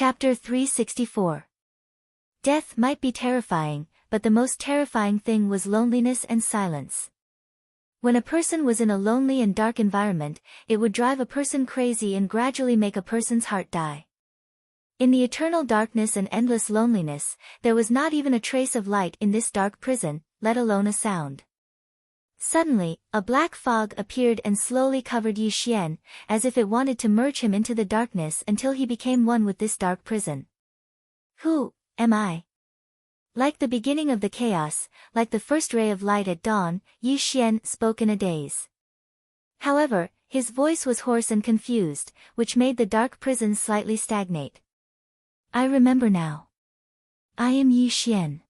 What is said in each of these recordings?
Chapter 364. Death might be terrifying, but the most terrifying thing was loneliness and silence. When a person was in a lonely and dark environment, it would drive a person crazy and gradually make a person's heart die. In the eternal darkness and endless loneliness, there was not even a trace of light in this dark prison, let alone a sound. Suddenly, a black fog appeared and slowly covered Yi Xian, as if it wanted to merge him into the darkness until he became one with this dark prison. Who am I? Like the beginning of the chaos, like the first ray of light at dawn, Yi Xian spoke in a daze. However, his voice was hoarse and confused, which made the dark prison slightly stagnate. I remember now. I am Yi Xian.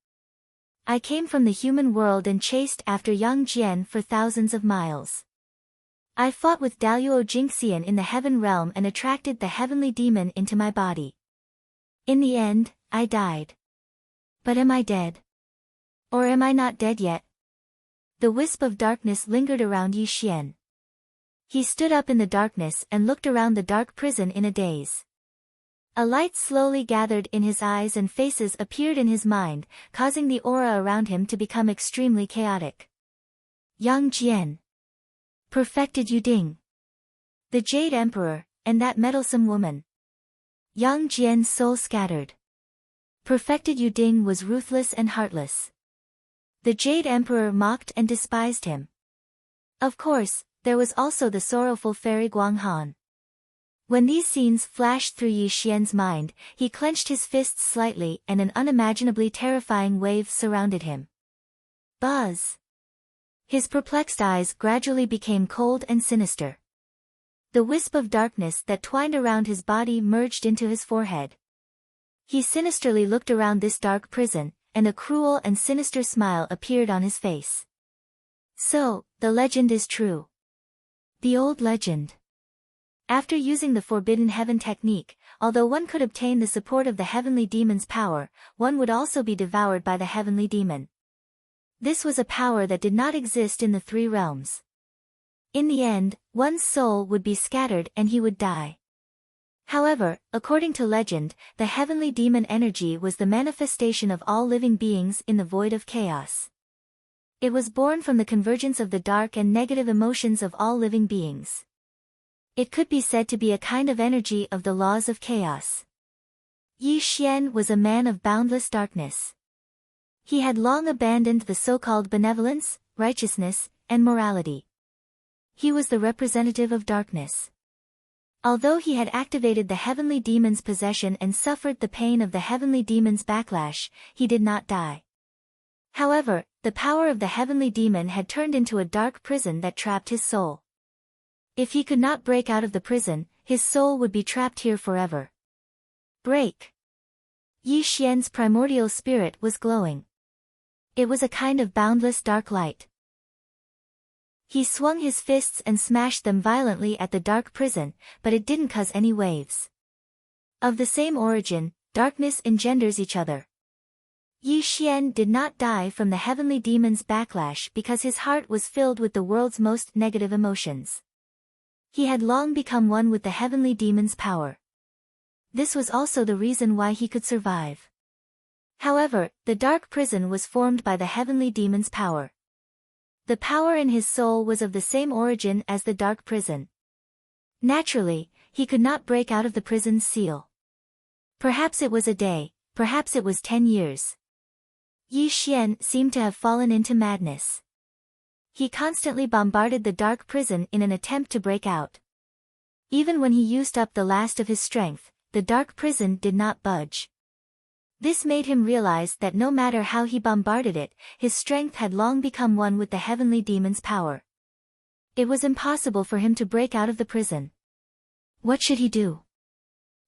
I came from the human world and chased after Yang Jian for thousands of miles. I fought with Daluo Jingxian in the heaven realm and attracted the heavenly demon into my body. In the end, I died. But am I dead? Or am I not dead yet? The wisp of darkness lingered around Yi Xian. He stood up in the darkness and looked around the dark prison in a daze. A light slowly gathered in his eyes and faces appeared in his mind, causing the aura around him to become extremely chaotic. Yang Jian. Perfected Yuding. The Jade Emperor, and that meddlesome woman. Yang Jian's soul scattered. Perfected Yuding was ruthless and heartless. The Jade Emperor mocked and despised him. Of course, there was also the sorrowful fairy Guanghan. When these scenes flashed through Yi Xian's mind, he clenched his fists slightly and an unimaginably terrifying wave surrounded him. Buzz! His perplexed eyes gradually became cold and sinister. The wisp of darkness that twined around his body merged into his forehead. He sinisterly looked around this dark prison, and a cruel and sinister smile appeared on his face. So, the legend is true. The old legend. After using the Forbidden Heaven technique, although one could obtain the support of the heavenly demon's power, one would also be devoured by the heavenly demon. This was a power that did not exist in the three realms. In the end, one's soul would be scattered and he would die. However, according to legend, the heavenly demon energy was the manifestation of all living beings in the void of chaos. It was born from the convergence of the dark and negative emotions of all living beings. It could be said to be a kind of energy of the laws of chaos. Yi Xian was a man of boundless darkness. He had long abandoned the so-called benevolence, righteousness, and morality. He was the representative of darkness. Although he had activated the heavenly demon's possession and suffered the pain of the heavenly demon's backlash, he did not die. However, the power of the heavenly demon had turned into a dark prison that trapped his soul. If he could not break out of the prison, his soul would be trapped here forever. Break! Yi Xian's primordial spirit was glowing. It was a kind of boundless dark light. He swung his fists and smashed them violently at the dark prison, but it didn't cause any waves. Of the same origin, darkness engenders each other. Yi Xian did not die from the heavenly demon's backlash because his heart was filled with the world's most negative emotions. He had long become one with the heavenly demon's power. This was also the reason why he could survive. However, the dark prison was formed by the heavenly demon's power. The power in his soul was of the same origin as the dark prison. Naturally, he could not break out of the prison's seal. Perhaps it was a day, perhaps it was 10 years. Yi Xian seemed to have fallen into madness. He constantly bombarded the dark prison in an attempt to break out. Even when he used up the last of his strength, the dark prison did not budge. This made him realize that no matter how he bombarded it, his strength had long become one with the heavenly demon's power. It was impossible for him to break out of the prison. What should he do?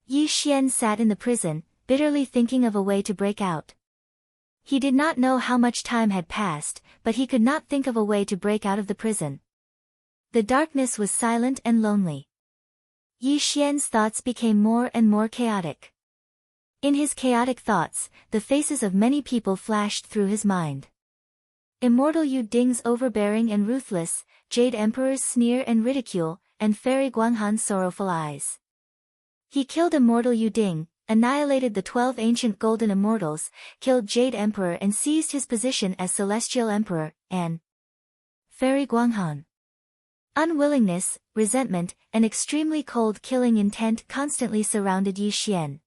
Yi Xian sat in the prison, bitterly thinking of a way to break out. He did not know how much time had passed, but he could not think of a way to break out of the prison. The darkness was silent and lonely. Yi Xian's thoughts became more and more chaotic. In his chaotic thoughts, the faces of many people flashed through his mind. Immortal Yu Ding's overbearing and ruthless, Jade Emperor's sneer and ridicule, and Fairy Guanghan's sorrowful eyes. He killed Immortal Yu Ding, annihilated the 12 ancient golden immortals, killed Jade Emperor and seized his position as Celestial Emperor, and Fairy Guanghan. Unwillingness, resentment, and extremely cold killing intent constantly surrounded Yi Xian.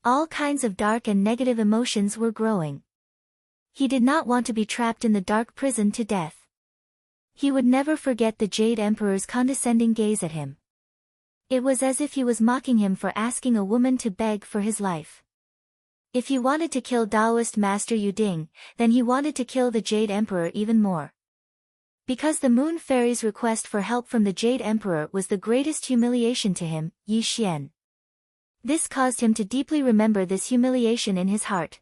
All kinds of dark and negative emotions were growing. He did not want to be trapped in the dark prison to death. He would never forget the Jade Emperor's condescending gaze at him. It was as if he was mocking him for asking a woman to beg for his life. If he wanted to kill Taoist Master Yu Ding, then he wanted to kill the Jade Emperor even more. Because the Moon Fairy's request for help from the Jade Emperor was the greatest humiliation to him, Yi Xian. This caused him to deeply remember this humiliation in his heart.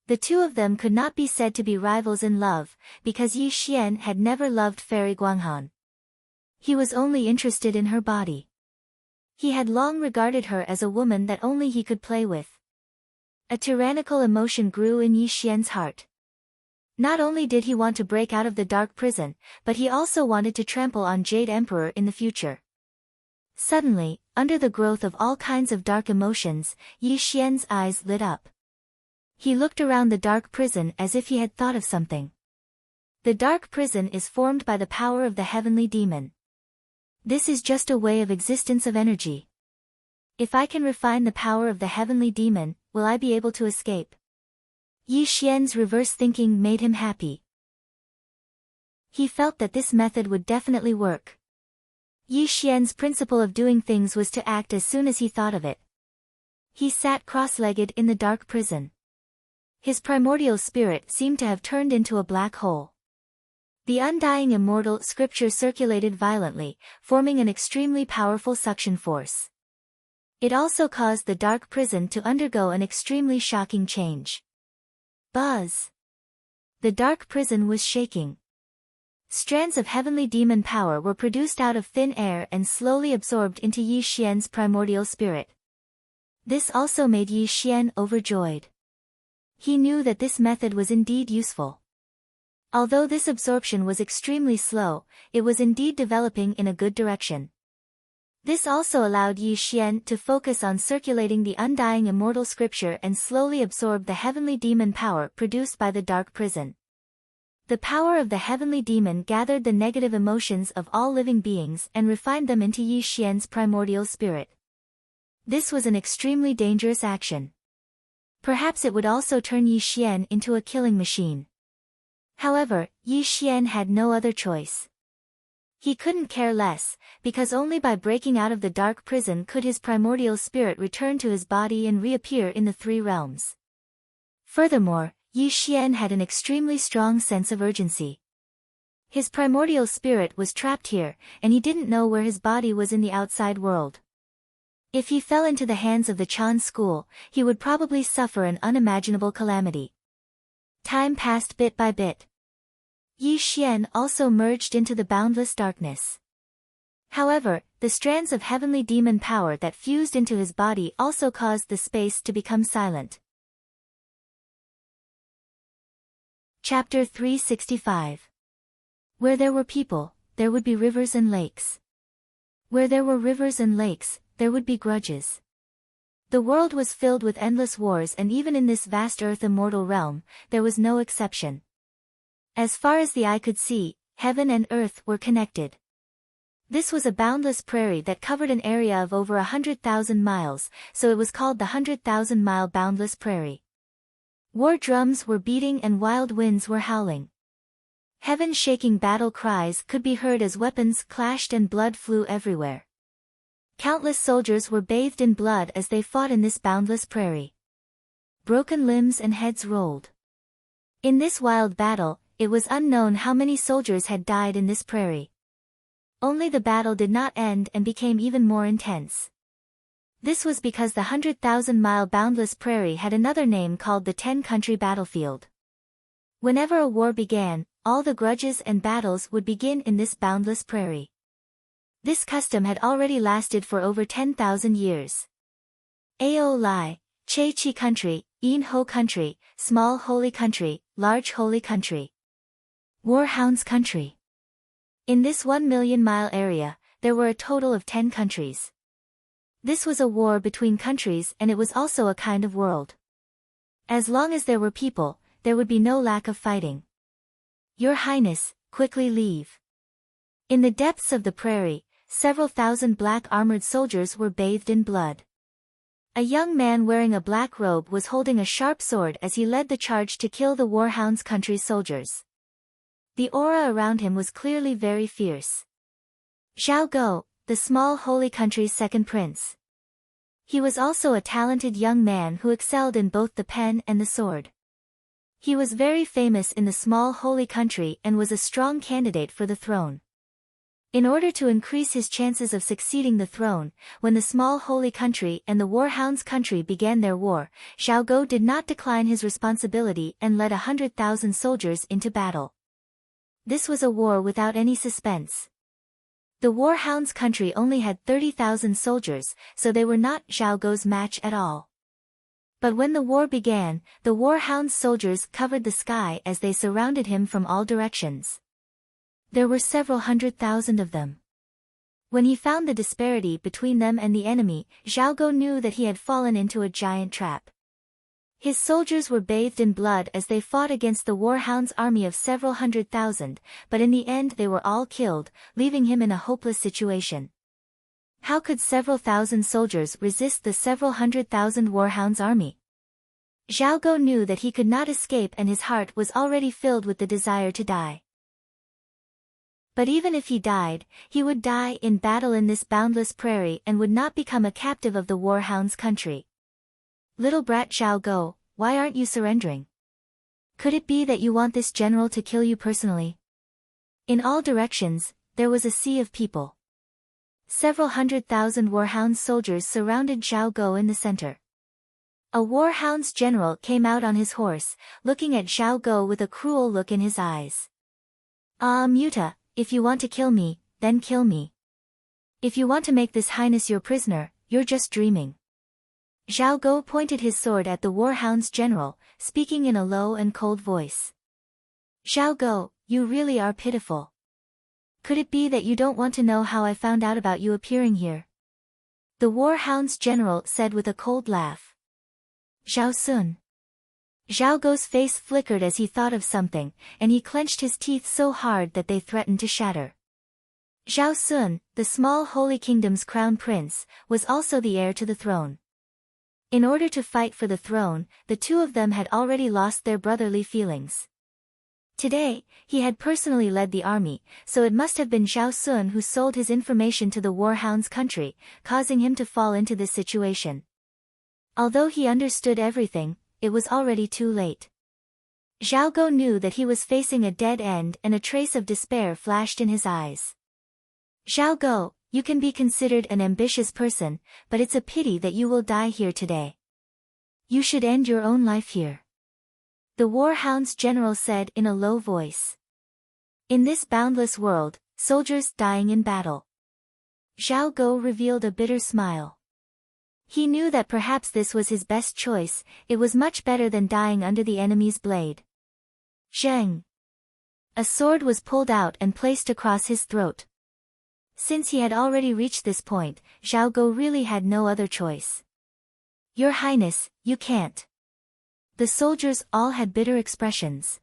The two of them could not be said to be rivals in love, because Yi Xian had never loved Fairy Guanghan. He was only interested in her body. He had long regarded her as a woman that only he could play with. A tyrannical emotion grew in Yi Xian's heart. Not only did he want to break out of the dark prison, but he also wanted to trample on Jade Emperor in the future. Suddenly, under the growth of all kinds of dark emotions, Yi Xian's eyes lit up. He looked around the dark prison as if he had thought of something. The dark prison is formed by the power of the heavenly demon. This is just a way of existence of energy. If I can refine the power of the heavenly demon, will I be able to escape? Yi Xian's reverse thinking made him happy. He felt that this method would definitely work. Yi Xian's principle of doing things was to act as soon as he thought of it. He sat cross-legged in the dark prison. His primordial spirit seemed to have turned into a black hole. The undying immortal scripture circulated violently, forming an extremely powerful suction force. It also caused the dark prison to undergo an extremely shocking change. Buzz! The dark prison was shaking. Strands of heavenly demon power were produced out of thin air and slowly absorbed into Yi Xian's primordial spirit. This also made Yi Xian overjoyed. He knew that this method was indeed useful. Although this absorption was extremely slow, it was indeed developing in a good direction. This also allowed Yi Xian to focus on circulating the undying immortal scripture and slowly absorb the heavenly demon power produced by the dark prison. The power of the heavenly demon gathered the negative emotions of all living beings and refined them into Yi Xian's primordial spirit. This was an extremely dangerous action. Perhaps it would also turn Yi Xian into a killing machine. However, Yi Xian had no other choice. He couldn't care less, because only by breaking out of the dark prison could his primordial spirit return to his body and reappear in the three realms. Furthermore, Yi Xian had an extremely strong sense of urgency. His primordial spirit was trapped here, and he didn't know where his body was in the outside world. If he fell into the hands of the Chan school, he would probably suffer an unimaginable calamity. Time passed bit by bit. Yi Xian also merged into the boundless darkness. However, the strands of heavenly demon power that fused into his body also caused the space to become silent. Chapter 365. Where there were people, there would be rivers and lakes. Where there were rivers and lakes, there would be grudges. The world was filled with endless wars, and even in this vast earth immortal realm, there was no exception. As far as the eye could see, heaven and earth were connected. This was a boundless prairie that covered an area of over 100,000 miles, so it was called the 100,000-mile boundless prairie. War drums were beating and wild winds were howling. Heaven-shaking battle cries could be heard as weapons clashed and blood flew everywhere. Countless soldiers were bathed in blood as they fought in this boundless prairie. Broken limbs and heads rolled. In this wild battle, it was unknown how many soldiers had died in this prairie. Only the battle did not end and became even more intense. This was because the 100,000-mile boundless prairie had another name called the 10-country battlefield. Whenever a war began, all the grudges and battles would begin in this boundless prairie. This custom had already lasted for over 10,000 years. Ao Lai, Che Chi country, Yin Ho country, small holy country, large holy country. Warhounds country. In this 1 million-mile area, there were a total of 10 countries. This was a war between countries, and it was also a kind of world. As long as there were people, there would be no lack of fighting. Your Highness, quickly leave. In the depths of the prairie, several thousand black armored soldiers were bathed in blood. A young man wearing a black robe was holding a sharp sword as he led the charge to kill the Warhound's country's soldiers. The aura around him was clearly very fierce. Zhao Go, the small holy country's second prince. He was also a talented young man who excelled in both the pen and the sword. He was very famous in the small holy country and was a strong candidate for the throne. In order to increase his chances of succeeding the throne, when the small holy country and the Warhound's country began their war, Zhao Go did not decline his responsibility and led 100,000 soldiers into battle. This was a war without any suspense. The Warhound's country only had 30,000 soldiers, so they were not Zhao Go's match at all. But when the war began, the Warhound's soldiers covered the sky as they surrounded him from all directions. There were several 100,000 of them. When he found the disparity between them and the enemy, Zhao Go knew that he had fallen into a giant trap. His soldiers were bathed in blood as they fought against the Warhound's army of several 100,000, but in the end they were all killed, leaving him in a hopeless situation. How could several thousand soldiers resist the several 100,000 Warhound's army? Zhao Go knew that he could not escape, and his heart was already filled with the desire to die. But even if he died, he would die in battle in this boundless prairie and would not become a captive of the Warhound's country. Little brat Zhao Go, why aren't you surrendering? Could it be that you want this general to kill you personally? In all directions, there was a sea of people. Several 100,000 Warhound's soldiers surrounded Zhao Go in the center. A Warhound's general came out on his horse, looking at Zhao Go with a cruel look in his eyes. Ah, Muta, if you want to kill me, then kill me. If you want to make this highness your prisoner, you're just dreaming. Zhao Go pointed his sword at the Warhound's general, speaking in a low and cold voice. Zhao Go, you really are pitiful. Could it be that you don't want to know how I found out about you appearing here? The Warhound's general said with a cold laugh. Zhao Sun. Zhao Go's face flickered as he thought of something, and he clenched his teeth so hard that they threatened to shatter. Zhao Sun, the small holy kingdom's crown prince, was also the heir to the throne. In order to fight for the throne, the two of them had already lost their brotherly feelings. Today, he had personally led the army, so it must have been Zhao Sun who sold his information to the Warhound's country, causing him to fall into this situation. Although he understood everything, it was already too late. Zhao Go knew that he was facing a dead end, and a trace of despair flashed in his eyes. Zhao Go, you can be considered an ambitious person, but it's a pity that you will die here today. You should end your own life here. The Warhound's general said in a low voice. In this boundless world, soldiers dying in battle. Zhao Go revealed a bitter smile. He knew that perhaps this was his best choice. It was much better than dying under the enemy's blade. Zheng. A sword was pulled out and placed across his throat. Since he had already reached this point, Zhao Go really had no other choice. Your Highness, you can't. The soldiers all had bitter expressions.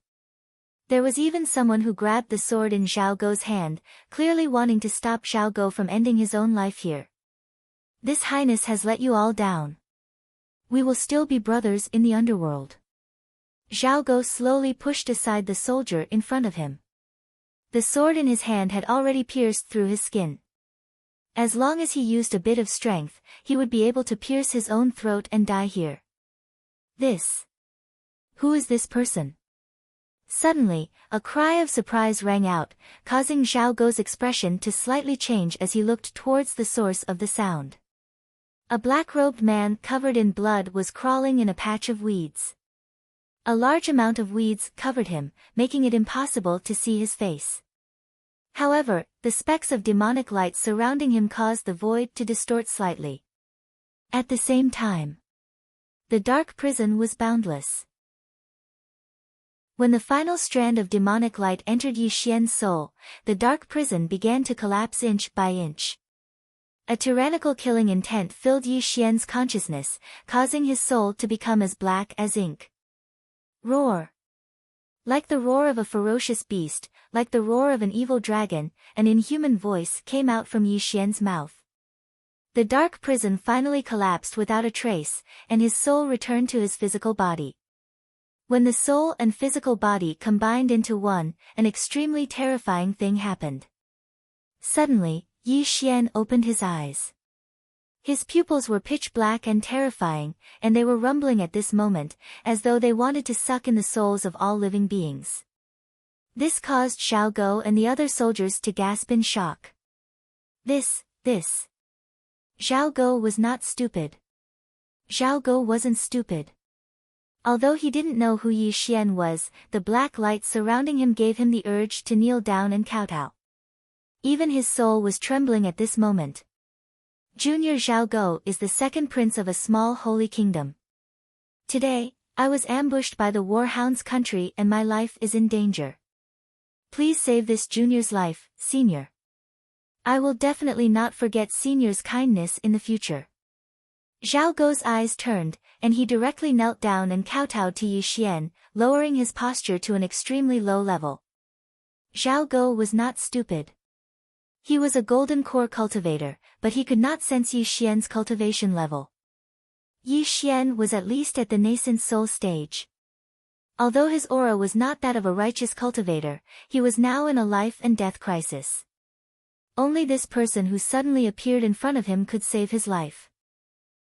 There was even someone who grabbed the sword in Zhao Go's hand, clearly wanting to stop Zhao Go from ending his own life here. This highness has let you all down. We will still be brothers in the underworld. Zhao Go slowly pushed aside the soldier in front of him. The sword in his hand had already pierced through his skin. As long as he used a bit of strength, he would be able to pierce his own throat and die here. Who is this person? Suddenly, a cry of surprise rang out, causing Zhao Go's expression to slightly change as he looked towards the source of the sound. A black-robed man covered in blood was crawling in a patch of weeds. A large amount of weeds covered him, making it impossible to see his face. However, the specks of demonic light surrounding him caused the void to distort slightly. At the same time, the dark prison was boundless. When the final strand of demonic light entered Yi Xian's soul, the dark prison began to collapse inch by inch. A tyrannical killing intent filled Yi Xian's consciousness, causing his soul to become as black as ink. Roar. Like the roar of a ferocious beast, like the roar of an evil dragon, an inhuman voice came out from Yi Xian's mouth. The dark prison finally collapsed without a trace, and his soul returned to his physical body. When the soul and physical body combined into one, an extremely terrifying thing happened. Suddenly, Yi Xian opened his eyes. His pupils were pitch black and terrifying, and they were rumbling at this moment, as though they wanted to suck in the souls of all living beings. This caused Xiao Guo and the other soldiers to gasp in shock. This. Xiao Guo was not stupid. Xiao Guo wasn't stupid. Although he didn't know who Yi Xian was, the black light surrounding him gave him the urge to kneel down and kowtow. Even his soul was trembling at this moment. Junior Xiao Guo is the second prince of a small holy kingdom. Today, I was ambushed by the warhound's country and my life is in danger. Please save this junior's life, senior. I will definitely not forget senior's kindness in the future. Xiao Guo's eyes turned, and he directly knelt down and kowtowed to Yi Xian, lowering his posture to an extremely low level. Xiao Guo was not stupid. He was a golden core cultivator, but he could not sense Yi Xian's cultivation level. Yi Xian was at least at the nascent soul stage. Although his aura was not that of a righteous cultivator, he was now in a life and death crisis. Only this person who suddenly appeared in front of him could save his life.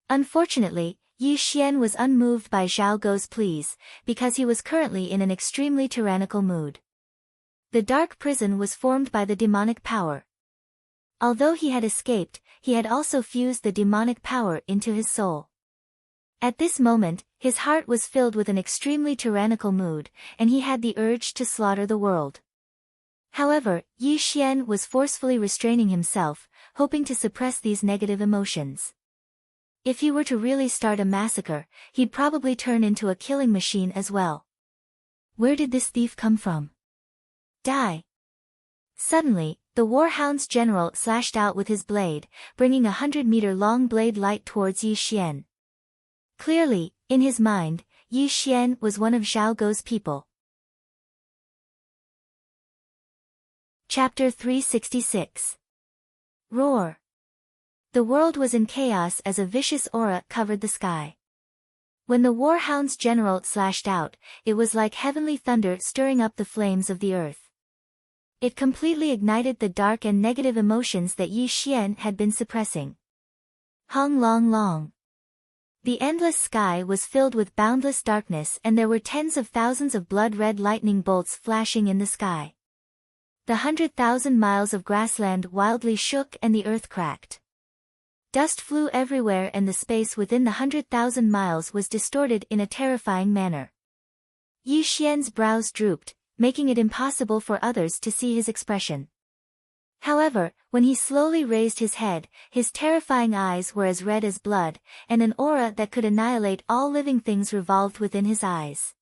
Unfortunately, Yi Xian was unmoved by Xiao Guo's pleas, because he was currently in an extremely tyrannical mood. The dark prison was formed by the demonic power. Although he had escaped, he had also fused the demonic power into his soul. At this moment, his heart was filled with an extremely tyrannical mood, and he had the urge to slaughter the world. However, Yi Xian was forcefully restraining himself, hoping to suppress these negative emotions. If he were to really start a massacre, he'd probably turn into a killing machine as well. Where did this thief come from? Die! Suddenly, the warhound's general slashed out with his blade, bringing 100-meter-long blade light towards Yi Xian. Clearly, in his mind, Yi Xian was one of Xiao Guo's people. Chapter 366. Roar. The world was in chaos as a vicious aura covered the sky. When the warhound's general slashed out, it was like heavenly thunder stirring up the flames of the earth. It completely ignited the dark and negative emotions that Yi Xian had been suppressing. Hung long long. The endless sky was filled with boundless darkness and there were tens of thousands of blood-red lightning bolts flashing in the sky. The 100,000 miles of grassland wildly shook and the earth cracked. Dust flew everywhere and the space within the 100,000 miles was distorted in a terrifying manner. Yi Xian's brows drooped, making it impossible for others to see his expression. However, when he slowly raised his head, his terrifying eyes were as red as blood, and an aura that could annihilate all living things revolved within his eyes.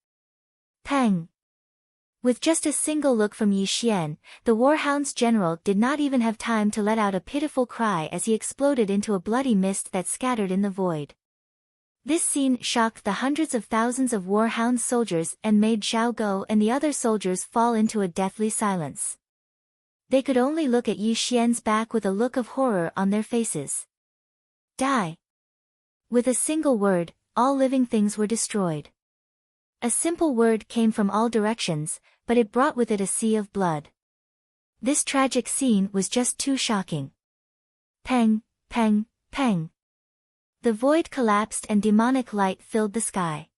Pang! With just a single look from Yi Xian, the warhound's general did not even have time to let out a pitiful cry as he exploded into a bloody mist that scattered in the void. This scene shocked the hundreds of thousands of warhound soldiers and made Xiao Guo and the other soldiers fall into a deathly silence. They could only look at Yi Xian's back with a look of horror on their faces. Die! With a single word, all living things were destroyed. A simple word came from all directions, but it brought with it a sea of blood. This tragic scene was just too shocking. Pang, pang, pang. The void collapsed and demonic light filled the sky.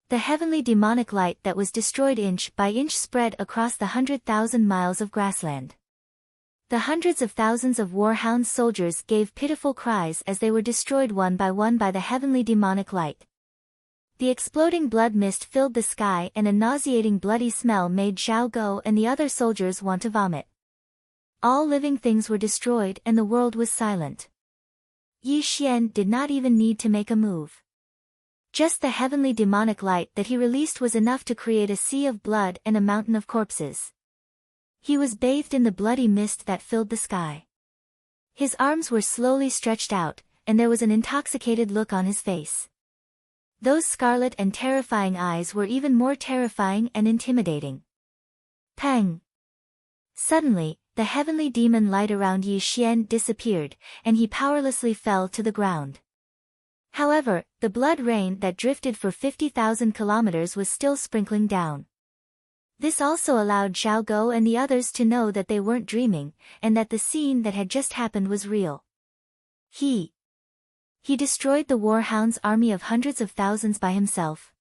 The heavenly demonic light that was destroyed inch by inch spread across the 100,000 miles of grassland. The hundreds of thousands of warhound soldiers gave pitiful cries as they were destroyed one by the heavenly demonic light. The exploding blood mist filled the sky and a nauseating bloody smell made Xiao Guo and the other soldiers want to vomit. All living things were destroyed and the world was silent. Yi Xian did not even need to make a move. Just the heavenly demonic light that he released was enough to create a sea of blood and a mountain of corpses. He was bathed in the bloody mist that filled the sky. His arms were slowly stretched out, and there was an intoxicated look on his face. Those scarlet and terrifying eyes were even more terrifying and intimidating. Pang! Suddenly, the heavenly demon light around Yi Xian disappeared, and he powerlessly fell to the ground. However, the blood rain that drifted for 50,000 kilometers was still sprinkling down. This also allowed Zhao Guo and the others to know that they weren't dreaming, and that the scene that had just happened was real. He destroyed the Warhound's army of hundreds of thousands by himself.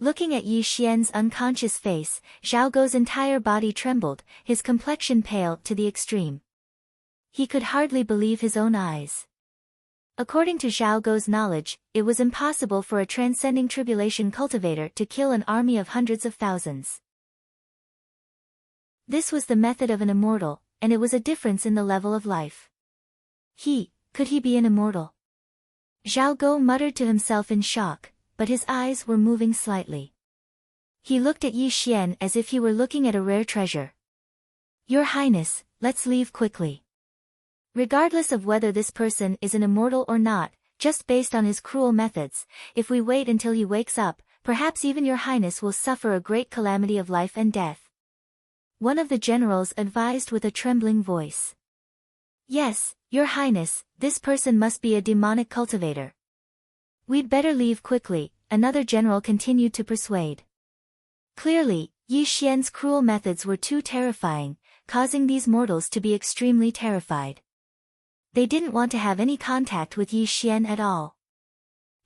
Looking at Yi Xian's unconscious face, Zhao Guo's entire body trembled, his complexion pale to the extreme. He could hardly believe his own eyes. According to Zhao Guo's knowledge, it was impossible for a transcending tribulation cultivator to kill an army of hundreds of thousands. This was the method of an immortal, and it was a difference in the level of life. Could he be an immortal? Zhao Guo muttered to himself in shock, but his eyes were moving slightly. He looked at Yi Xian as if he were looking at a rare treasure. Your Highness, let's leave quickly. Regardless of whether this person is an immortal or not, just based on his cruel methods, if we wait until he wakes up, perhaps even your Highness will suffer a great calamity of life and death. One of the generals advised with a trembling voice. Yes, your Highness, this person must be a demonic cultivator. We'd better leave quickly, another general continued to persuade. Clearly, Yi Xian's cruel methods were too terrifying, causing these mortals to be extremely terrified. They didn't want to have any contact with Yi Xian at all.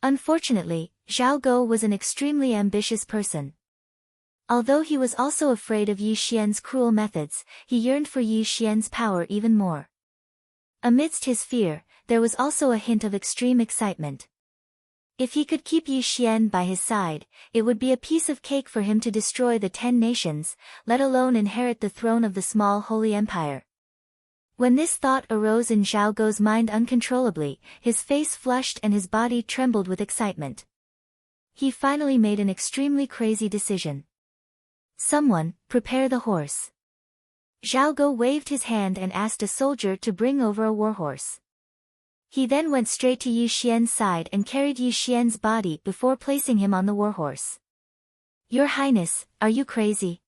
Unfortunately, Zhao Guo was an extremely ambitious person. Although he was also afraid of Yi Xian's cruel methods, he yearned for Yi Xian's power even more. Amidst his fear, there was also a hint of extreme excitement. If he could keep Yi Xian by his side, it would be a piece of cake for him to destroy the 10 nations, let alone inherit the throne of the small holy empire. When this thought arose in Zhao Guo's mind uncontrollably, his face flushed and his body trembled with excitement. He finally made an extremely crazy decision. Someone, prepare the horse. Zhao Guo waved his hand and asked a soldier to bring over a warhorse. He then went straight to Yi Xian's side and carried Yi Xian's body before placing him on the warhorse. Your Highness, are you crazy?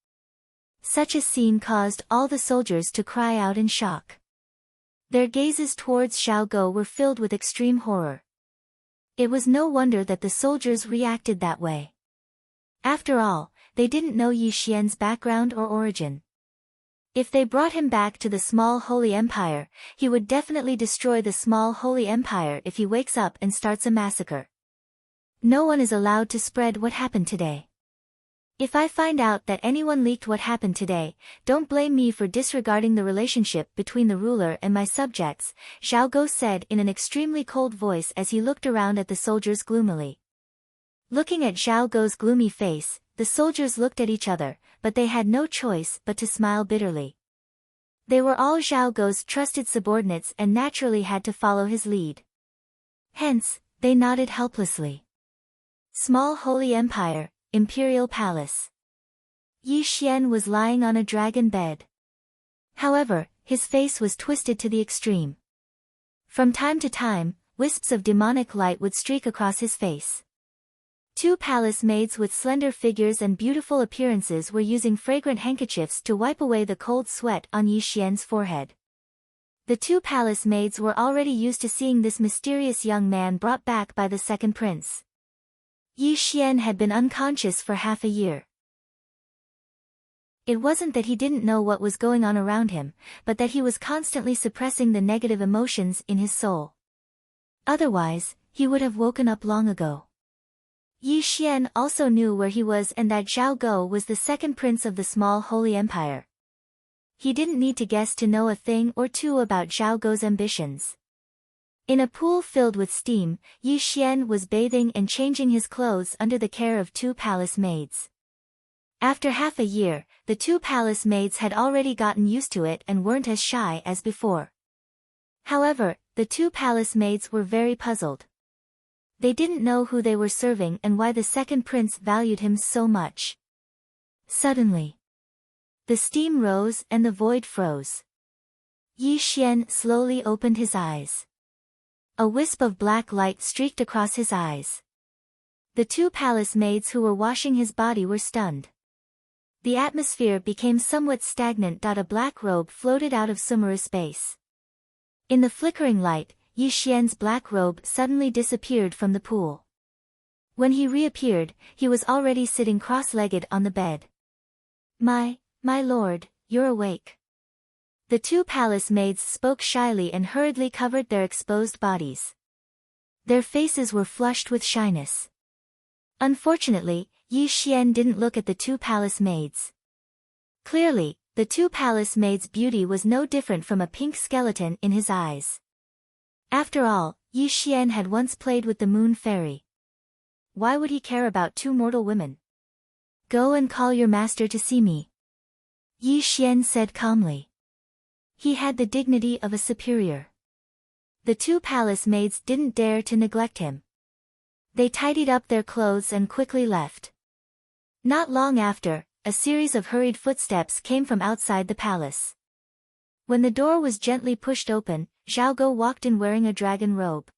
Such a scene caused all the soldiers to cry out in shock. Their gazes towards Zhao Guo were filled with extreme horror. It was no wonder that the soldiers reacted that way. After all, they didn't know Yi Xian's background or origin. If they brought him back to the small holy empire, he would definitely destroy the small holy empire if he wakes up and starts a massacre. No one is allowed to spread what happened today. If I find out that anyone leaked what happened today, don't blame me for disregarding the relationship between the ruler and my subjects, Zhao Guo said in an extremely cold voice as he looked around at the soldiers gloomily. Looking at Zhao Guo's gloomy face, the soldiers looked at each other, but they had no choice but to smile bitterly. They were all Zhao Guo's trusted subordinates and naturally had to follow his lead. Hence, they nodded helplessly. Small Holy Empire, Imperial Palace. Yi Xian was lying on a dragon bed. However, his face was twisted to the extreme. From time to time, wisps of demonic light would streak across his face. 2 palace maids with slender figures and beautiful appearances were using fragrant handkerchiefs to wipe away the cold sweat on Yi Xian's forehead. The 2 palace maids were already used to seeing this mysterious young man brought back by the second prince. Yi Xian had been unconscious for half a year. It wasn't that he didn't know what was going on around him, but that he was constantly suppressing the negative emotions in his soul. Otherwise, he would have woken up long ago. Yi Xian also knew where he was and that Zhao Guo was the second prince of the small holy empire. He didn't need to guess to know a thing or two about Zhao Guo's ambitions. In a pool filled with steam, Yi Xian was bathing and changing his clothes under the care of 2 palace maids. After half a year, the 2 palace maids had already gotten used to it and weren't as shy as before. However, the 2 palace maids were very puzzled. They didn't know who they were serving and why the second prince valued him so much. Suddenly, the steam rose and the void froze. Yi Xian slowly opened his eyes. A wisp of black light streaked across his eyes. The two palace maids who were washing his body were stunned. The atmosphere became somewhat stagnant. A black robe floated out of Sumera's space. In the flickering light, Yi Xian's black robe suddenly disappeared from the pool. When he reappeared, he was already sitting cross-legged on the bed. My lord, you're awake. The two palace maids spoke shyly and hurriedly covered their exposed bodies. Their faces were flushed with shyness. Unfortunately, Yi Xian didn't look at the two palace maids. Clearly, the two palace maids' beauty was no different from a pink skeleton in his eyes. After all, Yi Xian had once played with the moon fairy. Why would he care about two mortal women? Go and call your master to see me, Yi Xian said calmly. He had the dignity of a superior. The two palace maids didn't dare to neglect him. They tidied up their clothes and quickly left. Not long after, a series of hurried footsteps came from outside the palace. When the door was gently pushed open, Zhao Go walked in wearing a dragon robe.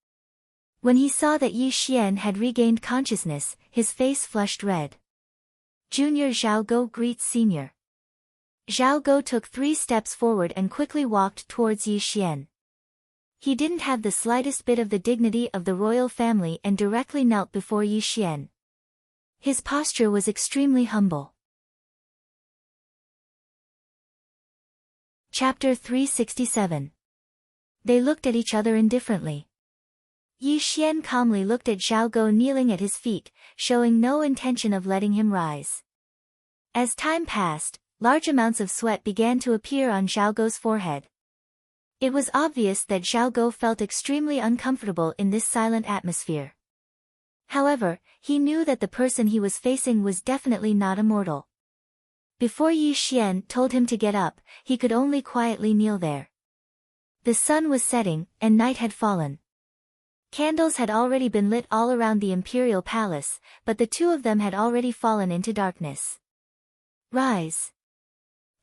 When he saw that Yi Xian had regained consciousness, his face flushed red. Junior Zhao Go greets senior. Zhao Go took 3 steps forward and quickly walked towards Yi Xian. He didn't have the slightest bit of the dignity of the royal family and directly knelt before Yi Xian. His posture was extremely humble. Chapter 367. They looked at each other indifferently. Yi Xian calmly looked at Zhao Go kneeling at his feet, showing no intention of letting him rise. As time passed, large amounts of sweat began to appear on Zhao Go's forehead. It was obvious that Zhao Go felt extremely uncomfortable in this silent atmosphere. However, he knew that the person he was facing was definitely not immortal. Before Yi Xian told him to get up, he could only quietly kneel there. The sun was setting, and night had fallen. Candles had already been lit all around the imperial palace, but the two of them had already fallen into darkness. Rise.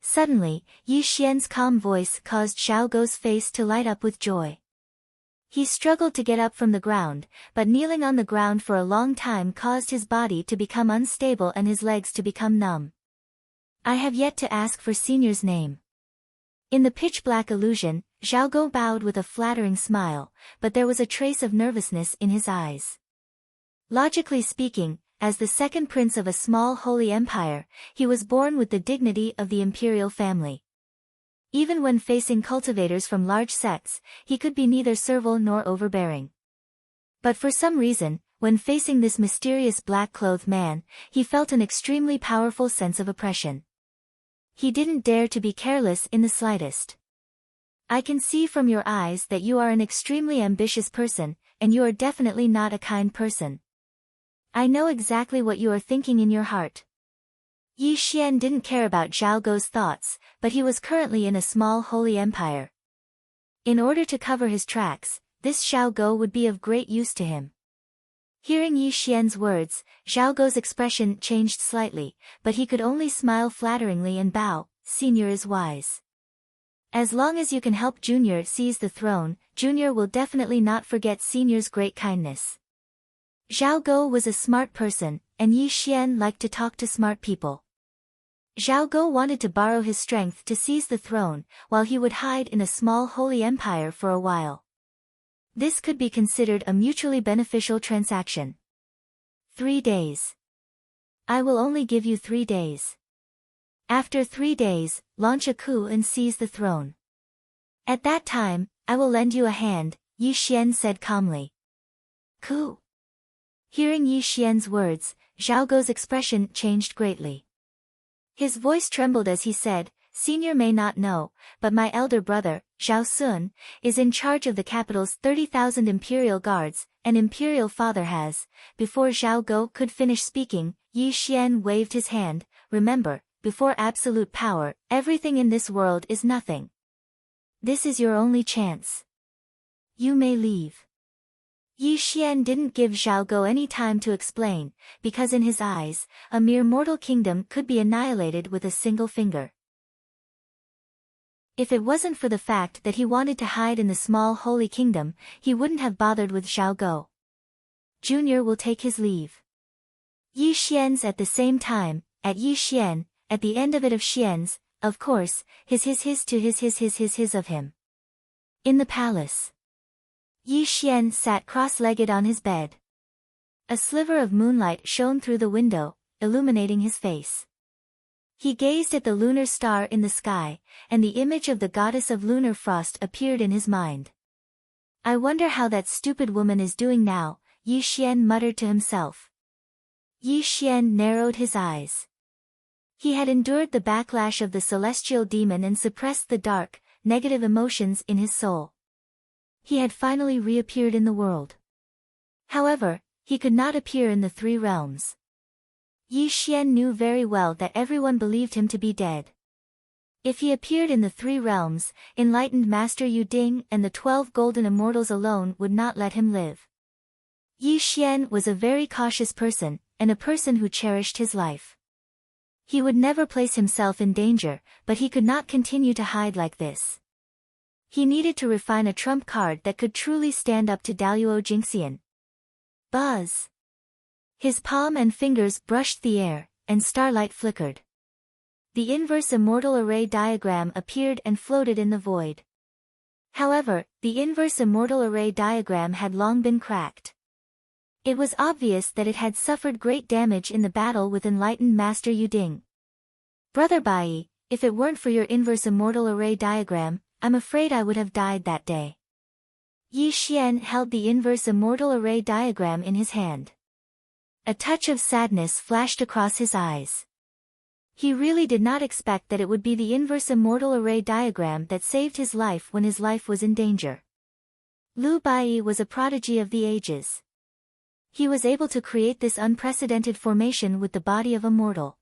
Suddenly, Yi Xian's calm voice caused Zhao Go's face to light up with joy. He struggled to get up from the ground, but kneeling on the ground for a long time caused his body to become unstable and his legs to become numb. I have yet to ask for senior's name. In the pitch-black illusion, Zhao Go bowed with a flattering smile, but there was a trace of nervousness in his eyes. Logically speaking, as the second prince of a small holy empire, he was born with the dignity of the imperial family. Even when facing cultivators from large sects, he could be neither servile nor overbearing. But for some reason, when facing this mysterious black-clothed man, he felt an extremely powerful sense of oppression. He didn't dare to be careless in the slightest. I can see from your eyes that you are an extremely ambitious person, and you are definitely not a kind person. I know exactly what you are thinking in your heart. Yi Xian didn't care about Zhao Go's thoughts, but he was currently in a small holy empire. In order to cover his tracks, this Zhao Go would be of great use to him. Hearing Yi Xian's words, Zhao Go's expression changed slightly, but he could only smile flatteringly and bow. Senior is wise. As long as you can help Junior seize the throne, Junior will definitely not forget Senior's great kindness. Zhao Go was a smart person, and Yi Xian liked to talk to smart people. Zhao Go wanted to borrow his strength to seize the throne, while he would hide in a small holy empire for a while. This could be considered a mutually beneficial transaction. 3 days. I will only give you 3 days. After 3 days, launch a coup and seize the throne. At that time, I will lend you a hand, Yi Xian said calmly. Coup. Hearing Yi Xian's words, Zhao Go's expression changed greatly. His voice trembled as he said, Senior may not know, but my elder brother, Zhao Sun, is in charge of the capital's 30,000 imperial guards, and imperial father has. Before Zhao Go could finish speaking, Yi Xian waved his hand. Remember, before absolute power, everything in this world is nothing. This is your only chance. You may leave. Yi Xian didn't give Zhao Go any time to explain, because in his eyes, a mere mortal kingdom could be annihilated with a single finger. If it wasn't for the fact that he wanted to hide in the small holy kingdom, he wouldn't have bothered with Zhao Go. Junior will take his leave. Yi Xian's at the same time, at Yi Xian, at the end of it of Xian's, of course, his to his of him. In the palace. Yi Xian sat cross-legged on his bed. A sliver of moonlight shone through the window, illuminating his face. He gazed at the lunar star in the sky, and the image of the goddess of lunar frost appeared in his mind. I wonder how that stupid woman is doing now, Yi Xian muttered to himself. Yi Xian narrowed his eyes. He had endured the backlash of the celestial demon and suppressed the dark, negative emotions in his soul. He had finally reappeared in the world. However, he could not appear in the three realms. Yi Xian knew very well that everyone believed him to be dead. If he appeared in the three realms, enlightened Master Yu Ding and the 12 golden immortals alone would not let him live. Yi Xian was a very cautious person, and a person who cherished his life. He would never place himself in danger, but he could not continue to hide like this. He needed to refine a trump card that could truly stand up to Daluo Jingxian. Buzz! His palm and fingers brushed the air, and starlight flickered. The inverse immortal array diagram appeared and floated in the void. However, the inverse immortal array diagram had long been cracked. It was obvious that it had suffered great damage in the battle with enlightened Master Yu Ding. Brother Bai, if it weren't for your inverse immortal array diagram, I'm afraid I would have died that day. Yi Xian held the inverse immortal array diagram in his hand. A touch of sadness flashed across his eyes. He really did not expect that it would be the inverse immortal array diagram that saved his life when his life was in danger. Lu Bai was a prodigy of the ages. He was able to create this unprecedented formation with the body of a mortal.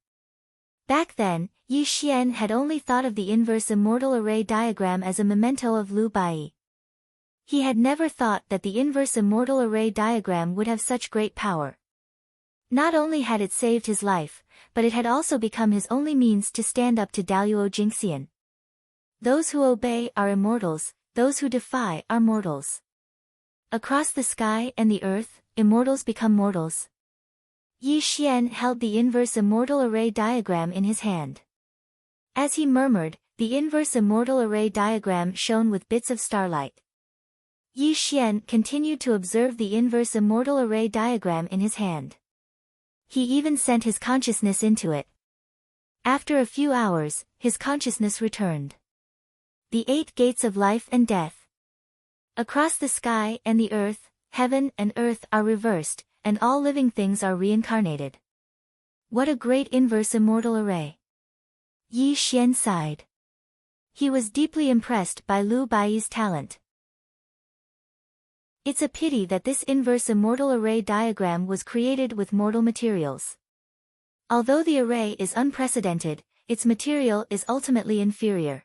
Back then, Yi Xian had only thought of the inverse immortal array diagram as a memento of Lu Bai. He had never thought that the inverse immortal array diagram would have such great power. Not only had it saved his life, but it had also become his only means to stand up to Daluo Jingxian. Those who obey are immortals, those who defy are mortals. Across the sky and the earth, immortals become mortals. Yi Xian held the inverse immortal array diagram in his hand. As he murmured, the inverse immortal array diagram shone with bits of starlight. Yi Xian continued to observe the inverse immortal array diagram in his hand. He even sent his consciousness into it. After a few hours, his consciousness returned. The 8 gates of life and death. Across the sky and the earth, heaven and earth are reversed, and all living things are reincarnated. What a great inverse immortal array! Yi Xian sighed. He was deeply impressed by Lu Bai's talent. It's a pity that this inverse immortal array diagram was created with mortal materials. Although the array is unprecedented, its material is ultimately inferior.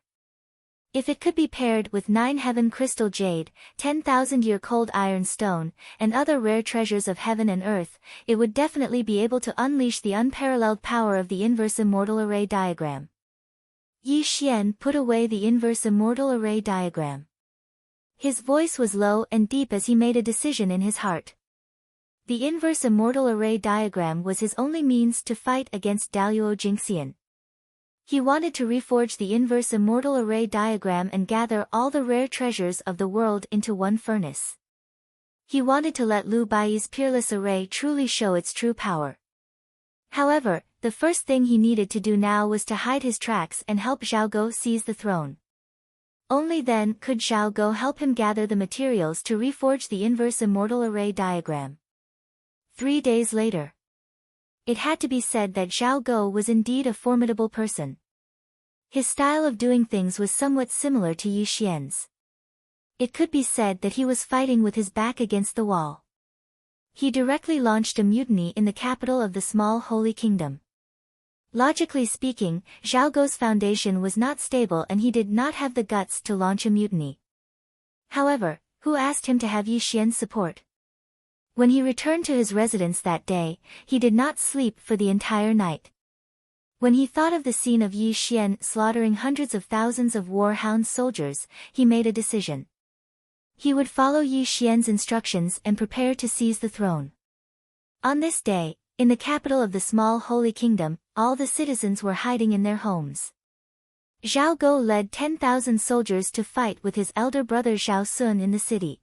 If it could be paired with 9 heaven crystal jade, 10,000-year cold iron stone, and other rare treasures of heaven and earth, it would definitely be able to unleash the unparalleled power of the inverse immortal array diagram. Yi Xian put away the inverse immortal array diagram. His voice was low and deep as he made a decision in his heart. The inverse immortal array diagram was his only means to fight against Daluo Jingxian. He wanted to reforge the inverse immortal array diagram and gather all the rare treasures of the world into one furnace. He wanted to let Lu Bai's peerless array truly show its true power. However, the first thing he needed to do now was to hide his tracks and help Zhao Go seize the throne. Only then could Zhao Go help him gather the materials to reforge the inverse immortal array diagram. 3 days later. It had to be said that Zhao Go was indeed a formidable person. His style of doing things was somewhat similar to Yi Xian's. It could be said that he was fighting with his back against the wall. He directly launched a mutiny in the capital of the small holy kingdom. Logically speaking, Zhao Go's foundation was not stable and he did not have the guts to launch a mutiny. However, who asked him to have Yi Xian's support? When he returned to his residence that day, he did not sleep for the entire night. When he thought of the scene of Yi Xian slaughtering hundreds of thousands of war-hound soldiers, he made a decision. He would follow Yi Xian's instructions and prepare to seize the throne. On this day, in the capital of the small holy kingdom, all the citizens were hiding in their homes. Zhao Go led 10,000 soldiers to fight with his elder brother Zhao Sun in the city.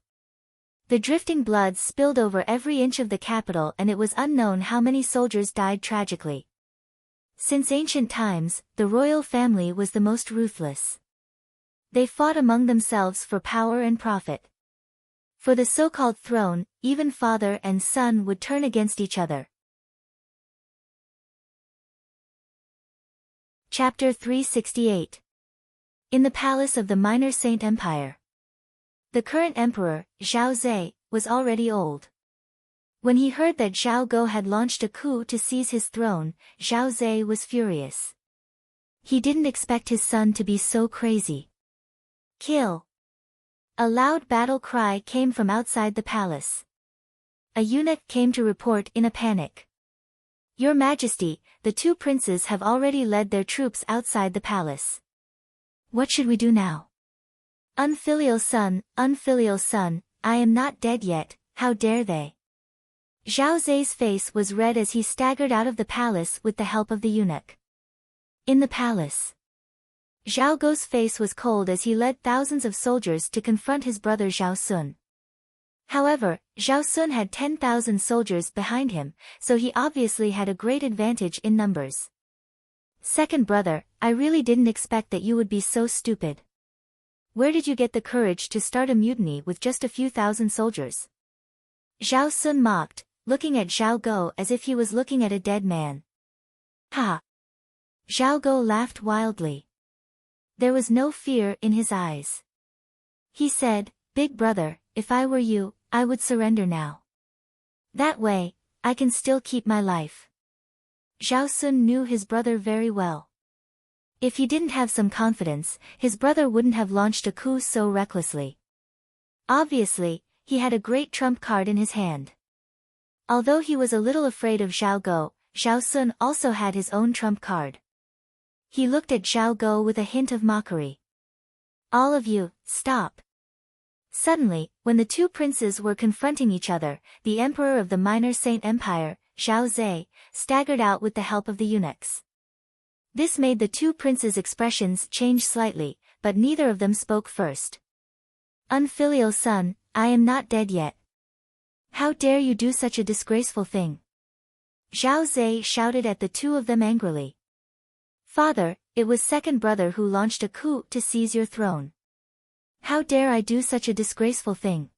The drifting blood spilled over every inch of the capital, and it was unknown how many soldiers died tragically. Since ancient times, the royal family was the most ruthless. They fought among themselves for power and profit. For the so-called throne, even father and son would turn against each other. Chapter 368. In the palace of the minor saint empire. The current emperor, Zhao Zai, was already old. When he heard that Zhao Go had launched a coup to seize his throne, Zhao Zai was furious. He didn't expect his son to be so crazy. Kill! A loud battle cry came from outside the palace. A eunuch came to report in a panic. Your Majesty, the two princes have already led their troops outside the palace. What should we do now? Unfilial son, I am not dead yet, how dare they? Zhao Zai's face was red as he staggered out of the palace with the help of the eunuch. In the palace, Zhao Go's face was cold as he led thousands of soldiers to confront his brother Zhao Sun. However, Zhao Sun had 10,000 soldiers behind him, so he obviously had a great advantage in numbers. Second brother, I really didn't expect that you would be so stupid. Where did you get the courage to start a mutiny with just a few thousand soldiers? Zhao Sun mocked, looking at Zhao Go as if he was looking at a dead man. Ha! Zhao Go laughed wildly. There was no fear in his eyes. He said, Big brother, if I were you, I would surrender now. That way, I can still keep my life. Zhao Sun knew his brother very well. If he didn't have some confidence, his brother wouldn't have launched a coup so recklessly. Obviously, he had a great trump card in his hand. Although he was a little afraid of Zhao Go, Zhao Sun also had his own trump card. He looked at Zhao Go with a hint of mockery. All of you, stop. Suddenly, when the two princes were confronting each other, the emperor of the minor saint empire, Zhao Zai, staggered out with the help of the eunuchs. This made the two princes' expressions change slightly, but neither of them spoke first. Unfilial son, I am not dead yet. How dare you do such a disgraceful thing? Zhao Zai shouted at the two of them angrily. Father, it was second brother who launched a coup to seize your throne. How dare I do such a disgraceful thing?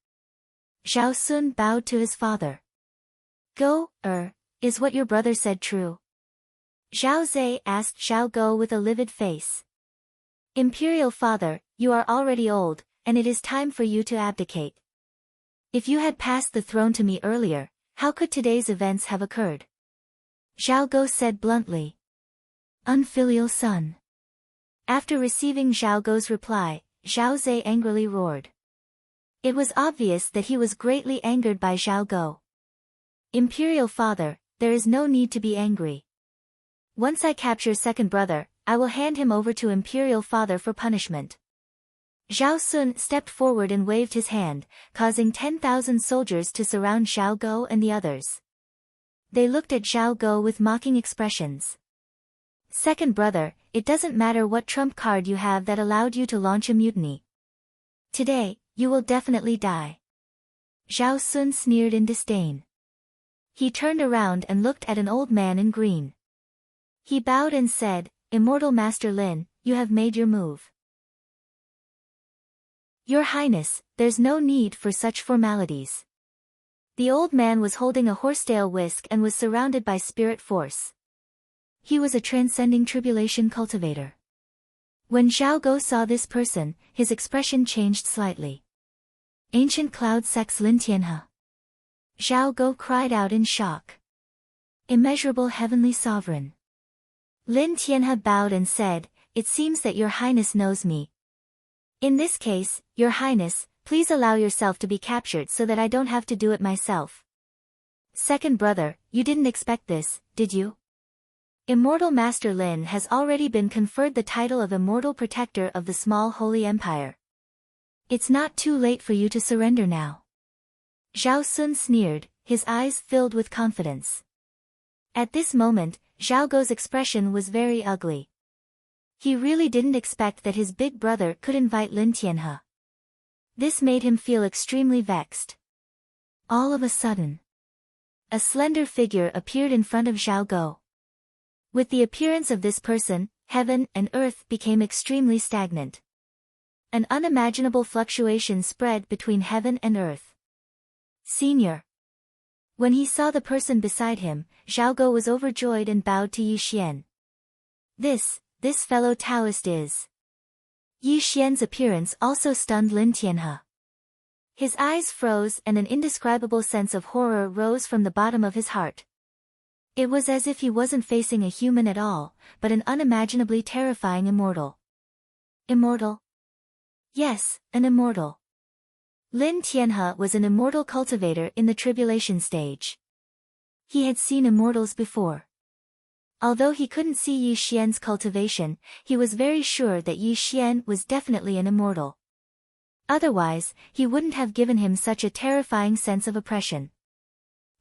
Zhao Sun bowed to his father. Go, is what your brother said true? Zhao Zai asked Zhao Go with a livid face. Imperial father, you are already old, and it is time for you to abdicate. If you had passed the throne to me earlier, how could today's events have occurred? Zhao Go said bluntly. Unfilial son. After receiving Zhao Go's reply, Zhao Zai angrily roared. It was obvious that he was greatly angered by Zhao Go. Imperial father, there is no need to be angry. Once I capture second brother, I will hand him over to Imperial father for punishment. Zhao Sun stepped forward and waved his hand, causing 10,000 soldiers to surround Zhao Go and the others. They looked at Zhao Go with mocking expressions. Second brother, it doesn't matter what trump card you have that allowed you to launch a mutiny. Today, you will definitely die. Zhao Sun sneered in disdain. He turned around and looked at an old man in green. He bowed and said, Immortal Master Lin, you have made your move. Your Highness, there's no need for such formalities. The old man was holding a horsetail whisk and was surrounded by spirit force. He was a transcending tribulation cultivator. When Zhao Go saw this person, his expression changed slightly. Ancient Cloud Sex Lin Tianhe. Zhao Go cried out in shock. Immeasurable Heavenly Sovereign. Lin Tianhe bowed and said, It seems that your Highness knows me. In this case, your Highness, please allow yourself to be captured so that I don't have to do it myself. Second brother, you didn't expect this, did you? Immortal Master Lin has already been conferred the title of Immortal Protector of the small Holy Empire. It's not too late for you to surrender now. Zhao Sun sneered, his eyes filled with confidence. At this moment, Zhao Guo's expression was very ugly. He really didn't expect that his big brother could invite Lin Tianhe. This made him feel extremely vexed. All of a sudden, a slender figure appeared in front of Zhao Guo. With the appearance of this person, heaven and earth became extremely stagnant. An unimaginable fluctuation spread between heaven and earth. Senior. When he saw the person beside him, Zhao Guo was overjoyed and bowed to Yi Xian. This fellow Taoist is. Yi Xian's appearance also stunned Lin Tianhe. His eyes froze and an indescribable sense of horror rose from the bottom of his heart. It was as if he wasn't facing a human at all, but an unimaginably terrifying immortal. Immortal? Yes, an immortal. Lin Tianhe was an immortal cultivator in the tribulation stage. He had seen immortals before. Although he couldn't see Yi Xian's cultivation, he was very sure that Yi Xian was definitely an immortal. Otherwise, he wouldn't have given him such a terrifying sense of oppression.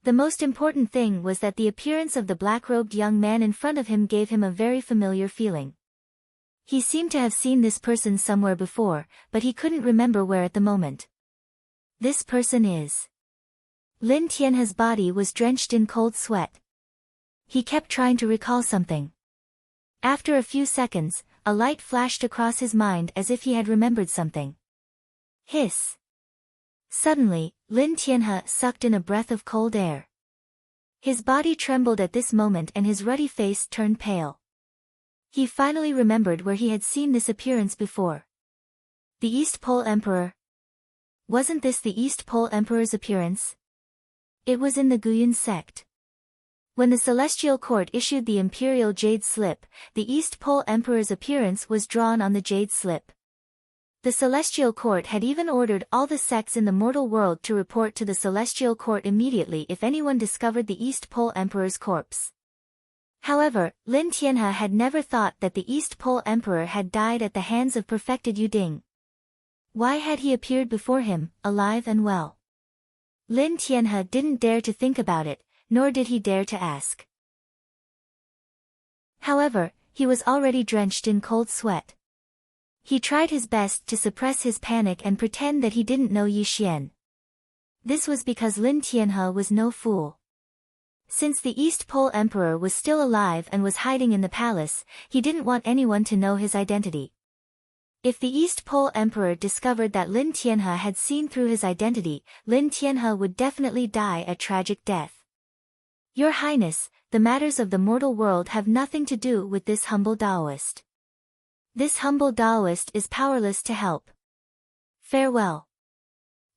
The most important thing was that the appearance of the black-robed young man in front of him gave him a very familiar feeling. He seemed to have seen this person somewhere before, but he couldn't remember where at the moment. This person is. Lin Tianhe's body was drenched in cold sweat. He kept trying to recall something. After a few seconds, a light flashed across his mind as if he had remembered something. Hiss. Suddenly, Lin Tianhe sucked in a breath of cold air. His body trembled at this moment and his ruddy face turned pale. He finally remembered where he had seen this appearance before. The East Pole Emperor. Wasn't this the East Pole Emperor's appearance? It was in the Guyun sect. When the Celestial Court issued the Imperial Jade Slip, the East Pole Emperor's appearance was drawn on the Jade Slip. The Celestial Court had even ordered all the sects in the mortal world to report to the Celestial Court immediately if anyone discovered the East Pole Emperor's corpse. However, Lin Tianhe had never thought that the East Pole Emperor had died at the hands of perfected Yuding. Why had he appeared before him, alive and well? Lin Tianhe didn't dare to think about it, nor did he dare to ask. However, he was already drenched in cold sweat. He tried his best to suppress his panic and pretend that he didn't know Yi Xian. This was because Lin Tianhe was no fool. Since the East Pole Emperor was still alive and was hiding in the palace, he didn't want anyone to know his identity. If the East Pole Emperor discovered that Lin Tianhe had seen through his identity, Lin Tianhe would definitely die a tragic death. Your Highness, the matters of the mortal world have nothing to do with this humble Taoist. This humble Taoist is powerless to help. Farewell.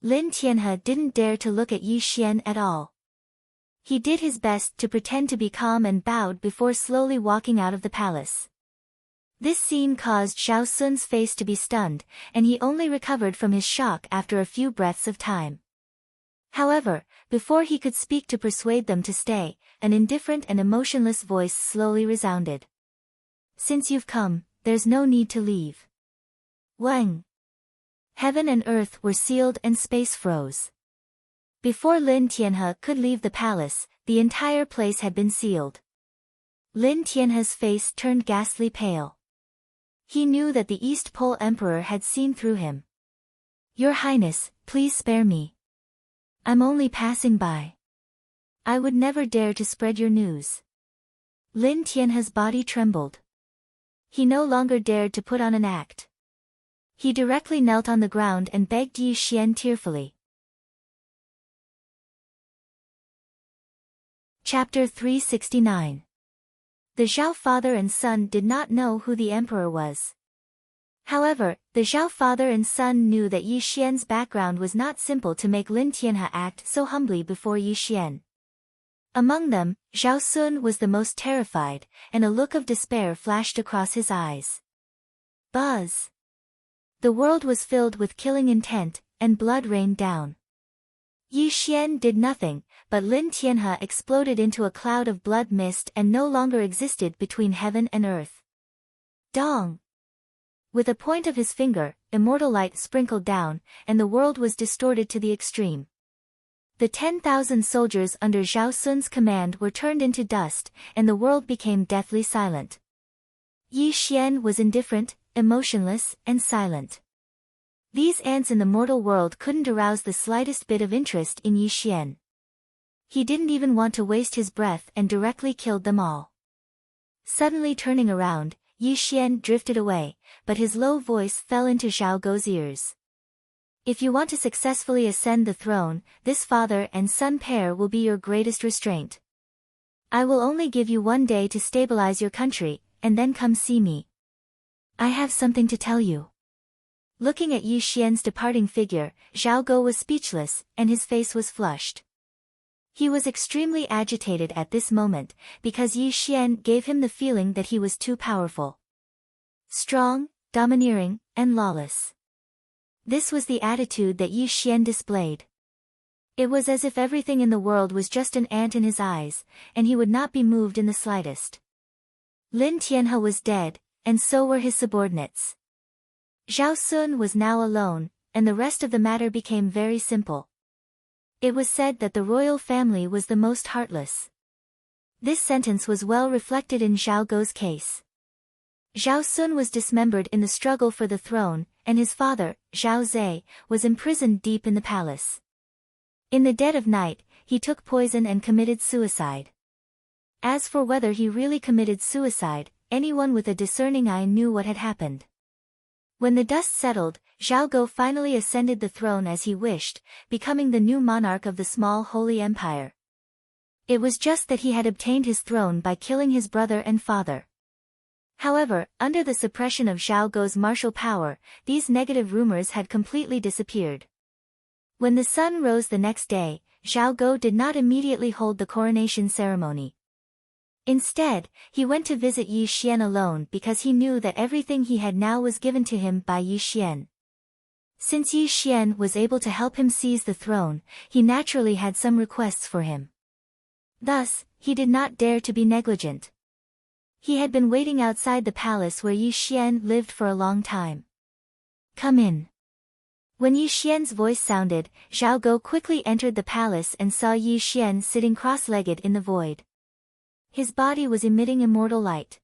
Lin Tianhe didn't dare to look at Yi Xian at all. He did his best to pretend to be calm and bowed before slowly walking out of the palace. This scene caused Zhao Sun's face to be stunned, and he only recovered from his shock after a few breaths of time. However, before he could speak to persuade them to stay, an indifferent and emotionless voice slowly resounded. Since you've come, there's no need to leave. Wang. Heaven and earth were sealed and space froze. Before Lin Tianhe could leave the palace, the entire place had been sealed. Lin Tianhe's face turned ghastly pale. He knew that the East Pole Emperor had seen through him. Your Highness, please spare me. I'm only passing by. I would never dare to spread your news. Lin Tianhe's body trembled. He no longer dared to put on an act. He directly knelt on the ground and begged Yi Xian tearfully. Chapter 369. The Zhao father and son did not know who the emperor was. However, the Zhao father and son knew that Yi Xian's background was not simple to make Lin Tianhe act so humbly before Yi Xian. Among them, Zhao Sun was the most terrified, and a look of despair flashed across his eyes. Buzz! The world was filled with killing intent, and blood rained down. Yi Xian did nothing, but Lin Tianhe exploded into a cloud of blood mist and no longer existed between heaven and earth. Dong! With a point of his finger, immortal light sprinkled down, and the world was distorted to the extreme. The 10,000 soldiers under Zhao Sun's command were turned into dust, and the world became deathly silent. Yi Xian was indifferent, emotionless, and silent. These ants in the mortal world couldn't arouse the slightest bit of interest in Yi Xian. He didn't even want to waste his breath and directly killed them all. Suddenly turning around, Yi Xian drifted away, but his low voice fell into Zhao Gou's ears. If you want to successfully ascend the throne, this father and son pair will be your greatest restraint. I will only give you 1 day to stabilize your country, and then come see me. I have something to tell you. Looking at Yi Xian's departing figure, Zhao Gou was speechless, and his face was flushed. He was extremely agitated at this moment, because Yi Xian gave him the feeling that he was too powerful. Strong, domineering, and lawless. This was the attitude that Yi Xian displayed. It was as if everything in the world was just an ant in his eyes, and he would not be moved in the slightest. Lin Tianhe was dead, and so were his subordinates. Zhao Sun was now alone, and the rest of the matter became very simple. It was said that the royal family was the most heartless. This sentence was well reflected in Zhao Gou's case. Zhao Sun was dismembered in the struggle for the throne, and his father, Zhao Zai, was imprisoned deep in the palace. In the dead of night, he took poison and committed suicide. As for whether he really committed suicide, anyone with a discerning eye knew what had happened. When the dust settled, Zhao Gou finally ascended the throne as he wished, becoming the new monarch of the small holy empire. It was just that he had obtained his throne by killing his brother and father. However, under the suppression of Zhao Gou's martial power, these negative rumors had completely disappeared. When the sun rose the next day, Zhao Gou did not immediately hold the coronation ceremony. Instead, he went to visit Yi Xian alone because he knew that everything he had now was given to him by Yi Xian. Since Yi Xian was able to help him seize the throne, he naturally had some requests for him. Thus, he did not dare to be negligent. He had been waiting outside the palace where Yi Xian lived for a long time. Come in. When Yi Xian's voice sounded, Zhao Gou quickly entered the palace and saw Yi Xian sitting cross-legged in the void. His body was emitting immortal light.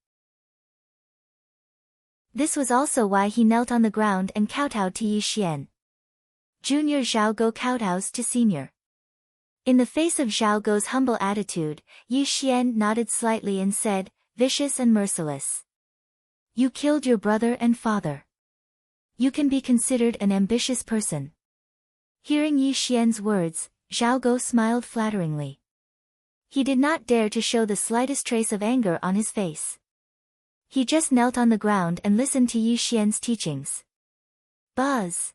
This was also why he knelt on the ground and kowtowed to Yi Xian. Junior Zhao Gou kowtows to senior. In the face of Zhao Gou's humble attitude, Yi Xian nodded slightly and said, "Vicious and merciless. You killed your brother and father. You can be considered an ambitious person." Hearing Yi Xian's words, Zhao Gou smiled flatteringly. He did not dare to show the slightest trace of anger on his face. He just knelt on the ground and listened to Yi Xian's teachings. Buzz!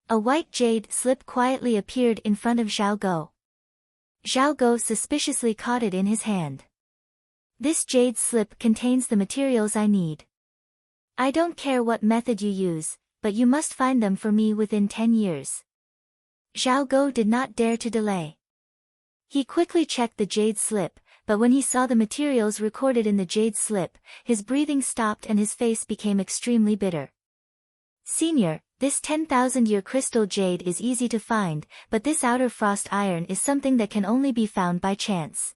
A white jade slip quietly appeared in front of Zhao Gou. Zhao Gou suspiciously caught it in his hand. This jade slip contains the materials I need. I don't care what method you use, but you must find them for me within 10 years. Zhao Gou did not dare to delay. He quickly checked the jade slip, but when he saw the materials recorded in the jade slip, his breathing stopped and his face became extremely bitter. Senior, this 10,000-year crystal jade is easy to find, but this outer frost iron is something that can only be found by chance.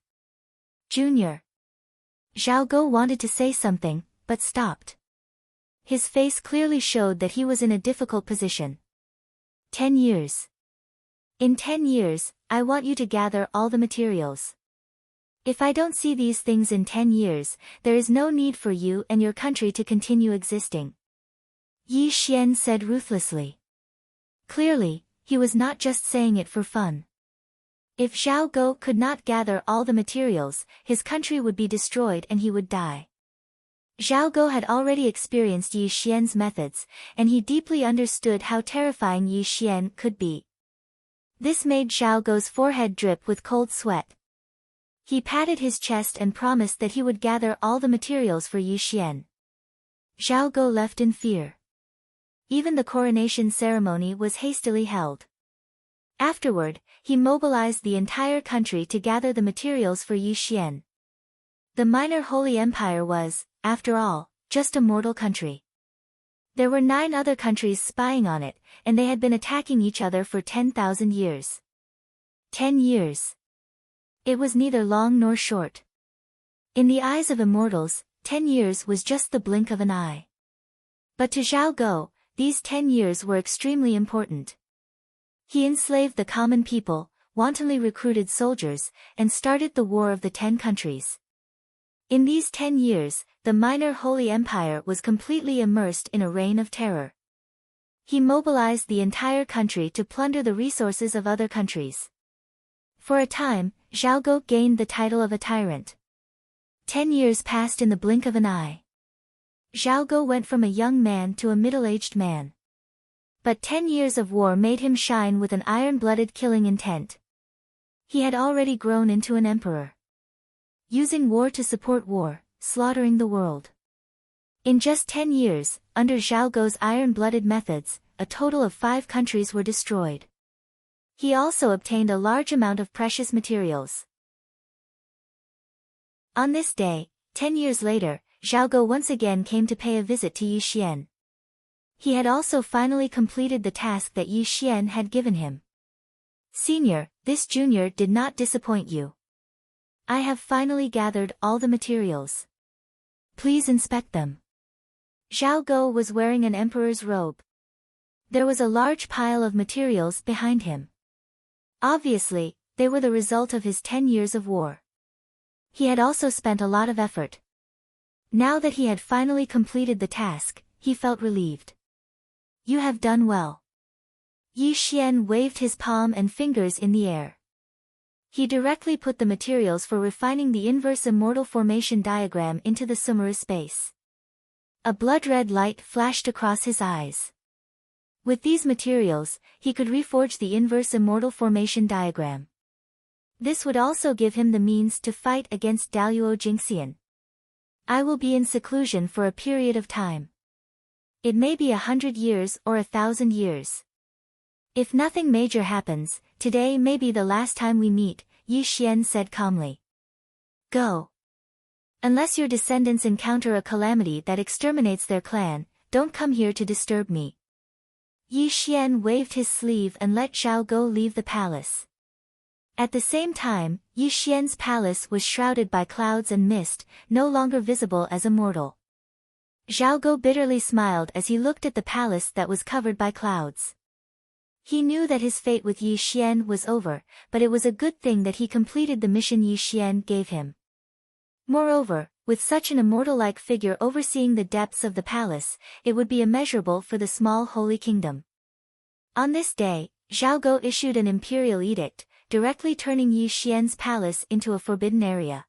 Junior. Zhao Gou wanted to say something, but stopped. His face clearly showed that he was in a difficult position. 10 years. In 10 years, I want you to gather all the materials. If I don't see these things in 10 years, there is no need for you and your country to continue existing. Yi Xian said ruthlessly. Clearly, he was not just saying it for fun. If Zhao Gou could not gather all the materials, his country would be destroyed and he would die. Zhao Gou had already experienced Yi Xian's methods, and he deeply understood how terrifying Yi Xian could be. This made Zhao Gou's forehead drip with cold sweat. He patted his chest and promised that he would gather all the materials for Yi Xian. Zhao Gou left in fear. Even the coronation ceremony was hastily held. Afterward, he mobilized the entire country to gather the materials for Yi Xian. The minor Holy Empire was, after all, just a mortal country. There were 9 other countries spying on it, and they had been attacking each other for 10,000 years. 10 years. It was neither long nor short. In the eyes of immortals, 10 years was just the blink of an eye. But to Zhao Go, these 10 years were extremely important. He enslaved the common people, wantonly recruited soldiers, and started the War of the 10 Countries. In these 10 years, the minor Holy Empire was completely immersed in a reign of terror. He mobilized the entire country to plunder the resources of other countries. For a time, Zhao Go gained the title of a tyrant. 10 years passed in the blink of an eye. Zhao Go went from a young man to a middle-aged man. But 10 years of war made him shine with an iron-blooded killing intent. He had already grown into an emperor. Using war to support war, slaughtering the world. In just 10 years, under Zhao Go's iron-blooded methods, a total of 5 countries were destroyed. He also obtained a large amount of precious materials. On this day, 10 years later, Zhao Go once again came to pay a visit to Yi Xian. He had also finally completed the task that Yi Xian had given him. "Senior, this junior did not disappoint you. I have finally gathered all the materials. Please inspect them." Zhao Go was wearing an emperor's robe. There was a large pile of materials behind him. Obviously, they were the result of his 10 years of war. He had also spent a lot of effort. Now that he had finally completed the task, he felt relieved. "You have done well." Yi Xian waved his palm and fingers in the air. He directly put the materials for refining the inverse immortal formation diagram into the Sumeru space. A blood-red light flashed across his eyes. With these materials, he could reforge the inverse immortal formation diagram. This would also give him the means to fight against Daluo Jingxian. "I will be in seclusion for a period of time. It may be 100 years or 1,000 years. If nothing major happens, today may be the last time we meet," Yi Xian said calmly. "Go. Unless your descendants encounter a calamity that exterminates their clan, don't come here to disturb me." Yi Xian waved his sleeve and let Zhao Go leave the palace. At the same time, Yi Xian's palace was shrouded by clouds and mist, no longer visible as immortal. Zhao Go bitterly smiled as he looked at the palace that was covered by clouds. He knew that his fate with Yi Xian was over, but it was a good thing that he completed the mission Yi Xian gave him. Moreover, with such an immortal-like figure overseeing the depths of the palace, it would be immeasurable for the small holy kingdom. On this day, Zhao Go issued an imperial edict, directly turning Yi Xian's palace into a forbidden area.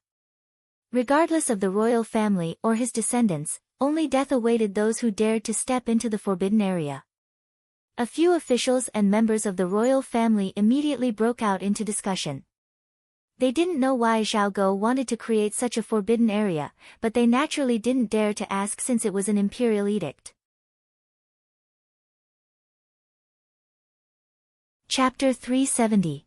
Regardless of the royal family or his descendants, only death awaited those who dared to step into the forbidden area. A few officials and members of the royal family immediately broke out into discussion. They didn't know why Zhao Go wanted to create such a forbidden area, but they naturally didn't dare to ask since it was an imperial edict. Chapter 370.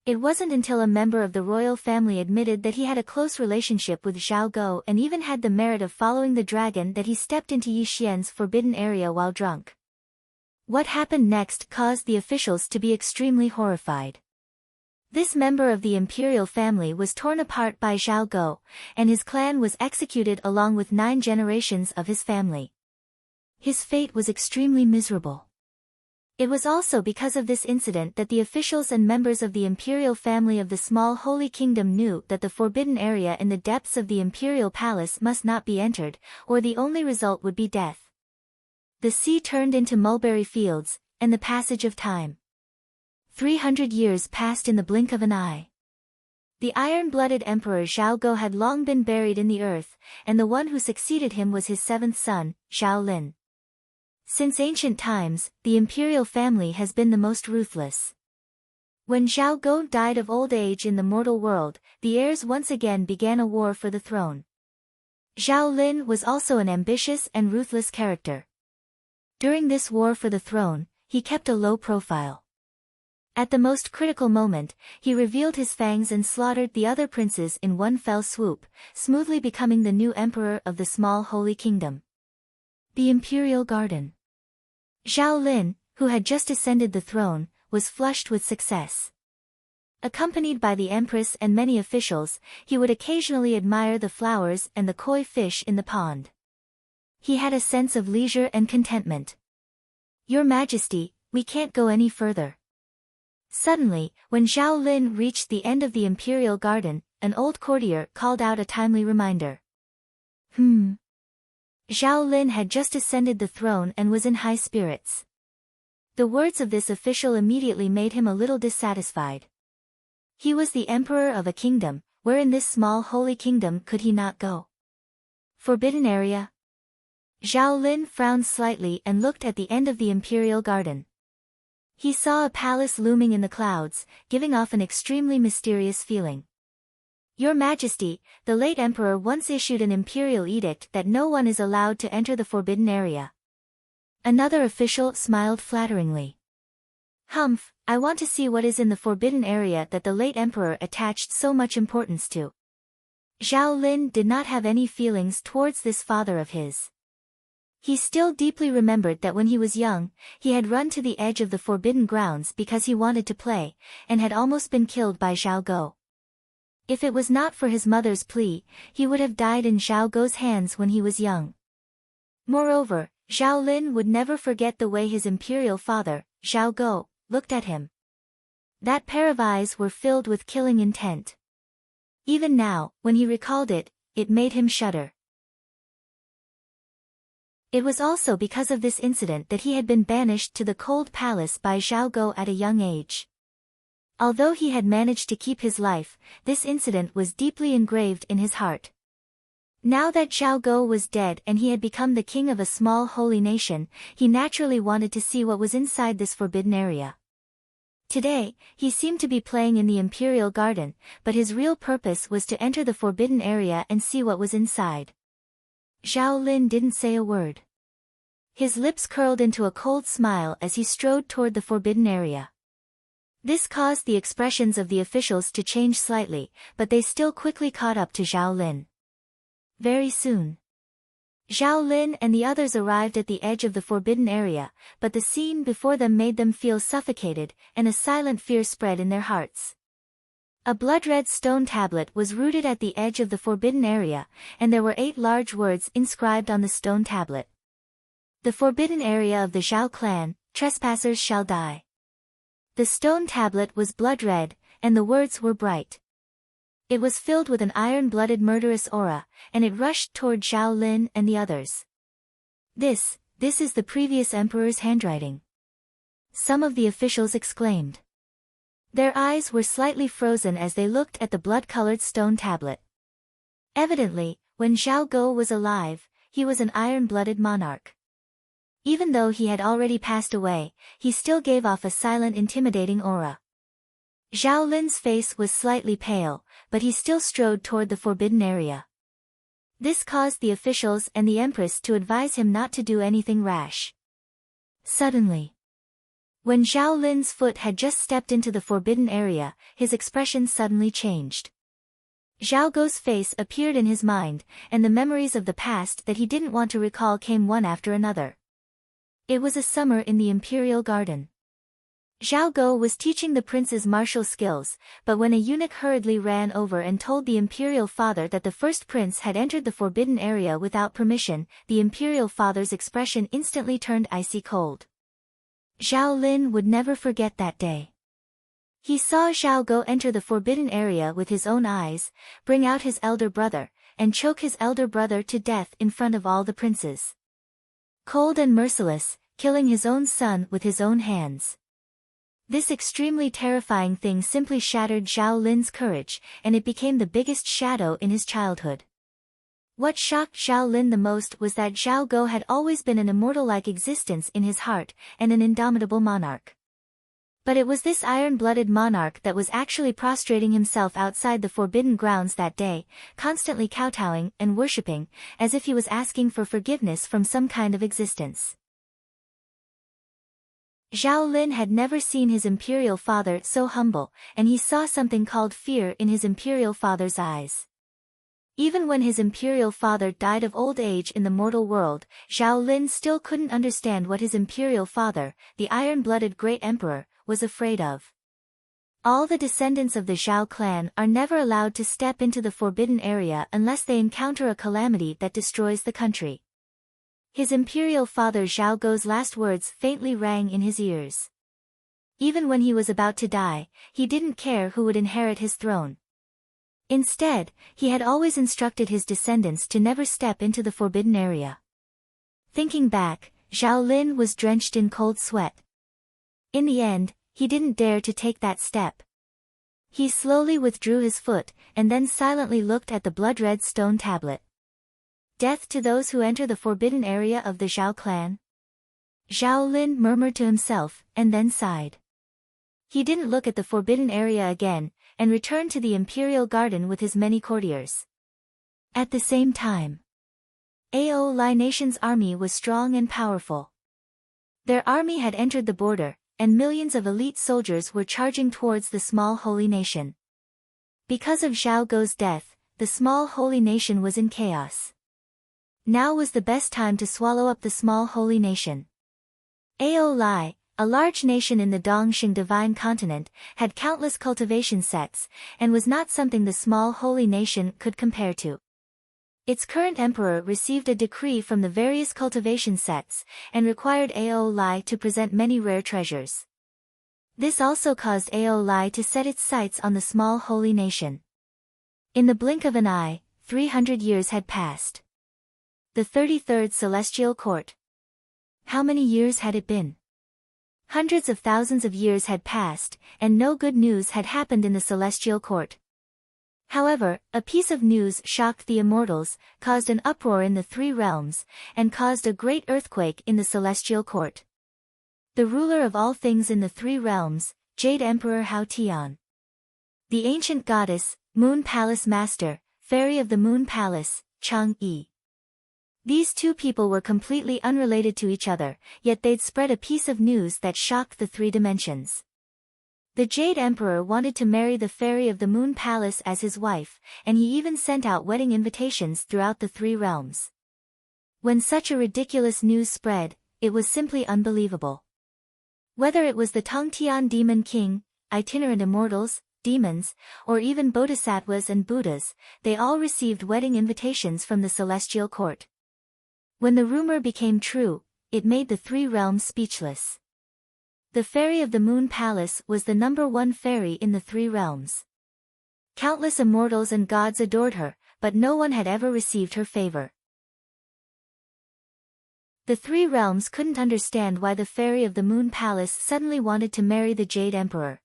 It wasn't until a member of the royal family admitted that he had a close relationship with Zhao Go and even had the merit of following the dragon that he stepped into Yi Xian's forbidden area while drunk. What happened next caused the officials to be extremely horrified. This member of the imperial family was torn apart by Zhao Go, and his clan was executed along with 9 generations of his family. His fate was extremely miserable. It was also because of this incident that the officials and members of the imperial family of the small holy kingdom knew that the forbidden area in the depths of the imperial palace must not be entered, or the only result would be death. The sea turned into mulberry fields, and the passage of time. 300 years passed in the blink of an eye. The iron-blooded emperor Zhao Go had long been buried in the earth, and the one who succeeded him was his 7th son, Zhao Lin. Since ancient times, the imperial family has been the most ruthless. When Zhao Go died of old age in the mortal world, the heirs once again began a war for the throne. Zhao Lin was also an ambitious and ruthless character. During this war for the throne, he kept a low profile. At the most critical moment, he revealed his fangs and slaughtered the other princes in one fell swoop, smoothly becoming the new emperor of the small holy kingdom. The Imperial Garden. Zhao Lin, who had just ascended the throne, was flushed with success. Accompanied by the empress and many officials, he would occasionally admire the flowers and the koi fish in the pond. He had a sense of leisure and contentment. "Your Majesty, we can't go any further." Suddenly, when Zhao Lin reached the end of the Imperial Garden, an old courtier called out a timely reminder. Zhao Lin had just ascended the throne and was in high spirits. The words of this official immediately made him a little dissatisfied. He was the emperor of a kingdom, where in this small holy kingdom could he not go? Forbidden area? Zhao Lin frowned slightly and looked at the end of the Imperial Garden. He saw a palace looming in the clouds, giving off an extremely mysterious feeling. "Your Majesty, the late emperor once issued an imperial edict that no one is allowed to enter the forbidden area." Another official smiled flatteringly. "Humph, I want to see what is in the forbidden area that the late emperor attached so much importance to." Zhao Lin did not have any feelings towards this father of his. He still deeply remembered that when he was young, he had run to the edge of the forbidden grounds because he wanted to play, and had almost been killed by Zhao Go. If it was not for his mother's plea, he would have died in Zhao Go's hands when he was young. Moreover, Zhao Lin would never forget the way his imperial father, Zhao Go, looked at him. That pair of eyes were filled with killing intent. Even now, when he recalled it, it made him shudder. It was also because of this incident that he had been banished to the cold palace by Zhao Go at a young age. Although he had managed to keep his life, this incident was deeply engraved in his heart. Now that Zhao Go was dead and he had become the king of a small holy nation, he naturally wanted to see what was inside this forbidden area. Today, he seemed to be playing in the Imperial Garden, but his real purpose was to enter the forbidden area and see what was inside. Zhao Lin didn't say a word. His lips curled into a cold smile as he strode toward the forbidden area. This caused the expressions of the officials to change slightly, but they still quickly caught up to Zhao Lin. Very soon, Zhao Lin and the others arrived at the edge of the forbidden area, but the scene before them made them feel suffocated, and a silent fear spread in their hearts. A blood-red stone tablet was rooted at the edge of the forbidden area, and there were 8 large words inscribed on the stone tablet. "The forbidden area of the Zhao clan, trespassers shall die." The stone tablet was blood-red, and the words were bright. It was filled with an iron-blooded murderous aura, and it rushed toward Zhao Lin and the others. This is the previous emperor's handwriting," some of the officials exclaimed. Their eyes were slightly frozen as they looked at the blood-colored stone tablet. Evidently, when Zhao Go was alive, he was an iron-blooded monarch. Even though he had already passed away, he still gave off a silent intimidating aura. Zhao Lin's face was slightly pale, but he still strode toward the forbidden area. This caused the officials and the empress to advise him not to do anything rash. Suddenly, when Zhao Lin's foot had just stepped into the forbidden area, his expression suddenly changed. Zhao Go's face appeared in his mind, and the memories of the past that he didn't want to recall came one after another. It was a summer in the Imperial Garden. Zhao Go was teaching the princes martial skills, but when a eunuch hurriedly ran over and told the imperial father that the first prince had entered the forbidden area without permission, the imperial father's expression instantly turned icy cold. Zhao Lin would never forget that day. He saw Zhao Go enter the forbidden area with his own eyes, bring out his elder brother, and choke his elder brother to death in front of all the princes. Cold and merciless, killing his own son with his own hands. This extremely terrifying thing simply shattered Zhao Lin's courage, and it became the biggest shadow in his childhood. What shocked Zhao Lin the most was that Zhao Go had always been an immortal-like existence in his heart, and an indomitable monarch. But it was this iron-blooded monarch that was actually prostrating himself outside the forbidden grounds that day, constantly kowtowing and worshipping, as if he was asking for forgiveness from some kind of existence. Zhao Lin had never seen his imperial father so humble, and he saw something called fear in his imperial father's eyes. Even when his imperial father died of old age in the mortal world, Zhao Lin still couldn't understand what his imperial father, the iron-blooded great emperor, was afraid of. All the descendants of the Zhao clan are never allowed to step into the forbidden area unless they encounter a calamity that destroys the country. His imperial father Zhao Guo's last words faintly rang in his ears. Even when he was about to die, he didn't care who would inherit his throne. Instead, he had always instructed his descendants to never step into the forbidden area. Thinking back, Zhao Lin was drenched in cold sweat. In the end, he didn't dare to take that step. He slowly withdrew his foot, and then silently looked at the blood-red stone tablet. Death to those who enter the forbidden area of the Zhao clan. Zhao Lin murmured to himself, and then sighed. He didn't look at the forbidden area again, and returned to the imperial garden with his many courtiers. At the same time, Ao Lai nation's army was strong and powerful. Their army had entered the border, and millions of elite soldiers were charging towards the small holy nation. Because of Zhao Guo's death, the small holy nation was in chaos. Now was the best time to swallow up the small holy nation. Ao Lai, a large nation in the Dongxing divine continent, had countless cultivation sects, and was not something the small holy nation could compare to. Its current emperor received a decree from the various cultivation sects, and required Ao Lai to present many rare treasures. This also caused Ao Lai to set its sights on the small holy nation. In the blink of an eye, 300 years had passed. The 33rd Celestial Court. How many years had it been? Hundreds of thousands of years had passed, and no good news had happened in the Celestial Court. However, a piece of news shocked the Immortals, caused an uproar in the three realms, and caused a great earthquake in the Celestial Court. The ruler of all things in the three realms, Jade Emperor Hao Tian. The ancient goddess, Moon Palace Master, Fairy of the Moon Palace, Chang Yi. These two people were completely unrelated to each other, yet they'd spread a piece of news that shocked the three dimensions. The Jade Emperor wanted to marry the Fairy of the Moon Palace as his wife, and he even sent out wedding invitations throughout the three realms. When such a ridiculous news spread, it was simply unbelievable. Whether it was the Tongtian Demon King, itinerant immortals, demons, or even bodhisattvas and Buddhas, they all received wedding invitations from the Celestial Court. When the rumor became true, it made the three realms speechless. The Fairy of the Moon Palace was the #1 fairy in the three realms. Countless immortals and gods adored her, but no one had ever received her favor. The three realms couldn't understand why the Fairy of the Moon Palace suddenly wanted to marry the Jade Emperor.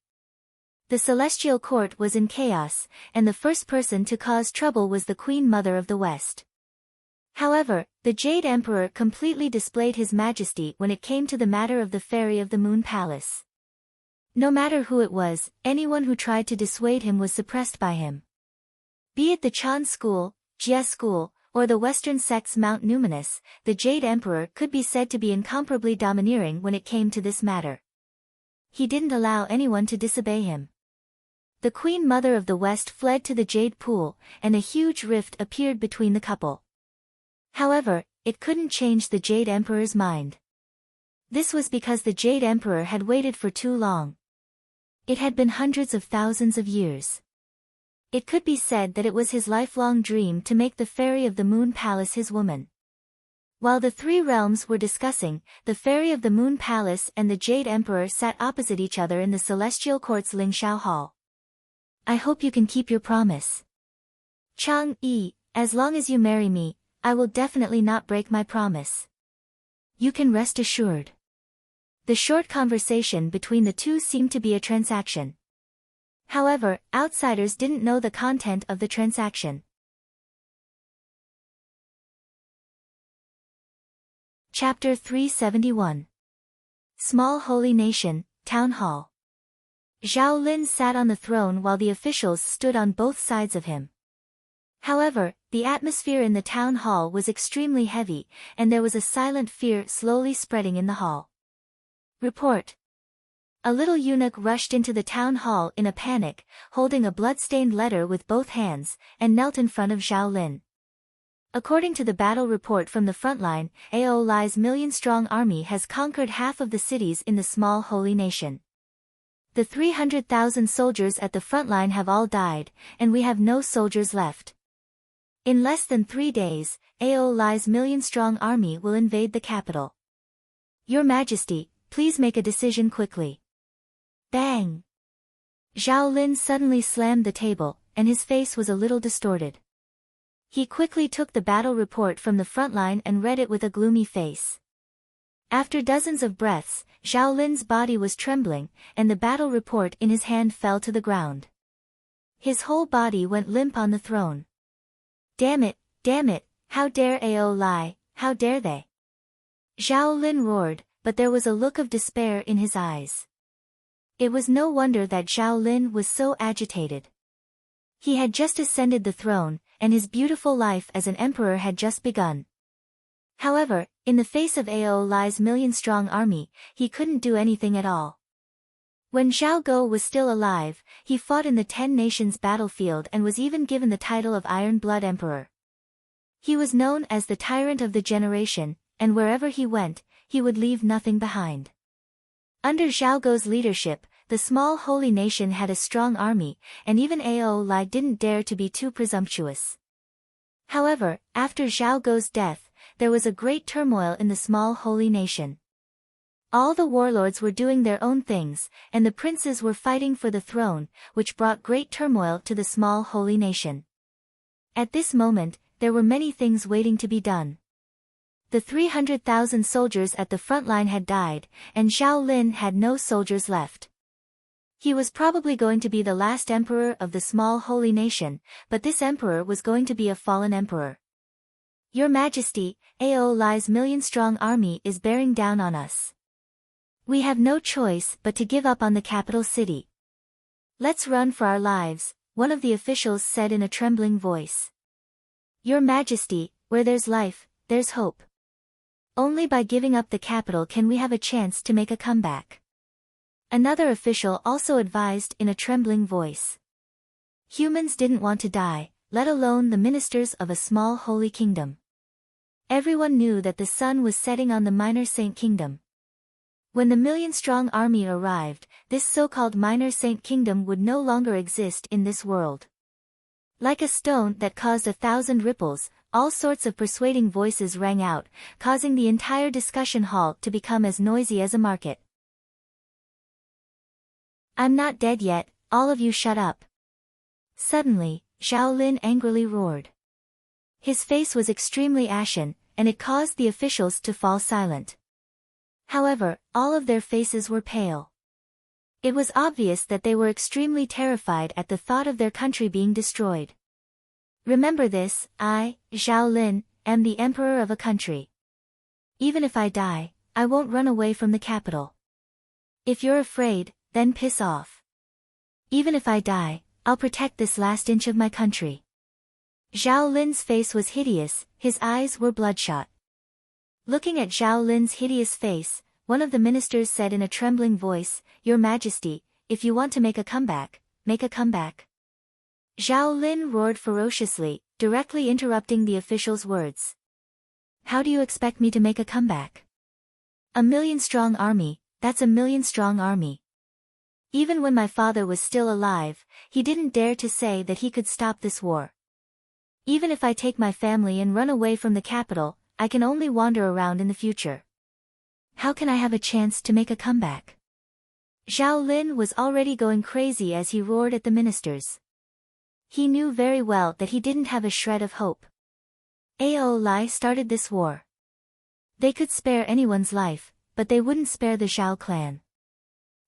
The Celestial Court was in chaos, and the first person to cause trouble was the Queen Mother of the West. However, the Jade Emperor completely displayed his majesty when it came to the matter of the Fairy of the Moon Palace. No matter who it was, anyone who tried to dissuade him was suppressed by him. Be it the Chan School, Jia School, or the Western sect's Mount Numinous, the Jade Emperor could be said to be incomparably domineering when it came to this matter. He didn't allow anyone to disobey him. The Queen Mother of the West fled to the Jade Pool, and a huge rift appeared between the couple. However, it couldn't change the Jade Emperor's mind. This was because the Jade Emperor had waited for too long. It had been hundreds of thousands of years. It could be said that it was his lifelong dream to make the Fairy of the Moon Palace his woman. While the three realms were discussing, the Fairy of the Moon Palace and the Jade Emperor sat opposite each other in the Celestial Court's Lingxiao Hall. I hope you can keep your promise. Chang Yi, as long as you marry me, I will definitely not break my promise. You can rest assured. The short conversation between the two seemed to be a transaction. However, outsiders didn't know the content of the transaction. Chapter 371. Small Holy Nation, Town Hall. Zhao Lin sat on the throne while the officials stood on both sides of him. However, the atmosphere in the town hall was extremely heavy, and there was a silent fear slowly spreading in the hall. Report. A little eunuch rushed into the town hall in a panic, holding a blood-stained letter with both hands, and knelt in front of Zhao Lin. According to the battle report from the front line, Ao Lai's million-strong army has conquered half of the cities in the small holy nation. The 300,000 soldiers at the front line have all died, and we have no soldiers left. In less than 3 days, Ao Lai's million-strong army will invade the capital. Your Majesty, please make a decision quickly. Bang! Zhao Lin suddenly slammed the table, and his face was a little distorted. He quickly took the battle report from the front line and read it with a gloomy face. After dozens of breaths, Zhao Lin's body was trembling, and the battle report in his hand fell to the ground. His whole body went limp on the throne. Damn it, how dare Ao Lai, how dare they? Zhao Lin roared, but there was a look of despair in his eyes. It was no wonder that Zhao Lin was so agitated. He had just ascended the throne, and his beautiful life as an emperor had just begun. However, in the face of Ao Lai's million-strong army, he couldn't do anything at all. When Zhao Go was still alive, he fought in the 10 Nations battlefield and was even given the title of Iron Blood Emperor. He was known as the tyrant of the generation, and wherever he went, he would leave nothing behind. Under Zhao Go's leadership, the small holy nation had a strong army, and even Ao Lai didn't dare to be too presumptuous. However, after Zhao Go's death, there was a great turmoil in the small holy nation. All the warlords were doing their own things, and the princes were fighting for the throne, which brought great turmoil to the small holy nation. At this moment, there were many things waiting to be done. The 300,000 soldiers at the front line had died, and Zhao Lin had no soldiers left. He was probably going to be the last emperor of the small holy nation, but this emperor was going to be a fallen emperor. Your Majesty, Ao Lai's million-strong army is bearing down on us. We have no choice but to give up on the capital city. Let's run for our lives, one of the officials said in a trembling voice. Your Majesty, where there's life, there's hope. Only by giving up the capital can we have a chance to make a comeback. Another official also advised in a trembling voice. Humans didn't want to die, let alone the ministers of a small holy kingdom. Everyone knew that the sun was setting on the Minor Saint Kingdom. When the million-strong army arrived, this so-called Minor Saint Kingdom would no longer exist in this world. Like a stone that caused 1,000 ripples, all sorts of persuading voices rang out, causing the entire discussion hall to become as noisy as a market. I'm not dead yet, all of you shut up. Suddenly, Zhao Lin angrily roared. His face was extremely ashen, and it caused the officials to fall silent. However, all of their faces were pale. It was obvious that they were extremely terrified at the thought of their country being destroyed. Remember this, I, Zhao Lin, am the emperor of a country. Even if I die, I won't run away from the capital. If you're afraid, then piss off. Even if I die, I'll protect this last inch of my country. Zhao Lin's face was hideous, his eyes were bloodshot. Looking at Zhao Lin's hideous face, one of the ministers said in a trembling voice, Your Majesty, if you want to make a comeback, make a comeback. Zhao Lin roared ferociously, directly interrupting the official's words. How do you expect me to make a comeback? A million-strong army, that's a million-strong army. Even when my father was still alive, he didn't dare to say that he could stop this war. Even if I take my family and run away from the capital, I can only wander around in the future. How can I have a chance to make a comeback? Zhao Lin was already going crazy as he roared at the ministers. He knew very well that he didn't have a shred of hope. Ao Lai started this war. They could spare anyone's life, but they wouldn't spare the Zhao clan.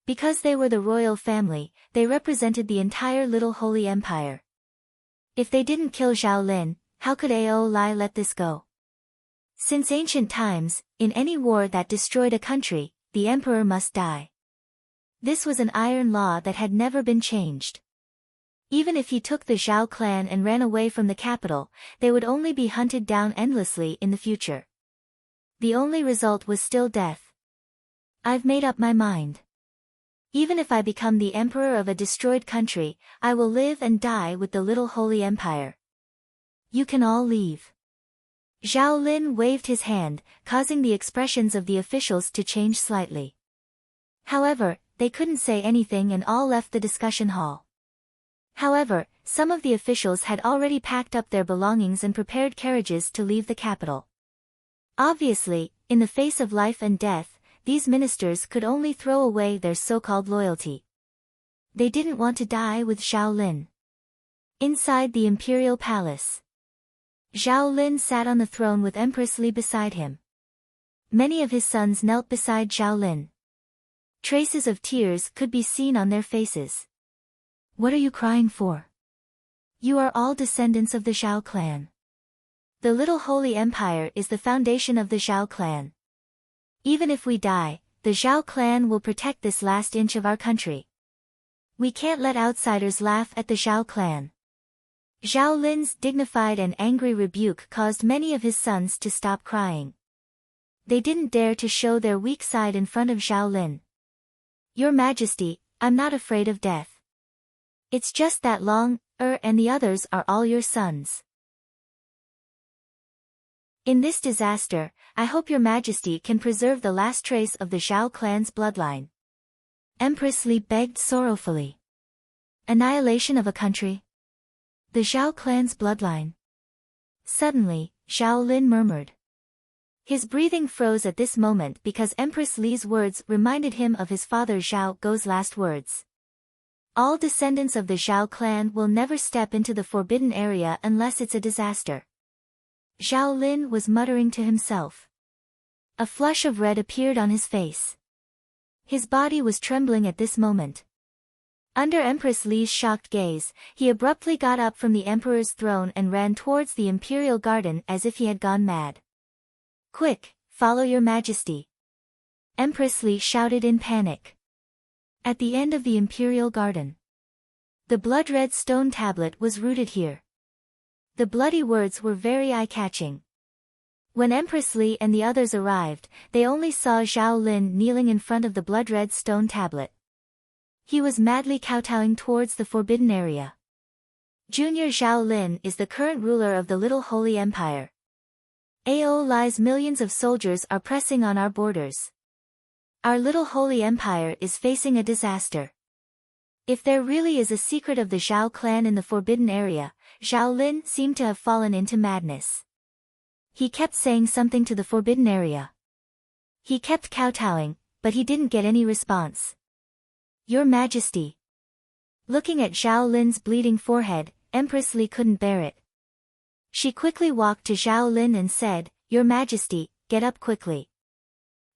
Because they were the royal family, they represented the entire little holy empire. If they didn't kill Zhao Lin, how could Ao Lai let this go? Since ancient times, in any war that destroyed a country, the emperor must die. This was an iron law that had never been changed. Even if he took the Zhao clan and ran away from the capital, they would only be hunted down endlessly in the future. The only result was still death. I've made up my mind. Even if I become the emperor of a destroyed country, I will live and die with the little holy empire. You can all leave. Zhao Lin waved his hand, causing the expressions of the officials to change slightly. However, they couldn't say anything and all left the discussion hall. However, some of the officials had already packed up their belongings and prepared carriages to leave the capital. Obviously, in the face of life and death, these ministers could only throw away their so-called loyalty. They didn't want to die with Zhao Lin. Inside the imperial palace, Zhao Lin sat on the throne with Empress Li beside him. Many of his sons knelt beside Zhao Lin. Traces of tears could be seen on their faces. What are you crying for? You are all descendants of the Zhao clan. The little holy empire is the foundation of the Zhao clan. Even if we die, the Zhao clan will protect this last inch of our country. We can't let outsiders laugh at the Zhao clan. Zhao Lin's dignified and angry rebuke caused many of his sons to stop crying. They didn't dare to show their weak side in front of Zhao Lin. Your Majesty, I'm not afraid of death. It's just that Long, and the others are all your sons. In this disaster, I hope your Majesty can preserve the last trace of the Zhao clan's bloodline. Empress Li begged sorrowfully. Annihilation of a country? The Zhao clan's bloodline. Suddenly, Zhao Lin murmured. His breathing froze at this moment because Empress Li's words reminded him of his father Zhao Go's last words. All descendants of the Zhao clan will never step into the forbidden area unless it's a disaster. Zhao Lin was muttering to himself. A flush of red appeared on his face. His body was trembling at this moment. Under Empress Li's shocked gaze, he abruptly got up from the emperor's throne and ran towards the imperial garden as if he had gone mad. Quick, follow your Majesty! Empress Li shouted in panic. At the end of the imperial garden, the blood-red stone tablet was rooted here. The bloody words were very eye-catching. When Empress Li and the others arrived, they only saw Zhao Lin kneeling in front of the blood-red stone tablet. He was madly kowtowing towards the forbidden area. Junior Zhao Lin is the current ruler of the Little Holy Empire. AO lies millions of soldiers are pressing on our borders. Our Little Holy Empire is facing a disaster. If there really is a secret of the Zhao clan in the forbidden area, Zhao Lin seemed to have fallen into madness. He kept saying something to the forbidden area. He kept kowtowing, but he didn't get any response. Your Majesty. Looking at Zhao Lin's bleeding forehead, Empress Li couldn't bear it. She quickly walked to Zhao Lin and said, Your Majesty, get up quickly.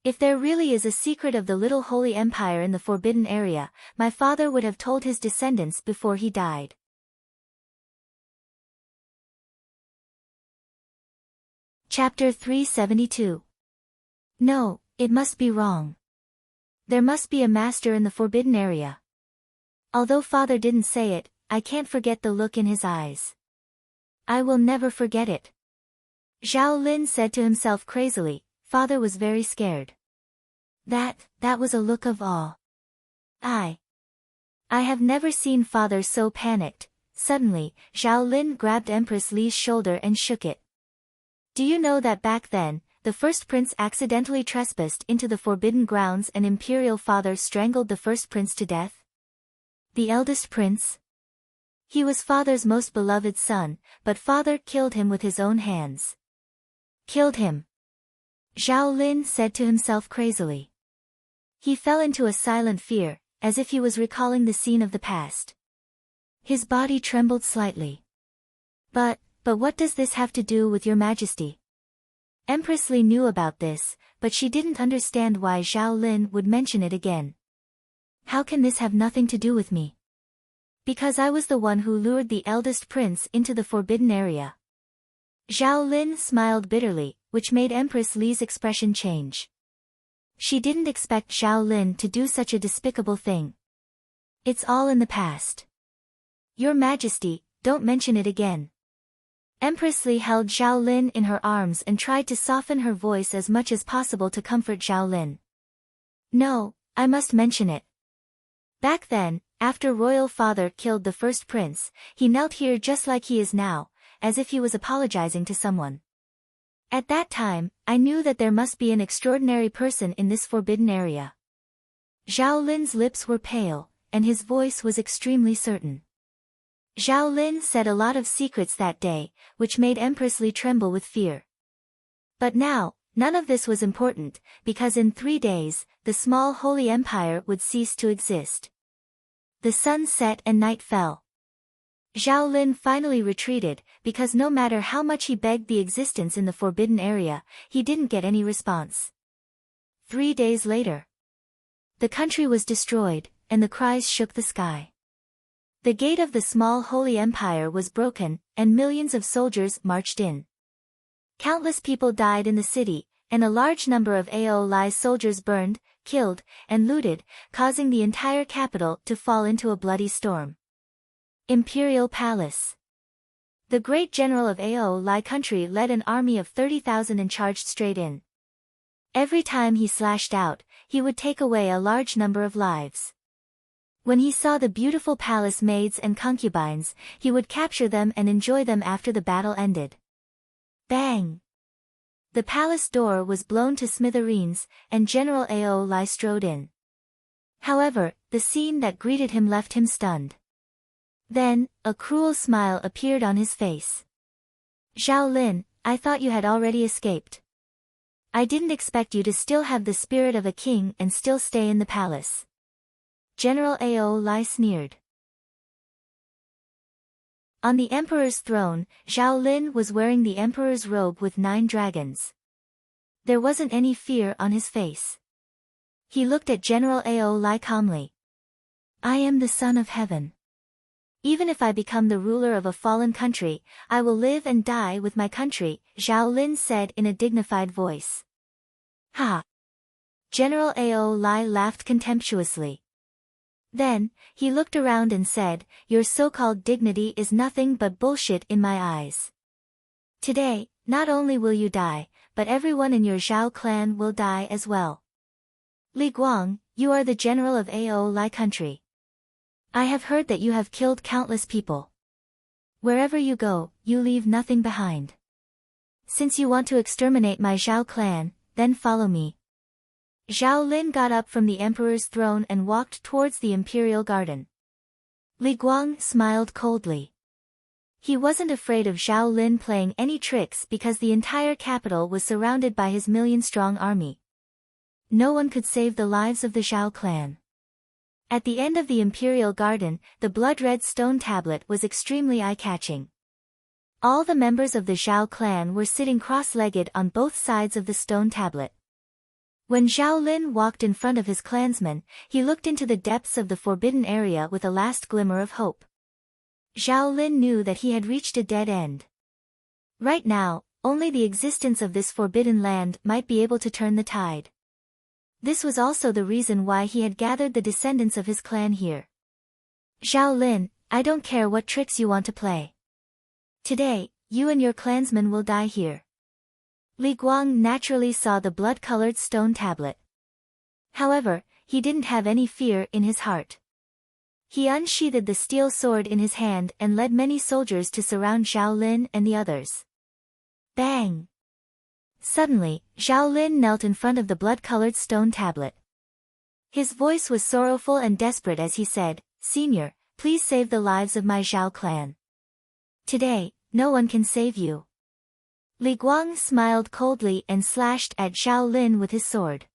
If there really is a secret of the Little Holy Empire in the forbidden area, my father would have told his descendants before he died. Chapter 372. No, it must be wrong. There must be a master in the forbidden area. Although father didn't say it, I can't forget the look in his eyes. I will never forget it. Zhao Lin said to himself crazily. Father was very scared. That was a look of awe. I have never seen father so panicked. Suddenly, Zhao Lin grabbed Empress Li's shoulder and shook it. Do you know that back then, the first prince accidentally trespassed into the forbidden grounds and imperial father strangled the first prince to death? The eldest prince? He was father's most beloved son, but father killed him with his own hands. Killed him. Zhao Lin said to himself crazily. He fell into a silent fear, as if he was recalling the scene of the past. His body trembled slightly. But what does this have to do with your Majesty? Empress Li knew about this, but she didn't understand why Zhao Lin would mention it again. How can this have nothing to do with me? Because I was the one who lured the eldest prince into the forbidden area. Zhao Lin smiled bitterly, which made Empress Li's expression change. She didn't expect Zhao Lin to do such a despicable thing. It's all in the past. Your Majesty, don't mention it again. Empress Li held Zhao Lin in her arms and tried to soften her voice as much as possible to comfort Zhao Lin. No, I must mention it. Back then, after royal father killed the first prince, he knelt here just like he is now, as if he was apologizing to someone. At that time, I knew that there must be an extraordinary person in this forbidden area. Zhao Lin's lips were pale, and his voice was extremely certain. Zhao Lin said a lot of secrets that day, which made Empress Li tremble with fear. But now, none of this was important, because in 3 days, the small holy empire would cease to exist. The sun set and night fell. Zhao Lin finally retreated, because no matter how much he begged the existence in the forbidden area, he didn't get any response. 3 days later, the country was destroyed, and the cries shook the sky. The gate of the small holy empire was broken, and millions of soldiers marched in. Countless people died in the city, and a large number of Ao Lai's soldiers burned, killed, and looted, causing the entire capital to fall into a bloody storm. Imperial Palace. The great general of Ao Lai country led an army of 30,000 and charged straight in. Every time he slashed out, he would take away a large number of lives. When he saw the beautiful palace maids and concubines, he would capture them and enjoy them after the battle ended. Bang! The palace door was blown to smithereens, and General Ao Lai strode in. However, the scene that greeted him left him stunned. Then, a cruel smile appeared on his face. Zhao Lin, I thought you had already escaped. I didn't expect you to still have the spirit of a king and still stay in the palace. General Ao Lai sneered. On the emperor's throne, Zhao Lin was wearing the emperor's robe with 9 dragons. There wasn't any fear on his face. He looked at General Ao Lai calmly. I am the son of heaven. Even if I become the ruler of a fallen country, I will live and die with my country, Zhao Lin said in a dignified voice. Ha! General Ao Lai laughed contemptuously. Then, he looked around and said, your so-called dignity is nothing but bullshit in my eyes. Today, not only will you die, but everyone in your Zhao clan will die as well. Li Guang, you are the general of Ao Lai country. I have heard that you have killed countless people. Wherever you go, you leave nothing behind. Since you want to exterminate my Zhao clan, then follow me. Zhao Lin got up from the emperor's throne and walked towards the imperial garden. Li Guang smiled coldly. He wasn't afraid of Zhao Lin playing any tricks because the entire capital was surrounded by his million-strong army. No one could save the lives of the Zhao clan. At the end of the imperial garden, the blood-red stone tablet was extremely eye-catching. All the members of the Zhao clan were sitting cross-legged on both sides of the stone tablet. When Zhao Lin walked in front of his clansmen, he looked into the depths of the forbidden area with a last glimmer of hope. Zhao Lin knew that he had reached a dead end. Right now, only the existence of this forbidden land might be able to turn the tide. This was also the reason why he had gathered the descendants of his clan here. Zhao Lin, I don't care what tricks you want to play. Today, you and your clansmen will die here. Li Guang naturally saw the blood-colored stone tablet. However, he didn't have any fear in his heart. He unsheathed the steel sword in his hand and led many soldiers to surround Zhao Lin and the others. Bang! Suddenly, Zhao Lin knelt in front of the blood-colored stone tablet. His voice was sorrowful and desperate as he said, Senior, please save the lives of my Zhao clan. Today, no one can save you. Li Guang smiled coldly and slashed at Zhao Lin with his sword.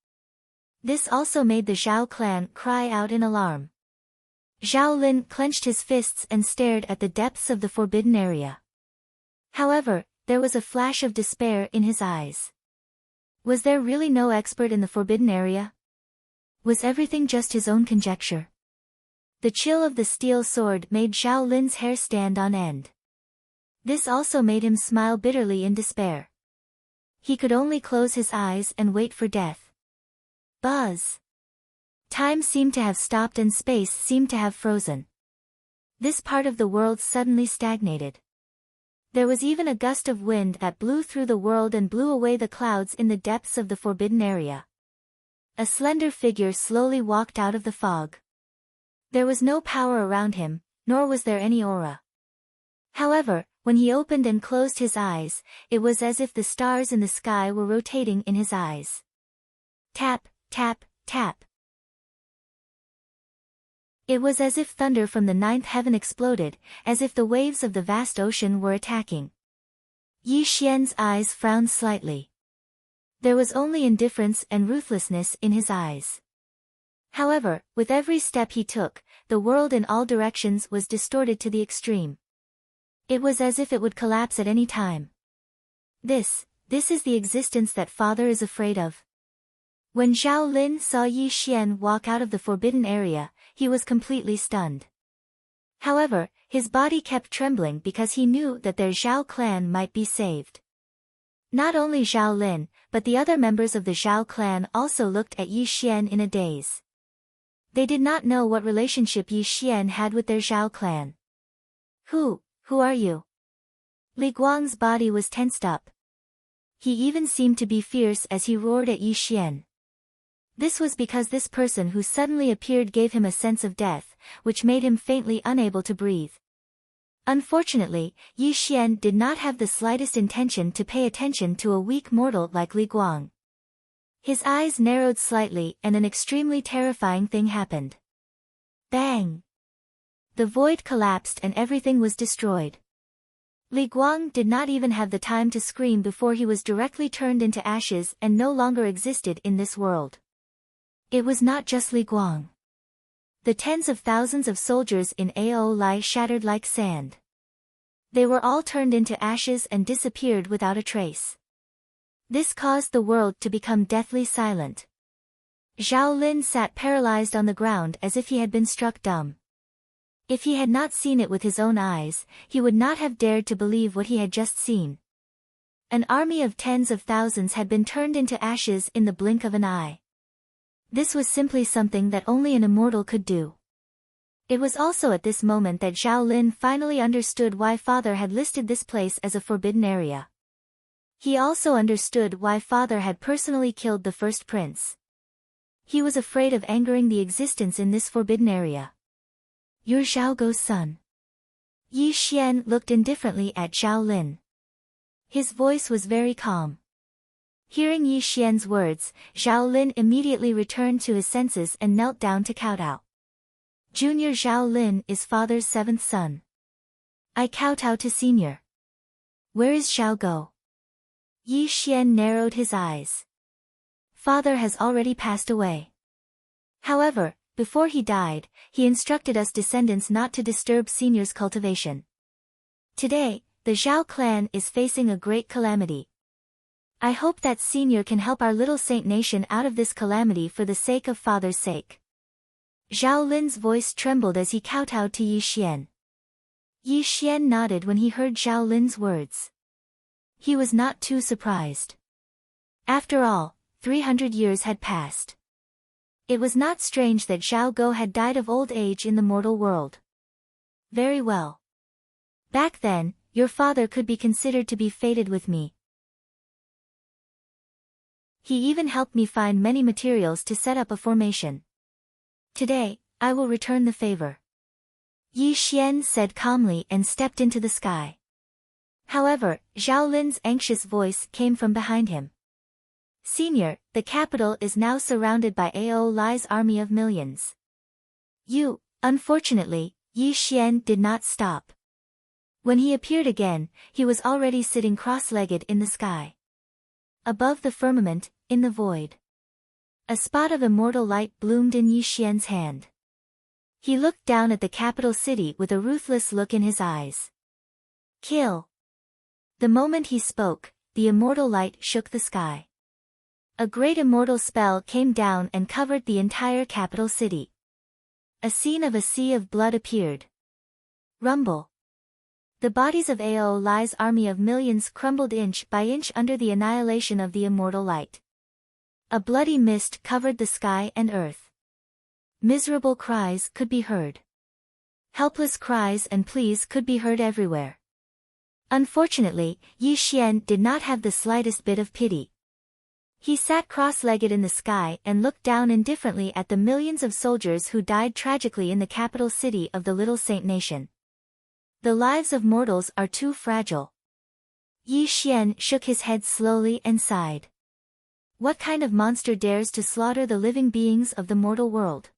This also made the Zhao clan cry out in alarm. Zhao Lin clenched his fists and stared at the depths of the forbidden area. However, there was a flash of despair in his eyes. Was there really no expert in the forbidden area? Was everything just his own conjecture? The chill of the steel sword made Zhao Lin's hair stand on end. This also made him smile bitterly in despair. He could only close his eyes and wait for death. Buzz! Time seemed to have stopped and space seemed to have frozen. This part of the world suddenly stagnated. There was even a gust of wind that blew through the world and blew away the clouds in the depths of the forbidden area. A slender figure slowly walked out of the fog. There was no power around him, nor was there any aura. However, when he opened and closed his eyes, it was as if the stars in the sky were rotating in his eyes. Tap, tap, tap. It was as if thunder from the ninth heaven exploded, as if the waves of the vast ocean were attacking. Yi Xian's eyes frowned slightly. There was only indifference and ruthlessness in his eyes. However, with every step he took, the world in all directions was distorted to the extreme. It was as if it would collapse at any time. This is the existence that Father is afraid of. When Zhao Lin saw Yi Xian walk out of the forbidden area, he was completely stunned. However, his body kept trembling because he knew that their Zhao clan might be saved. Not only Zhao Lin, but the other members of the Zhao clan also looked at Yi Xian in a daze. They did not know what relationship Yi Xian had with their Zhao clan. Who are you? Li Guang's body was tensed up. He even seemed to be fierce as he roared at Yi Xian. This was because this person who suddenly appeared gave him a sense of death, which made him faintly unable to breathe. Unfortunately, Yi Xian did not have the slightest intention to pay attention to a weak mortal like Li Guang. His eyes narrowed slightly and an extremely terrifying thing happened. Bang! The void collapsed and everything was destroyed. Li Guang did not even have the time to scream before he was directly turned into ashes and no longer existed in this world. It was not just Li Guang. The tens of thousands of soldiers in Ao Lai shattered like sand. They were all turned into ashes and disappeared without a trace. This caused the world to become deathly silent. Zhao Lin sat paralyzed on the ground as if he had been struck dumb. If he had not seen it with his own eyes, he would not have dared to believe what he had just seen. An army of tens of thousands had been turned into ashes in the blink of an eye. This was simply something that only an immortal could do. It was also at this moment that Zhao Lin finally understood why Father had listed this place as a forbidden area. He also understood why Father had personally killed the first prince. He was afraid of angering the existence in this forbidden area. You're Zhao Gou's son. Yi Xian looked indifferently at Zhao Lin. His voice was very calm. Hearing Yi Xian's words, Zhao Lin immediately returned to his senses and knelt down to kowtow. Junior Zhao Lin is Father's seventh son. I kowtow to Senior. Where is Zhao Gou? Yi Xian narrowed his eyes. Father has already passed away. However, before he died, he instructed us descendants not to disturb Senior's cultivation. Today, the Zhao clan is facing a great calamity. I hope that Senior can help our little saint nation out of this calamity for the sake of Father's sake. Zhao Lin's voice trembled as he kowtowed to Yi Xian. Yi Xian nodded when he heard Zhao Lin's words. He was not too surprised. After all, 300 years had passed. It was not strange that Zhao Gou had died of old age in the mortal world. Very well. Back then, your father could be considered to be fated with me. He even helped me find many materials to set up a formation. Today, I will return the favor. Yi Xian said calmly and stepped into the sky. However, Zhao Lin's anxious voice came from behind him. Senior, the capital is now surrounded by Ao Lai's army of millions. Unfortunately, Yi Xian did not stop. When he appeared again, he was already sitting cross-legged in the sky. Above the firmament, in the void. A spot of immortal light bloomed in Yi Xian's hand. He looked down at the capital city with a ruthless look in his eyes. Kill! The moment he spoke, the immortal light shook the sky. A great immortal spell came down and covered the entire capital city. A scene of a sea of blood appeared. Rumble. The bodies of Ao Lai's army of millions crumbled inch by inch under the annihilation of the immortal light. A bloody mist covered the sky and earth. Miserable cries could be heard. Helpless cries and pleas could be heard everywhere. Unfortunately, Yi Xian did not have the slightest bit of pity. He sat cross-legged in the sky and looked down indifferently at the millions of soldiers who died tragically in the capital city of the little saint nation. The lives of mortals are too fragile. Yi Xian shook his head slowly and sighed. What kind of monster dares to slaughter the living beings of the mortal world?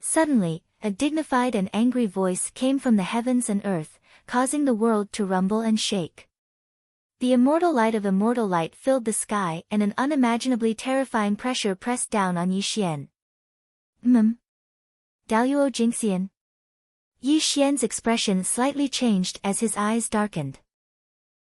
Suddenly, a dignified and angry voice came from the heavens and earth, causing the world to rumble and shake. The immortal light of immortal light filled the sky and an unimaginably terrifying pressure pressed down on Yi Xian. Daluo Jingxian. Yi Xian's expression slightly changed as his eyes darkened.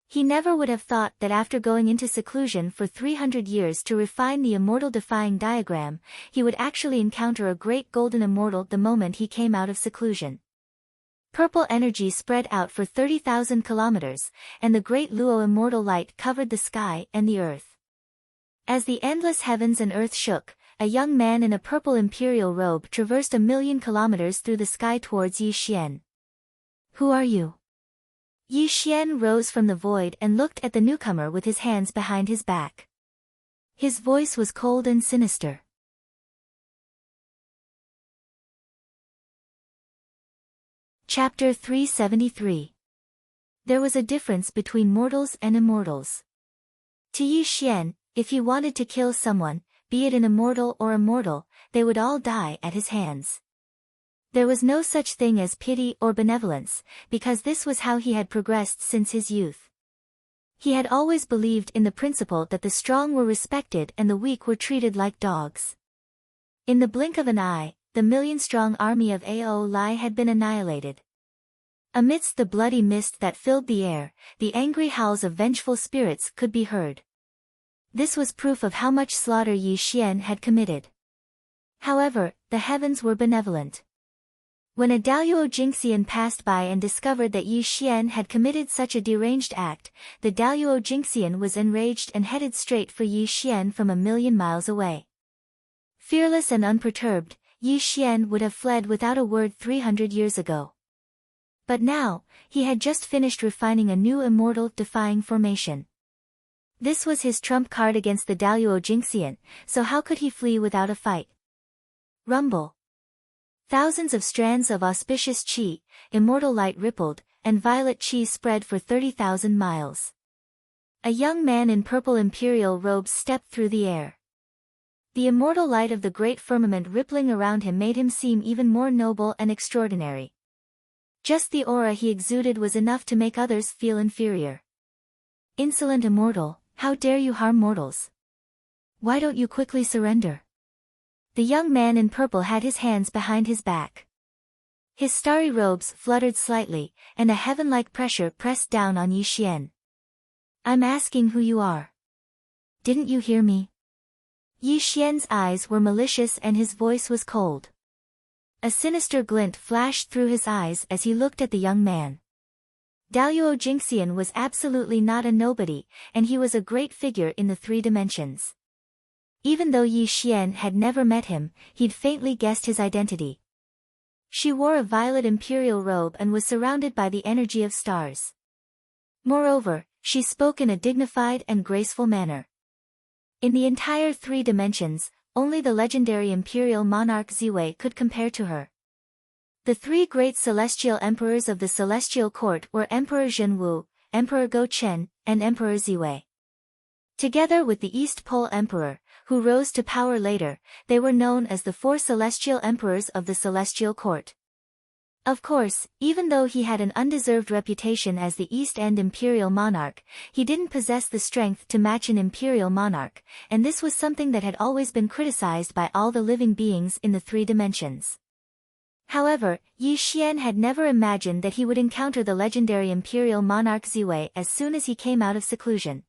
He never would have thought that after going into seclusion for 300 years to refine the immortal defying diagram, he would actually encounter a great golden immortal the moment he came out of seclusion. Purple energy spread out for 30,000 kilometers, and the great Luo immortal light covered the sky and the earth. As the endless heavens and earth shook, a young man in a purple imperial robe traversed 1,000,000 kilometers through the sky towards Yi Xian. Who are you? Yi Xian rose from the void and looked at the newcomer with his hands behind his back. His voice was cold and sinister. Chapter 373. There was a difference between mortals and immortals. To Yi Xian, if he wanted to kill someone, be it an immortal or immortal, they would all die at his hands. There was no such thing as pity or benevolence, because this was how he had progressed since his youth. He had always believed in the principle that the strong were respected and the weak were treated like dogs. In the blink of an eye, the million-strong army of Ao Lai had been annihilated. Amidst the bloody mist that filled the air, the angry howls of vengeful spirits could be heard. This was proof of how much slaughter Yi Xian had committed. However, the heavens were benevolent. When a Daluo Jingxian passed by and discovered that Yi Xian had committed such a deranged act, the Daluo Jingxian was enraged and headed straight for Yi Xian from 1,000,000 miles away. Fearless and unperturbed, Yi Xian would have fled without a word 300 years ago. But now, he had just finished refining a new immortal defying formation. This was his trump card against the Daluo Jingxian, so how could he flee without a fight? Rumble. Thousands of strands of auspicious qi, immortal light rippled, and violet qi spread for 30,000 miles. A young man in purple imperial robes stepped through the air. The immortal light of the great firmament rippling around him made him seem even more noble and extraordinary. Just the aura he exuded was enough to make others feel inferior. Insolent immortal, how dare you harm mortals? Why don't you quickly surrender? The young man in purple had his hands behind his back. His starry robes fluttered slightly, and a heaven-like pressure pressed down on Yi Xian. I'm asking who you are. Didn't you hear me? Yi Xian's eyes were malicious and his voice was cold. A sinister glint flashed through his eyes as he looked at the young man. Daluo Jingxian was absolutely not a nobody, and he was a great figure in the 3 dimensions. Even though Yi Xian had never met him, he'd faintly guessed his identity. She wore a violet imperial robe and was surrounded by the energy of stars. Moreover, she spoke in a dignified and graceful manner. In the entire 3 dimensions, only the legendary imperial monarch Ziwei could compare to her. The 3 great celestial emperors of the celestial court were Emperor Zhenwu, Emperor Go Chen, and Emperor Ziwei. Together with the East Pole Emperor, who rose to power later, they were known as the 4 celestial emperors of the celestial court. Of course, even though he had an undeserved reputation as the East End imperial monarch, he didn't possess the strength to match an imperial monarch, and this was something that had always been criticized by all the living beings in the 3 dimensions. However, Yi Xian had never imagined that he would encounter the legendary imperial monarch Ziwei as soon as he came out of seclusion.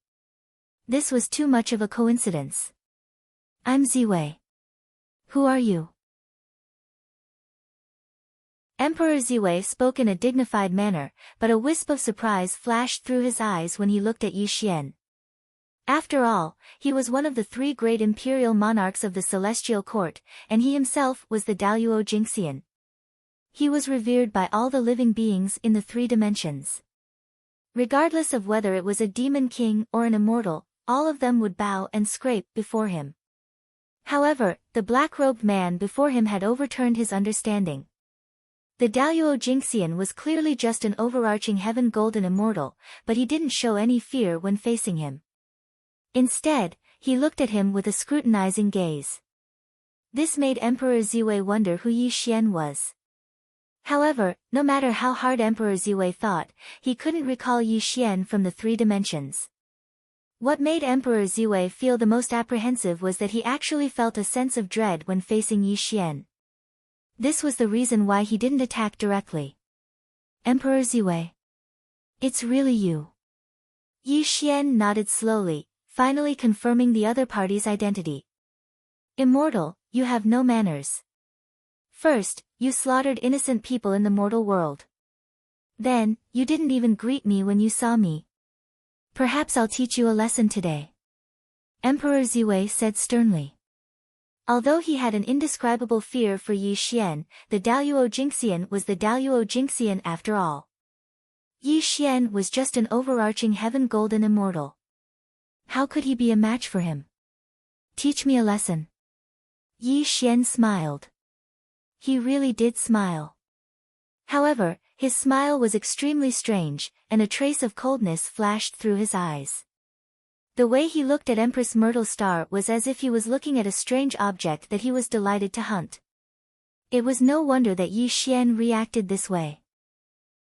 This was too much of a coincidence. I'm Ziwei. Who are you? Emperor Ziwei spoke in a dignified manner, but a wisp of surprise flashed through his eyes when he looked at Yi Xian. After all, he was one of the 3 great imperial monarchs of the celestial court, and he himself was the Daluo Jingxian. He was revered by all the living beings in the 3 dimensions. Regardless of whether it was a demon king or an immortal, all of them would bow and scrape before him. However, the black-robed man before him had overturned his understanding. The Daluo Jingxian was clearly just an overarching heaven golden immortal, but he didn't show any fear when facing him. Instead, he looked at him with a scrutinizing gaze. This made Emperor Ziwei wonder who Yi Xian was. However, no matter how hard Emperor Ziwei thought, he couldn't recall Yi Xian from the three dimensions. What made Emperor Ziwei feel the most apprehensive was that he actually felt a sense of dread when facing Yi Xian. This was the reason why he didn't attack directly. Emperor Ziwei. It's really you. Yi Xian nodded slowly, finally confirming the other party's identity. Immortal, you have no manners. First, you slaughtered innocent people in the mortal world. Then, you didn't even greet me when you saw me. Perhaps I'll teach you a lesson today. Emperor Ziwei said sternly. Although he had an indescribable fear for Yi Xian, the Daluo Jingxian was the Daluo Jingxian after all. Yi Xian was just an overarching heaven golden immortal. How could he be a match for him? Teach me a lesson. Yi Xian smiled. He really did smile. However, his smile was extremely strange, and a trace of coldness flashed through his eyes. The way he looked at Empress Myrtle Star was as if he was looking at a strange object that he was delighted to hunt. It was no wonder that Yi Xian reacted this way.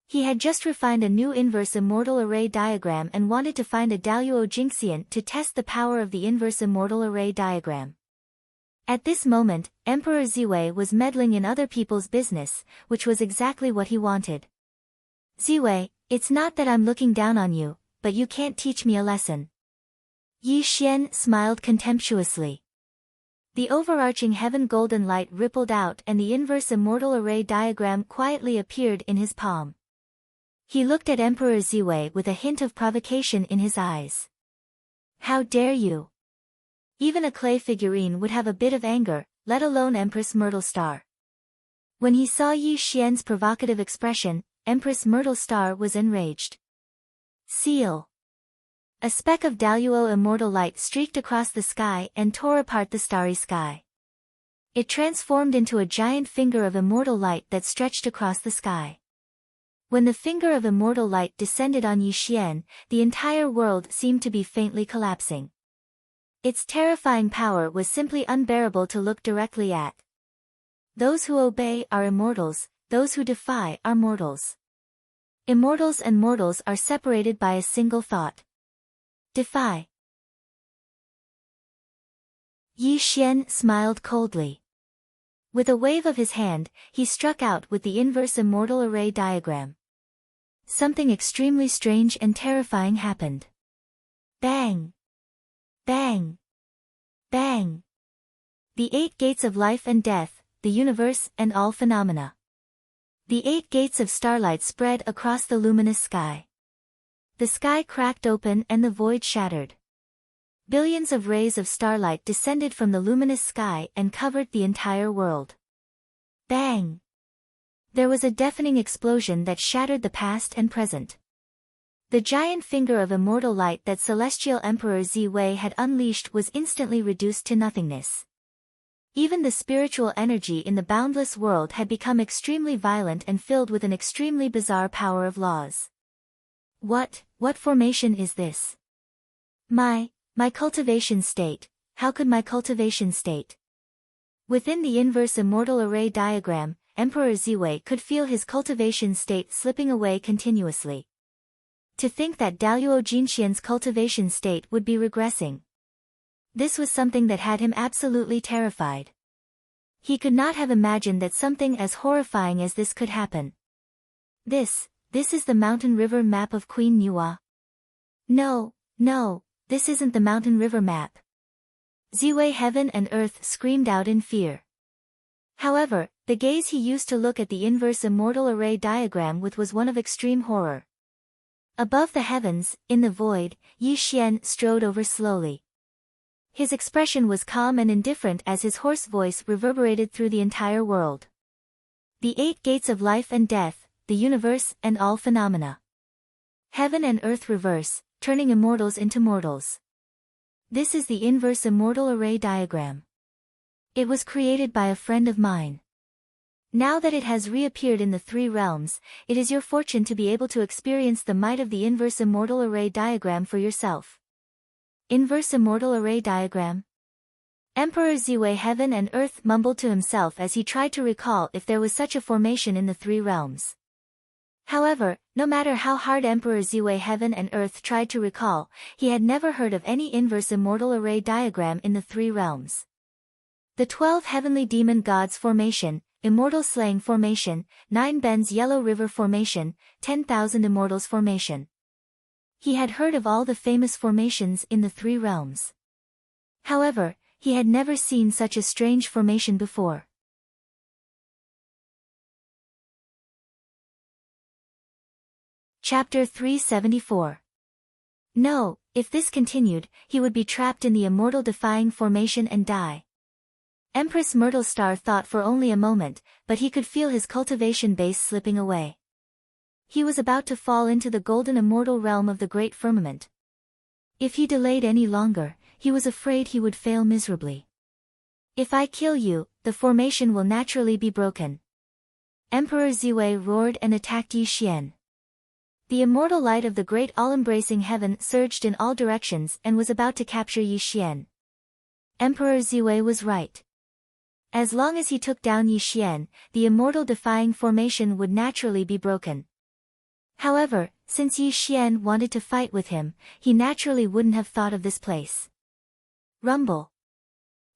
He had just refined a new inverse immortal array diagram and wanted to find a Daluo Jingxian to test the power of the inverse immortal array diagram. At this moment, Emperor Ziwei was meddling in other people's business, which was exactly what he wanted. Ziwei, it's not that I'm looking down on you, but you can't teach me a lesson. Yi Xian smiled contemptuously. The overarching heaven golden light rippled out and the inverse immortal array diagram quietly appeared in his palm. He looked at Emperor Ziwei with a hint of provocation in his eyes. How dare you? Even a clay figurine would have a bit of anger, let alone Empress Myrtle Star. When he saw Yi Xian's provocative expression, Empress Myrtle Star was enraged. Seal. A speck of Daluo immortal light streaked across the sky and tore apart the starry sky. It transformed into a giant finger of immortal light that stretched across the sky. When the finger of immortal light descended on Yi Xian, the entire world seemed to be faintly collapsing. Its terrifying power was simply unbearable to look directly at. Those who obey are immortals, those who defy are mortals. Immortals and mortals are separated by a single thought. Defy. Yi Xian smiled coldly. With a wave of his hand, he struck out with the inverse immortal array diagram. Something extremely strange and terrifying happened. Bang! Bang! Bang! The 8 gates of life and death, the universe and all phenomena. The 8 gates of starlight spread across the luminous sky. The sky cracked open and the void shattered. Billions of rays of starlight descended from the luminous sky and covered the entire world. Bang! There was a deafening explosion that shattered the past and present. The giant finger of immortal light that Celestial Emperor Ziwei had unleashed was instantly reduced to nothingness. Even the spiritual energy in the boundless world had become extremely violent and filled with an extremely bizarre power of laws. What formation is this? My cultivation state, how could my cultivation state? Within the inverse immortal array diagram, Emperor Ziwei could feel his cultivation state slipping away continuously. To think that Daluo Jingxian's cultivation state would be regressing. This was something that had him absolutely terrified. He could not have imagined that something as horrifying as this could happen. This is the mountain river map of Queen Nuwa. No, this isn't the mountain river map. Ziwei heaven and earth screamed out in fear. However, the gaze he used to look at the inverse immortal array diagram with was one of extreme horror. Above the heavens, in the void, Yi Xian strode over slowly. His expression was calm and indifferent as his hoarse voice reverberated through the entire world. The 8 gates of life and death, the universe and all phenomena. Heaven and earth reverse, turning immortals into mortals. This is the inverse immortal array diagram. It was created by a friend of mine. Now that it has reappeared in the three realms, it is your fortune to be able to experience the might of the inverse immortal array diagram for yourself. Inverse immortal array diagram. Emperor Ziwei Heaven and Earth mumbled to himself as he tried to recall if there was such a formation in the three realms. However, no matter how hard Emperor Ziwei Heaven and Earth tried to recall, he had never heard of any inverse immortal array diagram in the three realms. The 12 heavenly demon gods formation, Immortal Slaying Formation, 9 Bends Yellow River Formation, 10,000 Immortals Formation. He had heard of all the famous formations in the three realms. However, he had never seen such a strange formation before. Chapter 374. No, if this continued, he would be trapped in the immortal defying formation and die. Empress Myrtle Star thought for only a moment, but he could feel his cultivation base slipping away. He was about to fall into the golden immortal realm of the great firmament. If he delayed any longer, he was afraid he would fail miserably. If I kill you, the formation will naturally be broken. Emperor Ziwei roared and attacked Yi Xian. The immortal light of the great all-embracing heaven surged in all directions and was about to capture Yi Xian. Emperor Ziwei was right. As long as he took down Yi Xian, the immortal defying formation would naturally be broken. However, since Yi Xian wanted to fight with him, he naturally wouldn't have thought of this place. Rumble.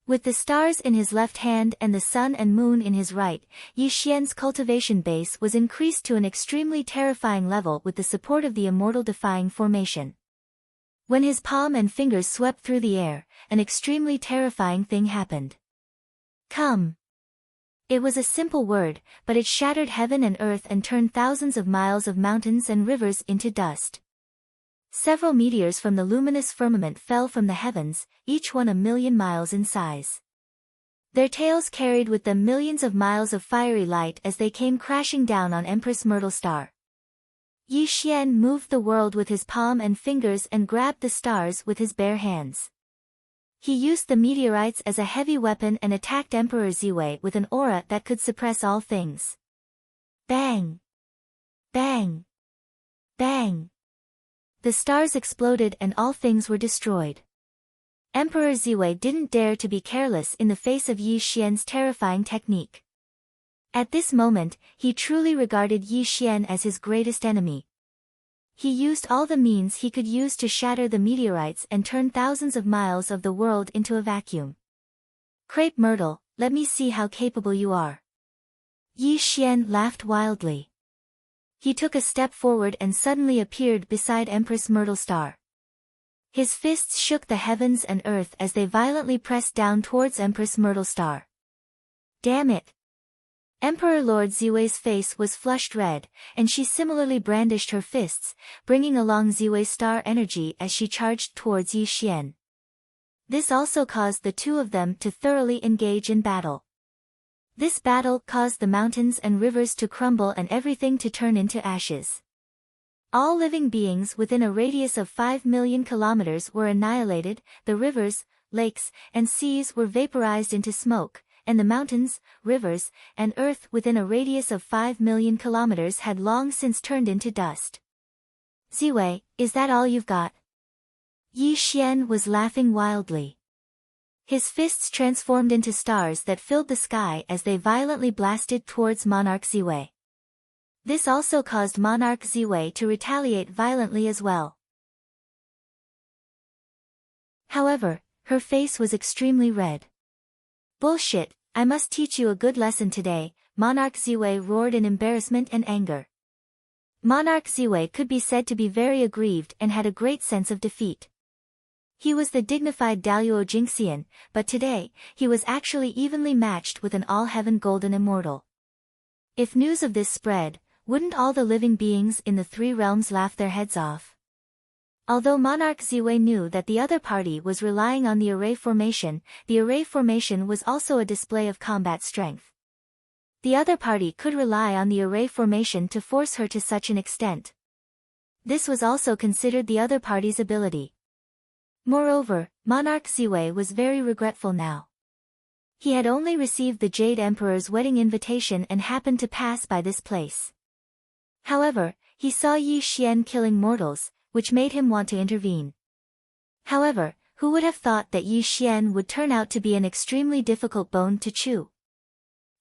With the stars in his left hand and the sun and moon in his right, Yi Xian's cultivation base was increased to an extremely terrifying level with the support of the immortal defying formation. When his palm and fingers swept through the air, an extremely terrifying thing happened. Come. It was a simple word, but it shattered heaven and earth and turned thousands of miles of mountains and rivers into dust. Several meteors from the luminous firmament fell from the heavens, each one 1,000,000 miles in size. Their tails carried with them millions of miles of fiery light as they came crashing down on Empress Myrtle Star. Yi Xian moved the world with his palm and fingers and grabbed the stars with his bare hands. He used the meteorites as a heavy weapon and attacked Emperor Ziwei with an aura that could suppress all things. Bang! Bang! Bang! The stars exploded and all things were destroyed. Emperor Ziwei didn't dare to be careless in the face of Yi Xian's terrifying technique. At this moment, he truly regarded Yi Xian as his greatest enemy. He used all the means he could use to shatter the meteorites and turn thousands of miles of the world into a vacuum. Crepe Myrtle, let me see how capable you are. Yi Xian laughed wildly. He took a step forward and suddenly appeared beside Empress Myrtle Star. His fists shook the heavens and earth as they violently pressed down towards Empress Myrtle Star. Damn it! Emperor Lord Ziwei's face was flushed red, and she similarly brandished her fists, bringing along Ziwei's star energy as she charged towards Yi Xian. This also caused the two of them to thoroughly engage in battle. This battle caused the mountains and rivers to crumble and everything to turn into ashes. All living beings within a radius of 5 million kilometers were annihilated, the rivers, lakes, and seas were vaporized into smoke, and the mountains, rivers, and earth within a radius of 5 million kilometers had long since turned into dust. Ziwei, is that all you've got? Yi Xian was laughing wildly. His fists transformed into stars that filled the sky as they violently blasted towards Monarch Ziwei. This also caused Monarch Ziwei to retaliate violently as well. However, her face was extremely red. Bullshit, I must teach you a good lesson today, Monarch Ziwei roared in embarrassment and anger. Monarch Ziwei could be said to be very aggrieved and had a great sense of defeat. He was the dignified Daluo Jingxian, but today, he was actually evenly matched with an all-heaven golden immortal. If news of this spread, wouldn't all the living beings in the three realms laugh their heads off? Although Monarch Ziwei knew that the other party was relying on the array formation was also a display of combat strength. The other party could rely on the array formation to force her to such an extent. This was also considered the other party's ability. Moreover, Monarch Ziwei was very regretful now. He had only received the Jade Emperor's wedding invitation and happened to pass by this place. However, he saw Yi Xian killing mortals, which made him want to intervene. However, who would have thought that Yi Xian would turn out to be an extremely difficult bone to chew?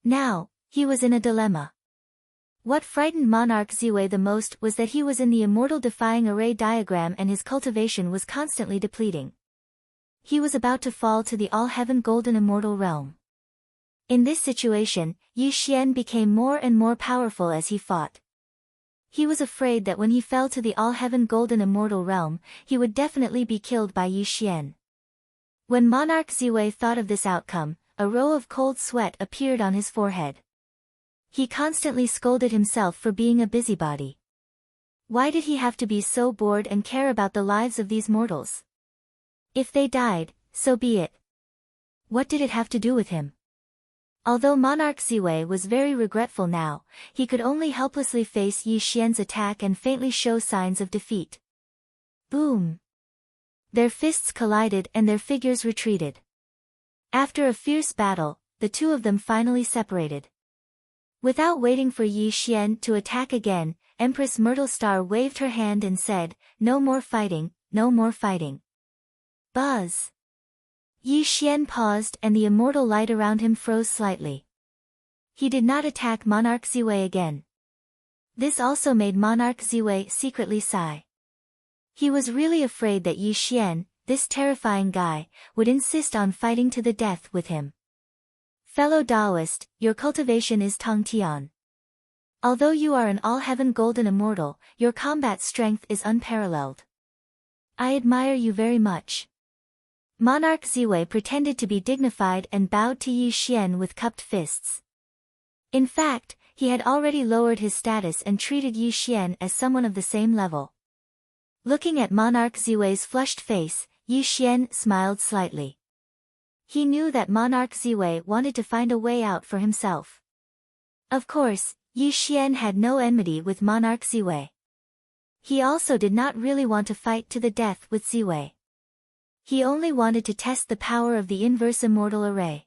Now, he was in a dilemma. What frightened Monarch Ziwei the most was that he was in the Immortal defying array diagram and his cultivation was constantly depleting. He was about to fall to the all-heaven golden immortal realm. In this situation, Yi Xian became more and more powerful as he fought. He was afraid that when he fell to the all-heaven golden immortal realm, he would definitely be killed by Yi Xian. When Monarch Ziwei thought of this outcome, a row of cold sweat appeared on his forehead. He constantly scolded himself for being a busybody. Why did he have to be so bored and care about the lives of these mortals? If they died, so be it. What did it have to do with him? Although Monarch Ziwei was very regretful now, he could only helplessly face Yi Xian's attack and faintly show signs of defeat. Boom! Their fists collided and their figures retreated. After a fierce battle, the two of them finally separated. Without waiting for Yi Xian to attack again, Empress Myrtle Star waved her hand and said, "No more fighting, no more fighting." Buzz! Yi Xian paused and the immortal light around him froze slightly. He did not attack Monarch Ziwei again. This also made Monarch Ziwei secretly sigh. He was really afraid that Yi Xian, this terrifying guy, would insist on fighting to the death with him. Fellow Taoist, your cultivation is Tongtian. Although you are an all-heaven golden immortal, your combat strength is unparalleled. I admire you very much. Monarch Ziwei pretended to be dignified and bowed to Yi Xian with cupped fists. In fact, he had already lowered his status and treated Yi Xian as someone of the same level. Looking at Monarch Ziwei's flushed face, Yi Xian smiled slightly. He knew that Monarch Ziwei wanted to find a way out for himself. Of course, Yi Xian had no enmity with Monarch Ziwei. He also did not really want to fight to the death with Ziwei. He only wanted to test the power of the inverse immortal array.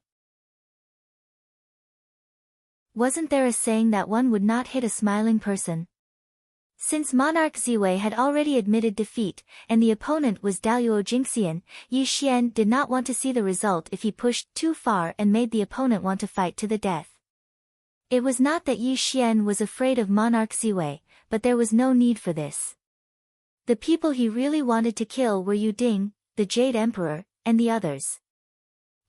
Wasn't there a saying that one would not hit a smiling person? Since Monarch Ziwei had already admitted defeat, and the opponent was Daluo Jingxian, Yi Xian did not want to see the result if he pushed too far and made the opponent want to fight to the death. It was not that Yi Xian was afraid of Monarch Ziwei, but there was no need for this. The people he really wanted to kill were Yu Ding, the Jade Emperor, and the others.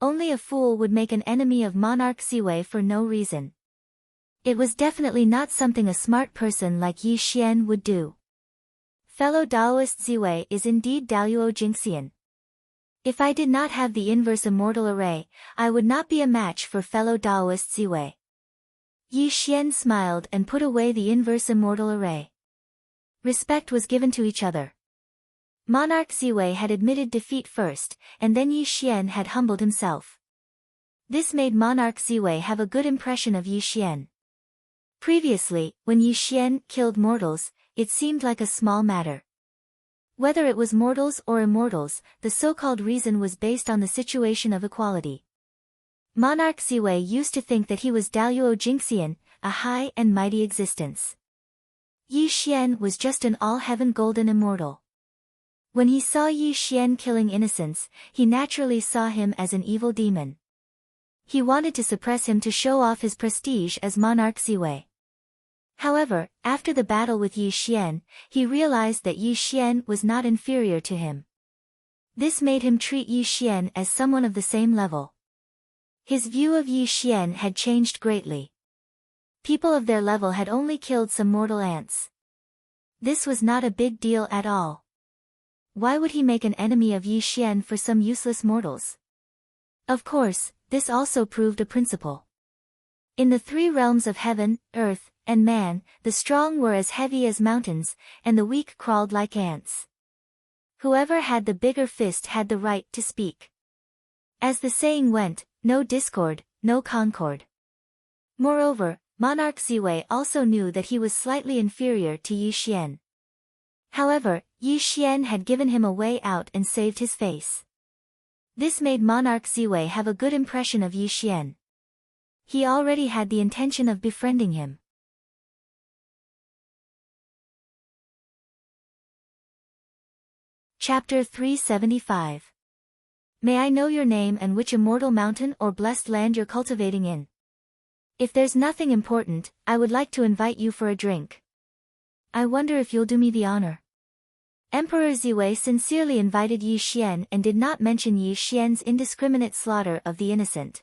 Only a fool would make an enemy of Monarch Ziwei for no reason. It was definitely not something a smart person like Yi Xian would do. Fellow Taoist Ziwei is indeed Daluo Jingxian. If I did not have the inverse immortal array, I would not be a match for fellow Taoist Ziwei. Yi Xian smiled and put away the inverse immortal array. Respect was given to each other. Monarch Ziwei had admitted defeat first, and then Yi Xian had humbled himself. This made Monarch Ziwei have a good impression of Yi Xian. Previously, when Yi Xian killed mortals, it seemed like a small matter. Whether it was mortals or immortals, the so-called reason was based on the situation of equality. Monarch Ziwei used to think that he was Daluo Jingxian, a high and mighty existence. Yi Xian was just an all-heaven golden immortal. When he saw Yi Xian killing innocents, he naturally saw him as an evil demon. He wanted to suppress him to show off his prestige as Monarch Ziwei. However, after the battle with Yi Xian, he realized that Yi Xian was not inferior to him. This made him treat Yi Xian as someone of the same level. His view of Yi Xian had changed greatly. People of their level had only killed some mortal ants. This was not a big deal at all. Why would he make an enemy of Yi Xian for some useless mortals? Of course, this also proved a principle. In the three realms of heaven, earth, and man, the strong were as heavy as mountains, and the weak crawled like ants. Whoever had the bigger fist had the right to speak. As the saying went, no discord, no concord. Moreover, Monarch Ziwei also knew that he was slightly inferior to Yi Xian. However, Yi Xian had given him a way out and saved his face. This made Monarch Ziwei have a good impression of Yi Xian. He already had the intention of befriending him. Chapter 375. May I know your name and which immortal mountain or blessed land you're cultivating in? If there's nothing important, I would like to invite you for a drink. I wonder if you'll do me the honor. Emperor Ziwei sincerely invited Yi Xian and did not mention Yi Xian's indiscriminate slaughter of the innocent.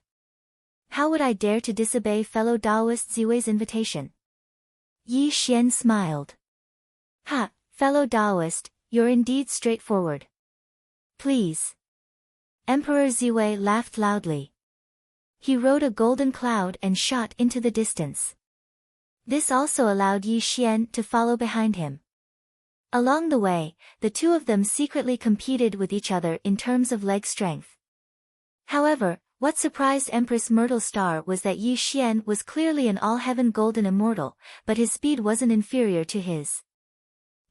How would I dare to disobey fellow Taoist Ziwei's invitation? Yi Xian smiled. Ha, fellow Taoist, you're indeed straightforward. Please. Emperor Ziwei laughed loudly. He rode a golden cloud and shot into the distance. This also allowed Yi Xian to follow behind him. Along the way, the two of them secretly competed with each other in terms of leg strength. However, what surprised Empress Myrtle Star was that Yi Xian was clearly an all-heaven golden immortal, but his speed wasn't inferior to his.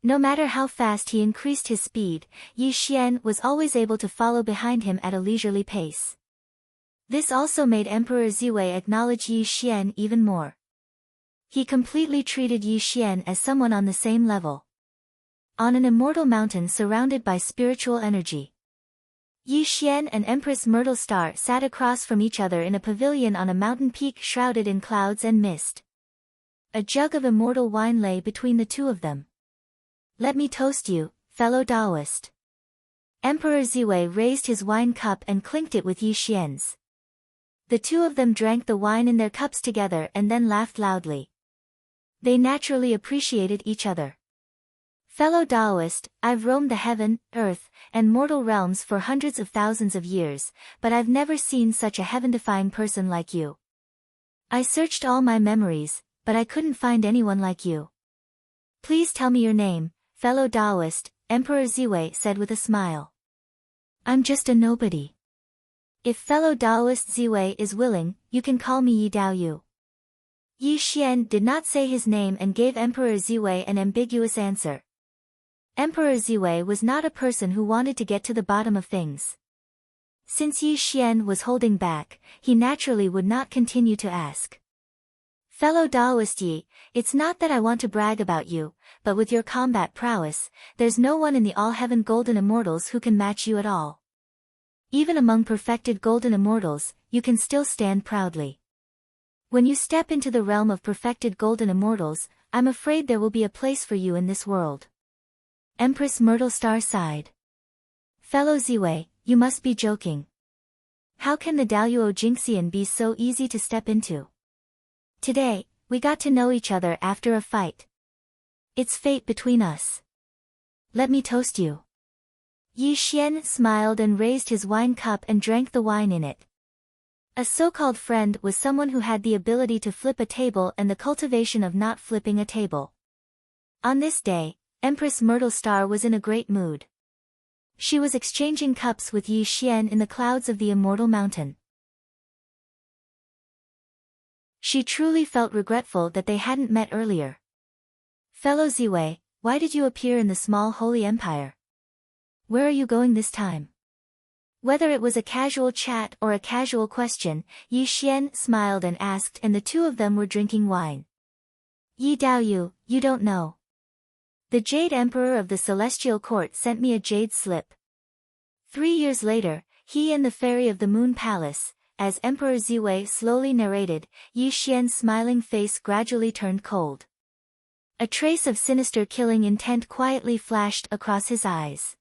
No matter how fast he increased his speed, Yi Xian was always able to follow behind him at a leisurely pace. This also made Emperor Ziwei acknowledge Yi Xian even more. He completely treated Yi Xian as someone on the same level. On an immortal mountain surrounded by spiritual energy. Yi Xian and Empress Myrtle Star sat across from each other in a pavilion on a mountain peak shrouded in clouds and mist. A jug of immortal wine lay between the two of them. Let me toast you, fellow Taoist. Emperor Ziwei raised his wine cup and clinked it with Yi Xian's. The two of them drank the wine in their cups together and then laughed loudly. They naturally appreciated each other. Fellow Taoist, I've roamed the heaven, earth, and mortal realms for hundreds of thousands of years, but I've never seen such a heaven-defying person like you. I searched all my memories, but I couldn't find anyone like you. Please tell me your name, fellow Taoist, Emperor Ziwei said with a smile. I'm just a nobody. If fellow Taoist Ziwei is willing, you can call me Yi Dao Yu. Yi Xian did not say his name and gave Emperor Ziwei an ambiguous answer. Emperor Ziwei was not a person who wanted to get to the bottom of things. Since Yi Xian was holding back, he naturally would not continue to ask. Fellow Taoist Yi, it's not that I want to brag about you, but with your combat prowess, there's no one in the all-heaven golden immortals who can match you at all. Even among perfected golden immortals, you can still stand proudly. When you step into the realm of perfected golden immortals, I'm afraid there will be a place for you in this world. Empress Myrtle Star sighed. Fellow Ziwei, you must be joking. How can the Daluo Jinxian be so easy to step into? Today, we got to know each other after a fight. It's fate between us. Let me toast you. Yi Xian smiled and raised his wine cup and drank the wine in it. A so-called friend was someone who had the ability to flip a table and the cultivation of not flipping a table. On this day, Empress Myrtle Star was in a great mood. She was exchanging cups with Yi Xian in the clouds of the Immortal Mountain. She truly felt regretful that they hadn't met earlier. Fellow Ziwei, why did you appear in the small holy empire? Where are you going this time? Whether it was a casual chat or a casual question, Yi Xian smiled and asked, and the two of them were drinking wine. Yi Dao Yu, you don't know. The Jade Emperor of the Celestial Court sent me a jade slip. 3 years later, he and the Fairy of the Moon Palace, as Emperor Ziwei slowly narrated, Yi Xian's smiling face gradually turned cold. A trace of sinister killing intent quietly flashed across his eyes.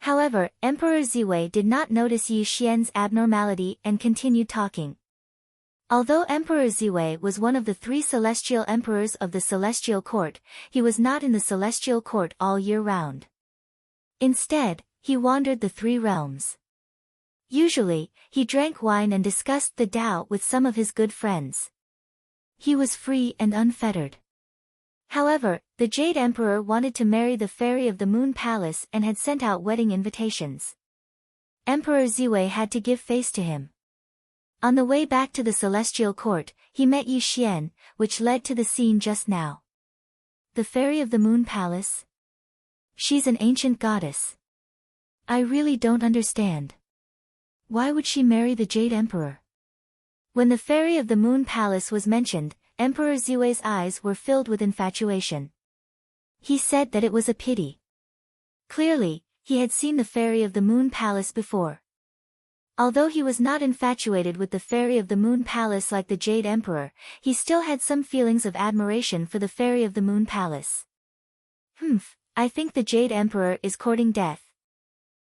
However, Emperor Ziwei did not notice Yi Xian's abnormality and continued talking. Although Emperor Ziwei was one of the 3 celestial emperors of the Celestial Court, he was not in the Celestial Court all year round. Instead, he wandered the 3 realms. Usually, he drank wine and discussed the Tao with some of his good friends. He was free and unfettered. However, the Jade Emperor wanted to marry the Fairy of the Moon Palace and had sent out wedding invitations. Emperor Ziwei had to give face to him. On the way back to the Celestial Court, he met Yi Xian, which led to the scene just now. The Fairy of the Moon Palace? She's an ancient goddess. I really don't understand. Why would she marry the Jade Emperor? When the Fairy of the Moon Palace was mentioned, Emperor Ziwei's eyes were filled with infatuation. He said that it was a pity. Clearly, he had seen the Fairy of the Moon Palace before. Although he was not infatuated with the Fairy of the Moon Palace like the Jade Emperor, he still had some feelings of admiration for the Fairy of the Moon Palace. I think the Jade Emperor is courting death.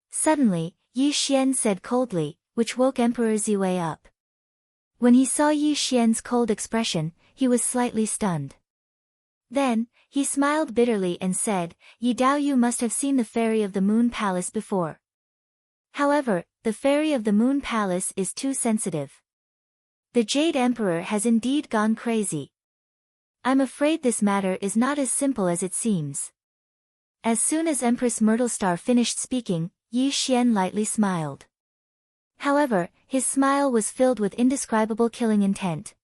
Suddenly, Yi Xian said coldly, which woke Emperor Ziwei up. When he saw Yi Xian's cold expression, he was slightly stunned. Then, he smiled bitterly and said, Yi Dao, you must have seen the Fairy of the Moon Palace before. However, the Fairy of the Moon Palace is too sensitive. The Jade Emperor has indeed gone crazy. I'm afraid this matter is not as simple as it seems. As soon as Empress Myrtle Star finished speaking, Yi Xian lightly smiled. However, his smile was filled with indescribable killing intent.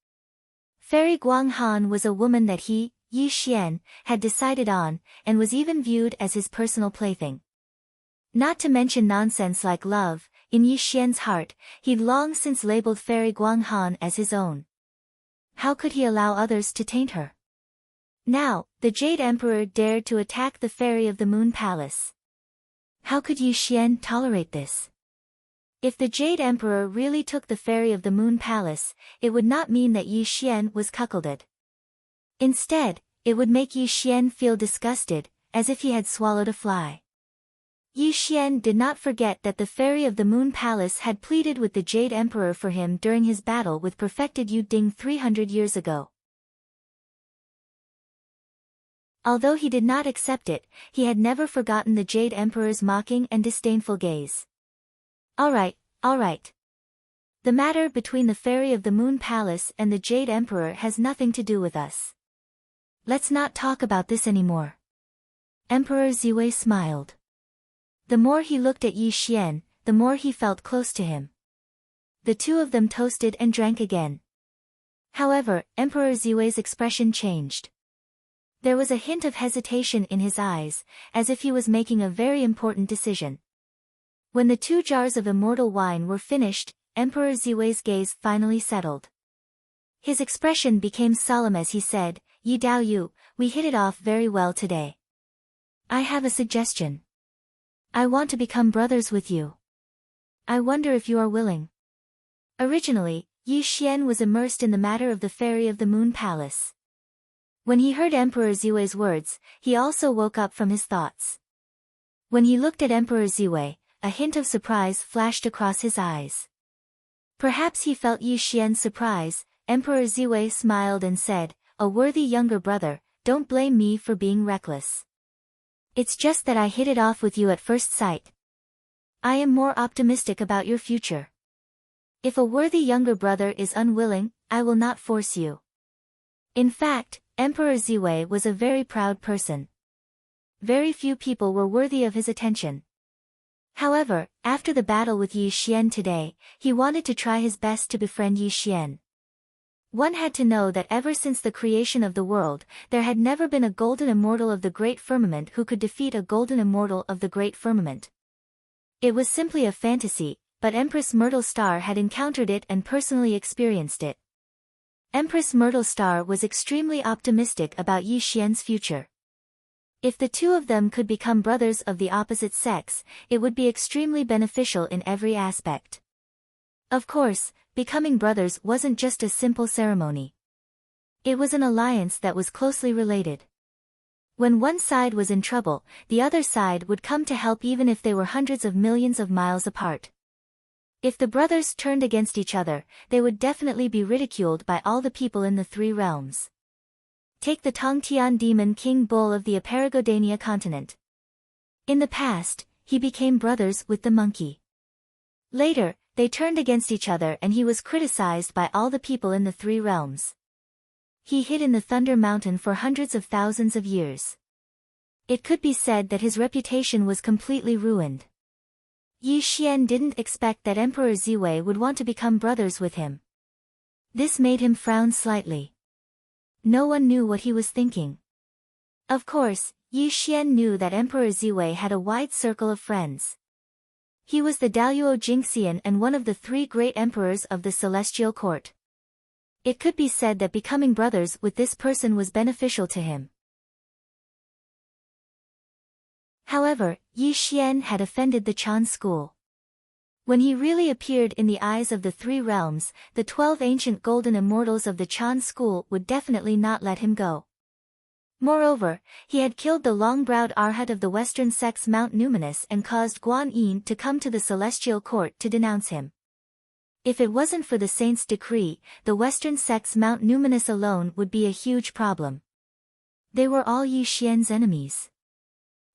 Fairy Guang Han was a woman that he, Yi Xian, had decided on, and was even viewed as his personal plaything. Not to mention nonsense like love, in Yi Xian's heart, he'd long since labeled Fairy Guang Han as his own. How could he allow others to taint her? Now, the Jade Emperor dared to attack the Fairy of the Moon Palace. How could Yi Xian tolerate this? If the Jade Emperor really took the Fairy of the Moon Palace, it would not mean that Yi Xian was cuckolded. Instead, it would make Yi Xian feel disgusted, as if he had swallowed a fly. Yi Xian did not forget that the Fairy of the Moon Palace had pleaded with the Jade Emperor for him during his battle with perfected Yu Ding 300 years ago. Although he did not accept it, he had never forgotten the Jade Emperor's mocking and disdainful gaze. All right. The matter between the Fairy of the Moon Palace and the Jade Emperor has nothing to do with us. Let's not talk about this anymore. Emperor Ziwei smiled. The more he looked at Yi Xian, the more he felt close to him. The two of them toasted and drank again. However, Emperor Ziwei's expression changed. There was a hint of hesitation in his eyes, as if he was making a very important decision. When the 2 jars of immortal wine were finished, Emperor Ziwei's gaze finally settled. His expression became solemn as he said, Yi Dao Yu, we hit it off very well today. I have a suggestion. I want to become brothers with you. I wonder if you are willing. Originally, Yi Xian was immersed in the matter of the Fairy of the Moon Palace. When he heard Emperor Ziwei's words, he also woke up from his thoughts. When he looked at Emperor Ziwei, a hint of surprise flashed across his eyes. Perhaps he felt Yi Xian's surprise. Emperor Ziwei smiled and said, a worthy younger brother, don't blame me for being reckless. It's just that I hit it off with you at first sight. I am more optimistic about your future. If a worthy younger brother is unwilling, I will not force you. In fact, Emperor Ziwei was a very proud person. Very few people were worthy of his attention. However, after the battle with Yi Xian today, he wanted to try his best to befriend Yi Xian. One had to know that ever since the creation of the world, there had never been a golden immortal of the great firmament who could defeat a golden immortal of the great firmament. It was simply a fantasy, but Empress Myrtle Star had encountered it and personally experienced it. Empress Myrtle Star was extremely optimistic about Yi Xian's future. If the two of them could become brothers of the opposite sex, it would be extremely beneficial in every aspect. Of course, becoming brothers wasn't just a simple ceremony. It was an alliance that was closely related. When one side was in trouble, the other side would come to help even if they were hundreds of millions of miles apart. If the brothers turned against each other, they would definitely be ridiculed by all the people in the 3 realms. Take the Tongtian demon King Bull of the Aparagodania continent. In the past, he became brothers with the monkey. Later, they turned against each other and he was criticized by all the people in the 3 realms. He hid in the Thunder Mountain for hundreds of thousands of years. It could be said that his reputation was completely ruined. Yi Xian didn't expect that Emperor Ziwei would want to become brothers with him. This made him frown slightly. No one knew what he was thinking. Of course, Yi Xian knew that Emperor Ziwei had a wide circle of friends. He was the Daluo Jingxian and one of the 3 great emperors of the Celestial Court. It could be said that becoming brothers with this person was beneficial to him. However, Yi Xian had offended the Chan school. When he really appeared in the eyes of the 3 realms, the 12 ancient golden immortals of the Chan school would definitely not let him go. Moreover, he had killed the long-browed Arhat of the western sects Mount Numinous and caused Guan Yin to come to the Celestial Court to denounce him. If it wasn't for the saint's decree, the western sects Mount Numinous alone would be a huge problem. They were all Yi Xian's enemies.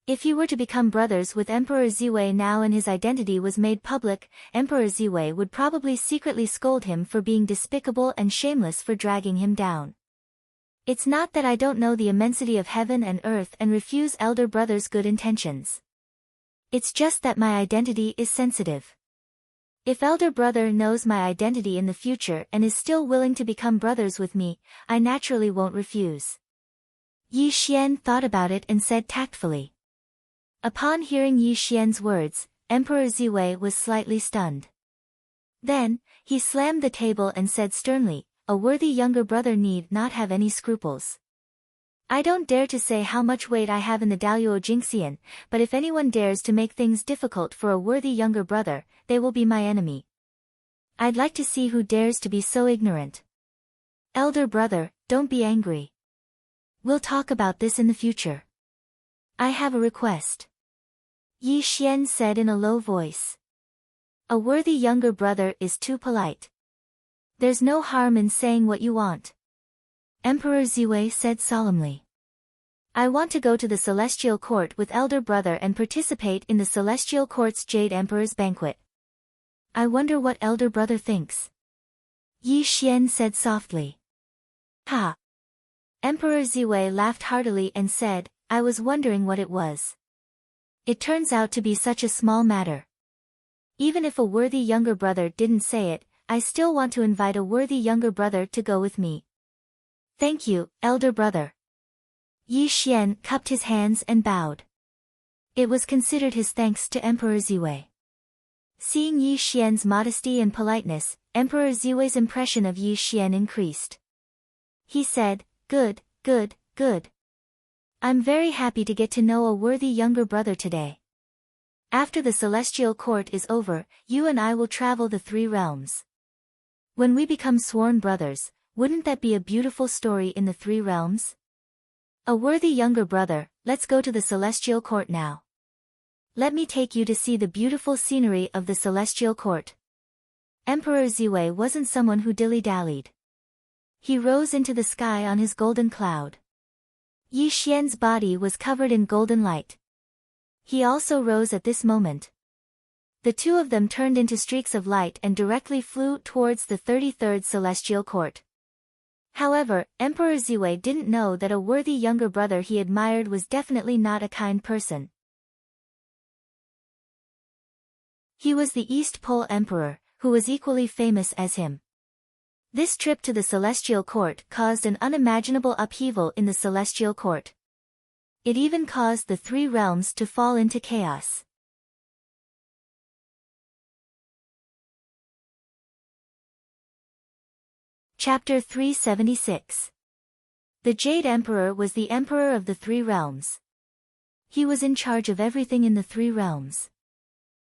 If he were to become brothers with Emperor Ziwei now and his identity was made public, Emperor Ziwei would probably secretly scold him for being despicable and shameless for dragging him down. It's not that I don't know the immensity of heaven and earth and refuse elder brother's good intentions. It's just that my identity is sensitive. If elder brother knows my identity in the future and is still willing to become brothers with me, I naturally won't refuse. Yi Xian thought about it and said tactfully. Upon hearing Yi Xian's words, Emperor Ziwei was slightly stunned. Then, he slammed the table and said sternly, a worthy younger brother need not have any scruples. I don't dare to say how much weight I have in the Daluo Jingxian, but if anyone dares to make things difficult for a worthy younger brother, they will be my enemy. I'd like to see who dares to be so ignorant. Elder brother, don't be angry. We'll talk about this in the future. I have a request. Yi Xian said in a low voice. A worthy younger brother is too polite. There's no harm in saying what you want. Emperor Ziwei said solemnly. I want to go to the Celestial Court with elder brother and participate in the Celestial Court's Jade Emperor's banquet. I wonder what elder brother thinks. Yi Xian said softly. Ha! Emperor Ziwei laughed heartily and said, I was wondering what it was. It turns out to be such a small matter. Even if a worthy younger brother didn't say it, I still want to invite a worthy younger brother to go with me. Thank you, elder brother. Yi Xian cupped his hands and bowed. It was considered his thanks to Emperor Ziwei. Seeing Yi Xian's modesty and politeness, Emperor Ziwei's impression of Yi Xian increased. He said, Good, good, good. I'm very happy to get to know a worthy younger brother today. After the Celestial Court is over, you and I will travel the 3 realms. When we become sworn brothers, wouldn't that be a beautiful story in the 3 realms? A worthy younger brother, let's go to the Celestial Court now. Let me take you to see the beautiful scenery of the Celestial Court. Emperor Ziwei wasn't someone who dilly-dallied. He rose into the sky on his golden cloud. Yi Xian's body was covered in golden light. He also rose at this moment. The 2 of them turned into streaks of light and directly flew towards the 33rd Celestial Court. However, Emperor Ziwei didn't know that a worthy younger brother he admired was definitely not a kind person. He was the East Pole Emperor, who was equally famous as him. This trip to the Celestial Court caused an unimaginable upheaval in the Celestial Court. It even caused the 3 realms to fall into chaos. Chapter 376. The Jade Emperor was the Emperor of the 3 realms. He was in charge of everything in the 3 realms.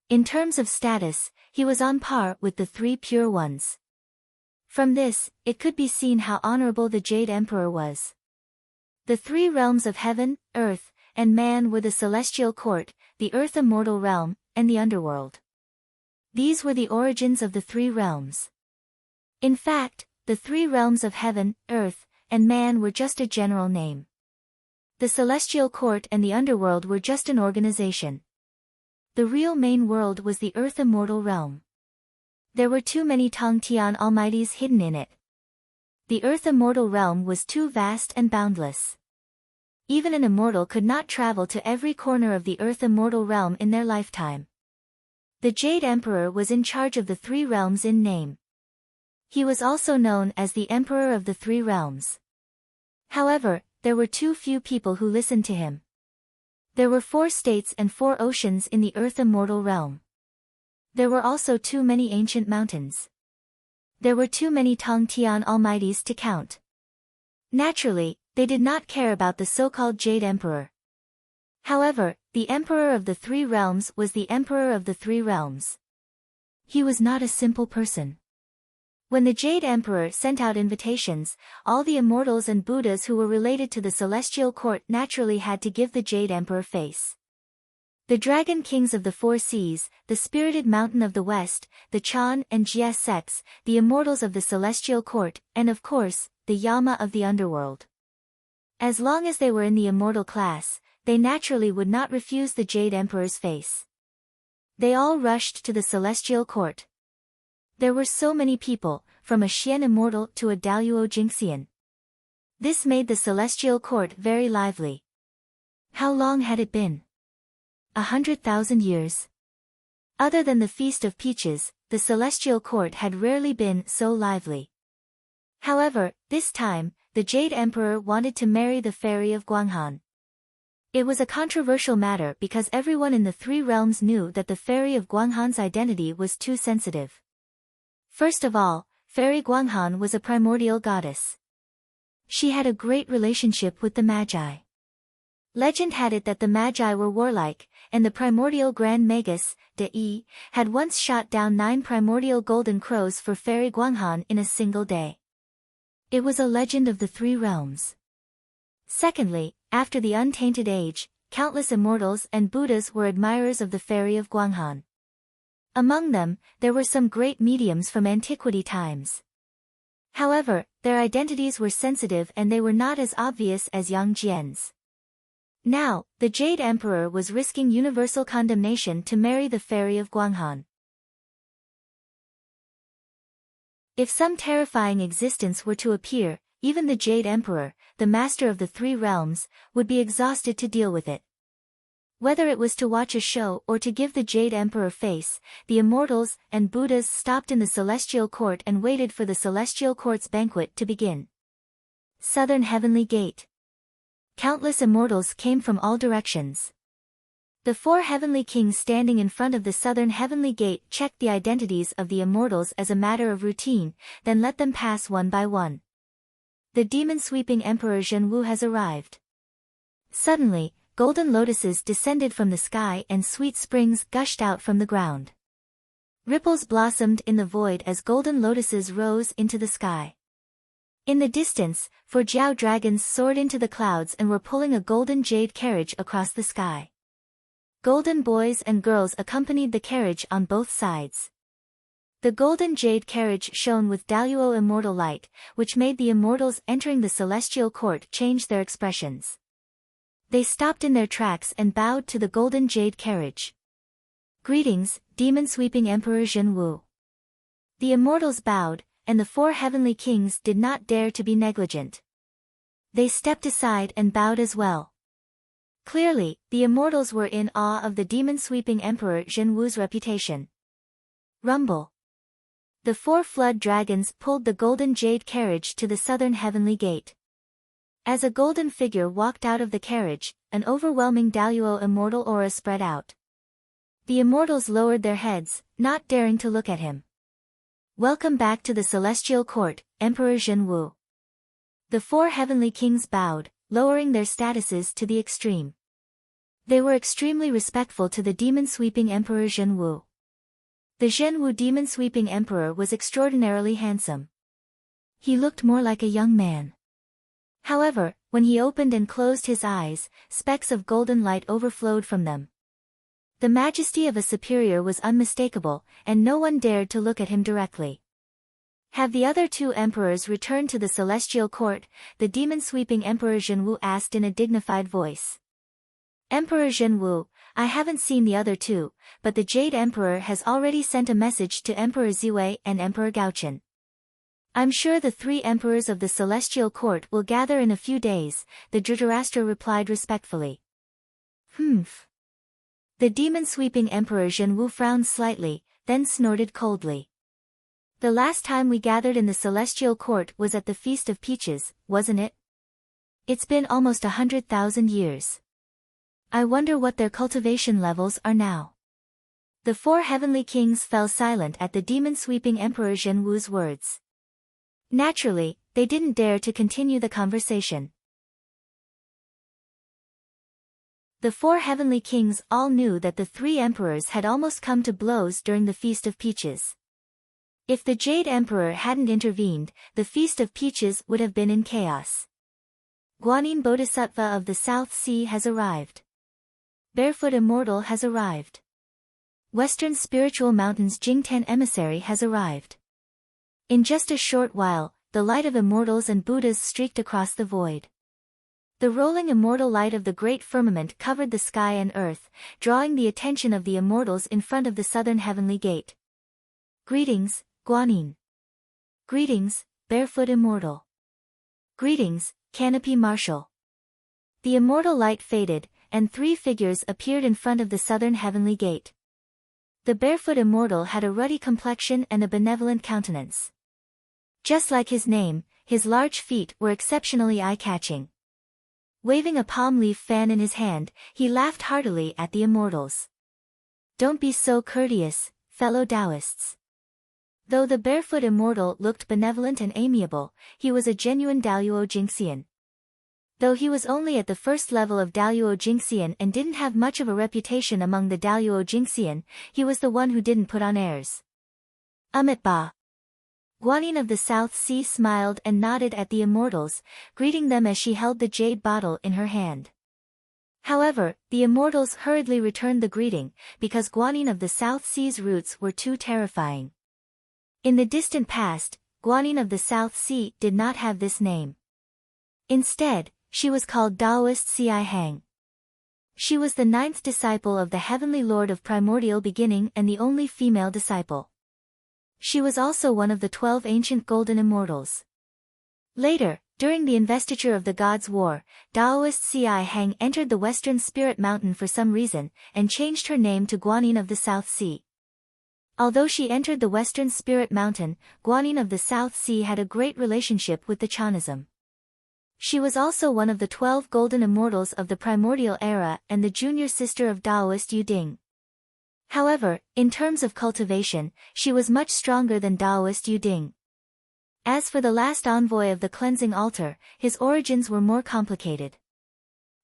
In terms of status, he was on par with the 3 pure ones. From this, it could be seen how honorable the Jade Emperor was. The 3 realms of heaven, earth, and man were the Celestial Court, the Earth Immortal Realm, and the Underworld. These were the origins of the 3 realms. In fact, the 3 realms of heaven, earth, and man were just a general name. The Celestial Court and the Underworld were just an organization. The real main world was the Earth Immortal Realm. There were too many Tongtian Almighties hidden in it. The Earth Immortal Realm was too vast and boundless. Even an immortal could not travel to every corner of the Earth Immortal Realm in their lifetime. The Jade Emperor was in charge of the 3 realms in name. He was also known as the Emperor of the 3 realms. However, there were too few people who listened to him. There were 4 states and 4 oceans in the Earth Immortal realm. There were also too many ancient mountains. There were too many Tong Tian Almighties to count. Naturally, they did not care about the so-called Jade Emperor. However, the Emperor of the 3 realms was the Emperor of the 3 realms. He was not a simple person. When the Jade Emperor sent out invitations, all the immortals and Buddhas who were related to the celestial court naturally had to give the Jade Emperor face. The Dragon Kings of the 4 seas, the Spirited Mountain of the West, the Chan and Jia sects, the immortals of the celestial court, and of course, the Yama of the underworld. As long as they were in the immortal class, they naturally would not refuse the Jade Emperor's face. They all rushed to the celestial court. There were so many people, from a Xian immortal to a Daluo Jingxian. This made the celestial court very lively. How long had it been? 100,000 years. Other than the Feast of Peaches, the celestial court had rarely been so lively. However, this time, the Jade Emperor wanted to marry the fairy of Guanghan. It was a controversial matter because everyone in the 3 realms knew that the fairy of Guanghan's identity was too sensitive. First of all, Fairy Guanghan was a primordial goddess. She had a great relationship with the Magi. Legend had it that the Magi were warlike, and the primordial Grand Magus, De Yi, had once shot down 9 primordial golden crows for Fairy Guanghan in a single day. It was a legend of the 3 realms. Secondly, after the untainted age, countless immortals and Buddhas were admirers of the fairy of Guanghan. Among them, there were some great mediums from antiquity times. However, their identities were sensitive and they were not as obvious as Yang Jian's. Now, the Jade Emperor was risking universal condemnation to marry the fairy of Guanghan. If some terrifying existence were to appear, even the Jade Emperor, the master of the 3 realms, would be exhausted to deal with it. Whether it was to watch a show or to give the Jade Emperor face, the immortals and Buddhas stopped in the celestial court and waited for the celestial court's banquet to begin. Southern Heavenly Gate. Countless immortals came from all directions. The 4 heavenly kings standing in front of the southern heavenly gate checked the identities of the immortals as a matter of routine, then let them pass one by one. The demon-sweeping Emperor Zhenwu has arrived. Suddenly, golden lotuses descended from the sky and sweet springs gushed out from the ground. Ripples blossomed in the void as golden lotuses rose into the sky. In the distance, 4 Jiao dragons soared into the clouds and were pulling a golden jade carriage across the sky. Golden boys and girls accompanied the carriage on both sides. The golden jade carriage shone with Daluo immortal light, which made the immortals entering the celestial court change their expressions. They stopped in their tracks and bowed to the golden jade carriage. Greetings, demon-sweeping Emperor Zhenwu. The immortals bowed, and the 4 heavenly kings did not dare to be negligent. They stepped aside and bowed as well. Clearly, the immortals were in awe of the demon-sweeping Emperor Zhenwu's reputation. Rumble. The 4 flood dragons pulled the golden jade carriage to the southern heavenly gate. As a golden figure walked out of the carriage, an overwhelming Daluo immortal aura spread out. The immortals lowered their heads, not daring to look at him. Welcome back to the celestial court, Emperor Zhenwu. The 4 heavenly kings bowed, lowering their statuses to the extreme. They were extremely respectful to the demon-sweeping Emperor Zhenwu. The Zhenwu demon-sweeping emperor was extraordinarily handsome. He looked more like a young man. However, when he opened and closed his eyes, specks of golden light overflowed from them. The majesty of a superior was unmistakable, and no one dared to look at him directly. Have the other 2 emperors returned to the celestial court? The demon-sweeping Emperor Zhenwu asked in a dignified voice. Emperor Zhenwu, I haven't seen the other 2, but the Jade Emperor has already sent a message to Emperor Ziwei and Emperor Gaochen. I'm sure the 3 emperors of the celestial court will gather in a few days, the Dhritarashtra replied respectfully. Humph. The demon-sweeping Emperor Zhenwu frowned slightly, then snorted coldly. The last time we gathered in the celestial court was at the Feast of Peaches, wasn't it? It's been almost 100,000 years. I wonder what their cultivation levels are now. The four heavenly kings fell silent at the demon-sweeping Emperor Zhenwu's words. Naturally, they didn't dare to continue the conversation. The four heavenly kings all knew that the three emperors had almost come to blows during the Feast of Peaches. If the Jade Emperor hadn't intervened, the Feast of Peaches would have been in chaos. Guanyin Bodhisattva of the South Sea has arrived. Barefoot Immortal has arrived. Western Spiritual Mountains Jingten Emissary has arrived. In just a short while, the light of immortals and Buddhas streaked across the void. The rolling immortal light of the great firmament covered the sky and earth, drawing the attention of the immortals in front of the southern heavenly gate. Greetings, Guanyin. Greetings, Barefoot Immortal. Greetings, Canopy Marshal. The immortal light faded, and three figures appeared in front of the southern heavenly gate. The Barefoot Immortal had a ruddy complexion and a benevolent countenance. Just like his name, his large feet were exceptionally eye-catching. Waving a palm leaf fan in his hand, he laughed heartily at the immortals. Don't be so courteous, fellow Taoists. Though the Barefoot Immortal looked benevolent and amiable, he was a genuine Daluo Jingxian. Though he was only at the first level of Daluo Jingxian and didn't have much of a reputation among the Daluo Jingxian, he was the one who didn't put on airs. Ba. Guanyin of the South Sea smiled and nodded at the immortals, greeting them as she held the jade bottle in her hand. However, the immortals hurriedly returned the greeting, because Guanyin of the South Sea's roots were too terrifying. In the distant past, Guanyin of the South Sea did not have this name. Instead, she was called Daoist Ci Hang. She was the 9th disciple of the Heavenly Lord of Primordial Beginning and the only female disciple. She was also one of the 12 ancient golden immortals. Later, during the investiture of the Gods' War, Daoist Ci Hang entered the Western Spirit Mountain for some reason, and changed her name to Guanyin of the South Sea. Although she entered the Western Spirit Mountain, Guanyin of the South Sea had a great relationship with the Chanism. She was also one of the 12 golden immortals of the primordial era and the junior sister of Daoist Yu Ding. However, in terms of cultivation, she was much stronger than Daoist Yu Ding. As for the last envoy of the cleansing altar, his origins were more complicated.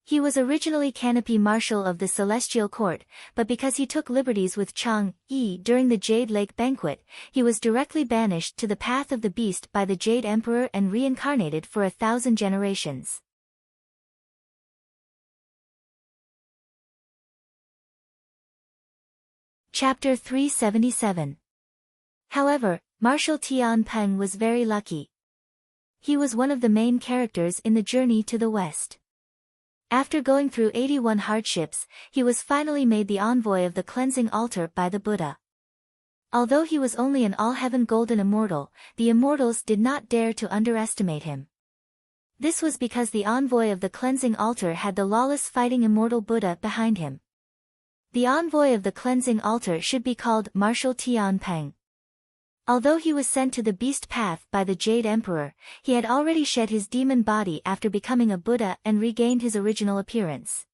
He was originally Canopy Marshal of the Celestial Court, but because he took liberties with Chang Yi during the Jade Lake Banquet, he was directly banished to the path of the beast by the Jade Emperor and reincarnated for 1,000 generations. Chapter 377. However, Marshal Tian Peng was very lucky. He was one of the main characters in the journey to the west. After going through 81 hardships, he was finally made the envoy of the cleansing altar by the Buddha. Although he was only an all-heaven golden immortal, the immortals did not dare to underestimate him. This was because the envoy of the cleansing altar had the lawless fighting immortal Buddha behind him. The envoy of the cleansing altar should be called Marshal Tian Peng. Although he was sent to the beast path by the Jade Emperor, he had already shed his demon body after becoming a Buddha and regained his original appearance.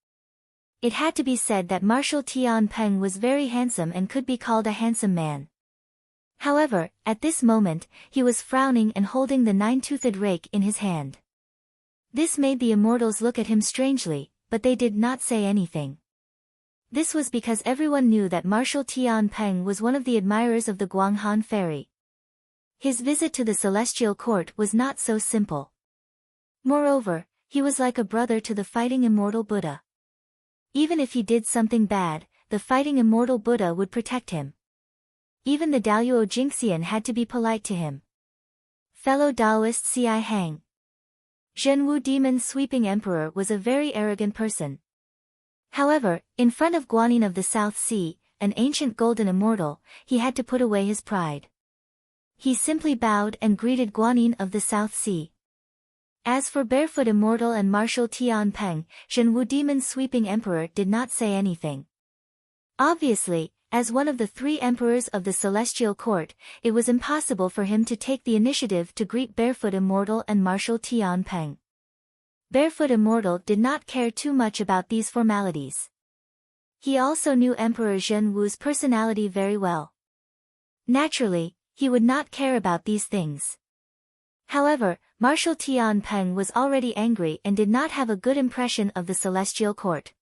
It had to be said that Marshal Tian Peng was very handsome and could be called a handsome man. However, at this moment, he was frowning and holding the 9-toothed rake in his hand. This made the immortals look at him strangely, but they did not say anything. This was because everyone knew that Marshal Tian Peng was one of the admirers of the Guanghan Fairy. His visit to the Celestial Court was not so simple. Moreover, he was like a brother to the fighting immortal Buddha. Even if he did something bad, the fighting immortal Buddha would protect him. Even the Daluo Jingxian had to be polite to him. Fellow Daoist Ci Hang. Zhenwu Demon Sweeping Emperor was a very arrogant person. However, in front of Guanyin of the South Sea, an ancient golden immortal, he had to put away his pride. He simply bowed and greeted Guanyin of the South Sea. As for Barefoot Immortal and Marshal Tian Peng, Zhenwu Demon Sweeping Emperor did not say anything. Obviously, as one of the 3 emperors of the Celestial Court, it was impossible for him to take the initiative to greet Barefoot Immortal and Marshal Tian Peng. Barefoot Immortal did not care too much about these formalities. He also knew Emperor Zhenwu's personality very well. Naturally, he would not care about these things. However, Marshal Tian Peng was already angry and did not have a good impression of the celestial court.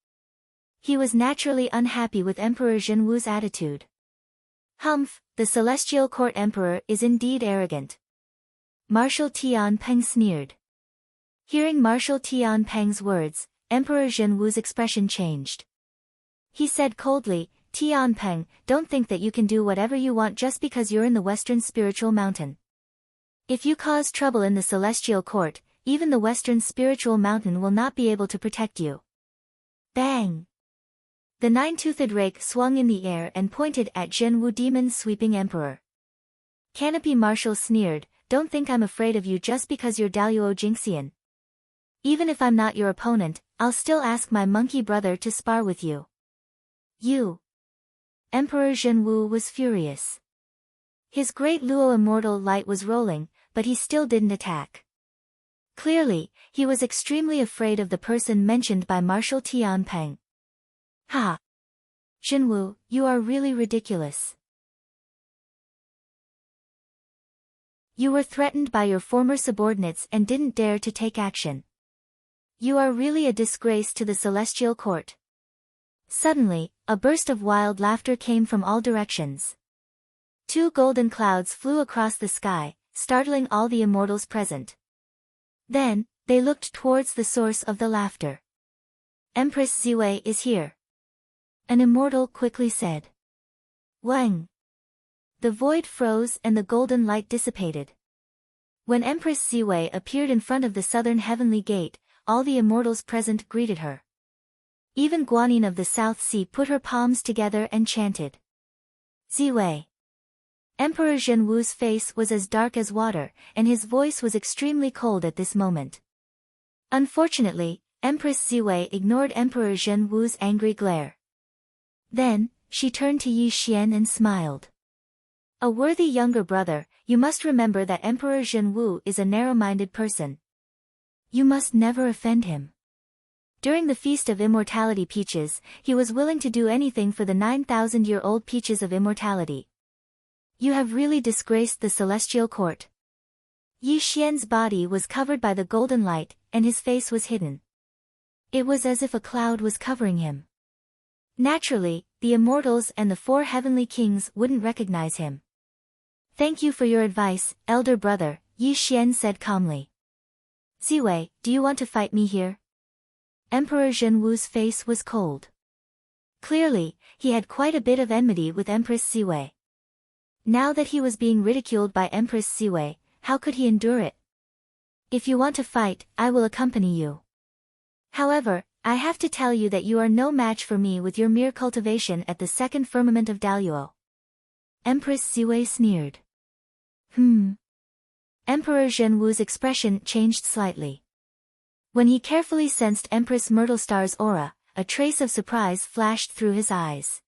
He was naturally unhappy with Emperor Zhenwu's attitude. Humph, the celestial court emperor is indeed arrogant. Marshal Tian Peng sneered. Hearing Marshal Tian Peng's words, Emperor Zhenwu's expression changed. He said coldly, Tian Peng, don't think that you can do whatever you want just because you're in the Western Spiritual Mountain. If you cause trouble in the celestial court, even the Western Spiritual Mountain will not be able to protect you. Bang! The nine-toothed rake swung in the air and pointed at Zhenwu Demon's sweeping emperor. Canopy Marshal sneered, don't think I'm afraid of you just because you're Daluo Jingxian. Even if I'm not your opponent, I'll still ask my monkey brother to spar with you. You! Emperor Zhenwu was furious. His great Luo immortal light was rolling, but he still didn't attack. Clearly, he was extremely afraid of the person mentioned by Marshal Tian Peng. Ha! Zhenwu, you are really ridiculous. You were threatened by your former subordinates and didn't dare to take action. You are really a disgrace to the celestial court. Suddenly, a burst of wild laughter came from all directions. Two golden clouds flew across the sky, startling all the immortals present. Then, they looked towards the source of the laughter. Empress Ziwei is here. An immortal quickly said. Wang! The void froze and the golden light dissipated. When Empress Ziwei appeared in front of the southern heavenly gate, all the immortals present greeted her. Even Guanyin of the South Sea put her palms together and chanted. Ziwei. Emperor Zhenwu's face was as dark as water, and his voice was extremely cold at this moment. Unfortunately, Empress Ziwei ignored Emperor Zhenwu's angry glare. Then, she turned to Yi Xian and smiled. A worthy younger brother, you must remember that Emperor Zhenwu is a narrow-minded person. You must never offend him. During the Feast of Immortality Peaches, he was willing to do anything for the 9,000-year-old Peaches of Immortality. You have really disgraced the celestial court. Yi Xian's body was covered by the golden light, and his face was hidden. It was as if a cloud was covering him. Naturally, the immortals and the four heavenly kings wouldn't recognize him. Thank you for your advice, elder brother, Yi Xian said calmly. Ziwei, do you want to fight me here? Emperor Zhenwu's face was cold. Clearly, he had quite a bit of enmity with Empress Ziwei. Now that he was being ridiculed by Empress Ziwei, how could he endure it? If you want to fight, I will accompany you. However, I have to tell you that you are no match for me with your mere cultivation at the second firmament of Daluo. Empress Ziwei sneered. Emperor Zhenwu's expression changed slightly. When he carefully sensed Empress Myrtlestar's aura, a trace of surprise flashed through his eyes.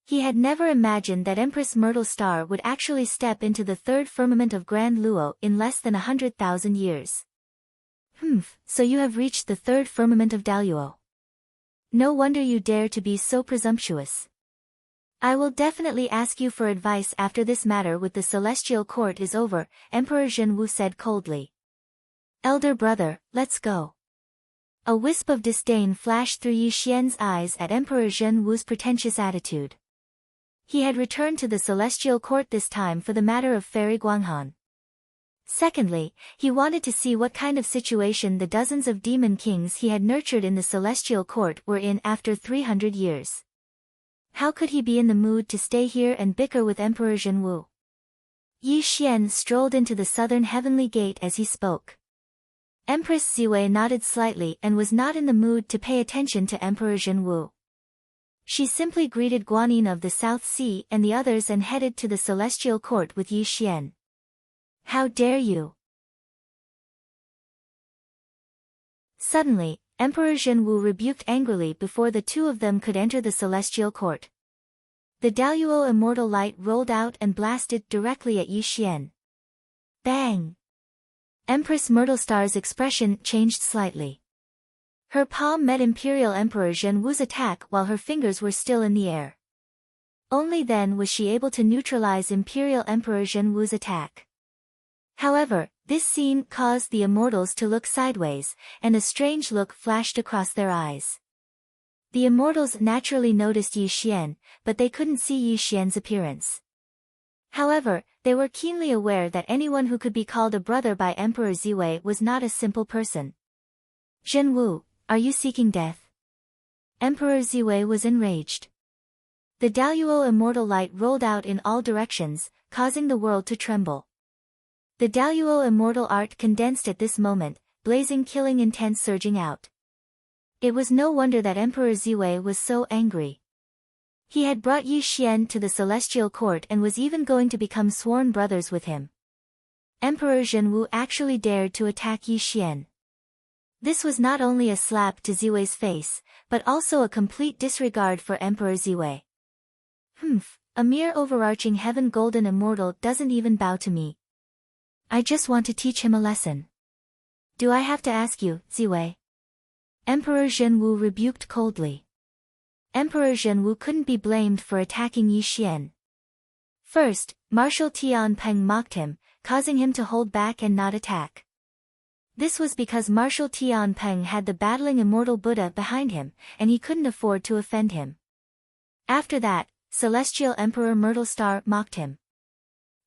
He had never imagined that Empress Myrtlestar would actually step into the third firmament of Grand Luo in less than 100,000 years. So you have reached the third firmament of Daluo. No wonder you dare to be so presumptuous. I will definitely ask you for advice after this matter with the celestial court is over, Emperor Zhenwu said coldly. Elder brother, let's go. A wisp of disdain flashed through Yi Xian's eyes at Emperor Zhenwu's pretentious attitude. He had returned to the celestial court this time for the matter of Fairy Guanghan. Secondly, he wanted to see what kind of situation the dozens of demon kings he had nurtured in the celestial court were in after 300 years. How could he be in the mood to stay here and bicker with Emperor Zhenwu? Yi Xian strolled into the southern heavenly gate as he spoke. Empress Ziwei nodded slightly and was not in the mood to pay attention to Emperor Zhenwu. She simply greeted Guanyin of the South Sea and the others and headed to the celestial court with Yi Xian. How dare you? Suddenly, Emperor Zhenwu rebuked angrily before the two of them could enter the celestial court. The Daluo immortal light rolled out and blasted directly at Yi Xian. Bang! Empress Myrtle Star's expression changed slightly. Her palm met Imperial Emperor Zhen Wu's attack while her fingers were still in the air. Only then was she able to neutralize Imperial Emperor Zhen Wu's attack. However, this scene caused the immortals to look sideways, and a strange look flashed across their eyes. The immortals naturally noticed Yi Xian, but they couldn't see Yi Xian's appearance. However, they were keenly aware that anyone who could be called a brother by Emperor Ziwei was not a simple person. Zhen Wu, are you seeking death? Emperor Ziwei was enraged. The Daluo immortal light rolled out in all directions, causing the world to tremble. The Daluo immortal art condensed at this moment, blazing killing intent surging out. It was no wonder that Emperor Ziwei was so angry. He had brought Yi Xian to the celestial court and was even going to become sworn brothers with him. Emperor Zhen Wu actually dared to attack Yi Xian. This was not only a slap to Ziwei's face, but also a complete disregard for Emperor Ziwei. A mere overarching heaven golden immortal doesn't even bow to me. I just want to teach him a lesson. Do I have to ask you, Ziwei? Emperor Zhen Wu rebuked coldly. Emperor Zhen Wu couldn't be blamed for attacking Yi Xian. First, Marshal Tianpeng mocked him, causing him to hold back and not attack. This was because Marshal Tianpeng had the battling immortal Buddha behind him, and he couldn't afford to offend him. After that, Celestial Emperor Myrtle Star mocked him.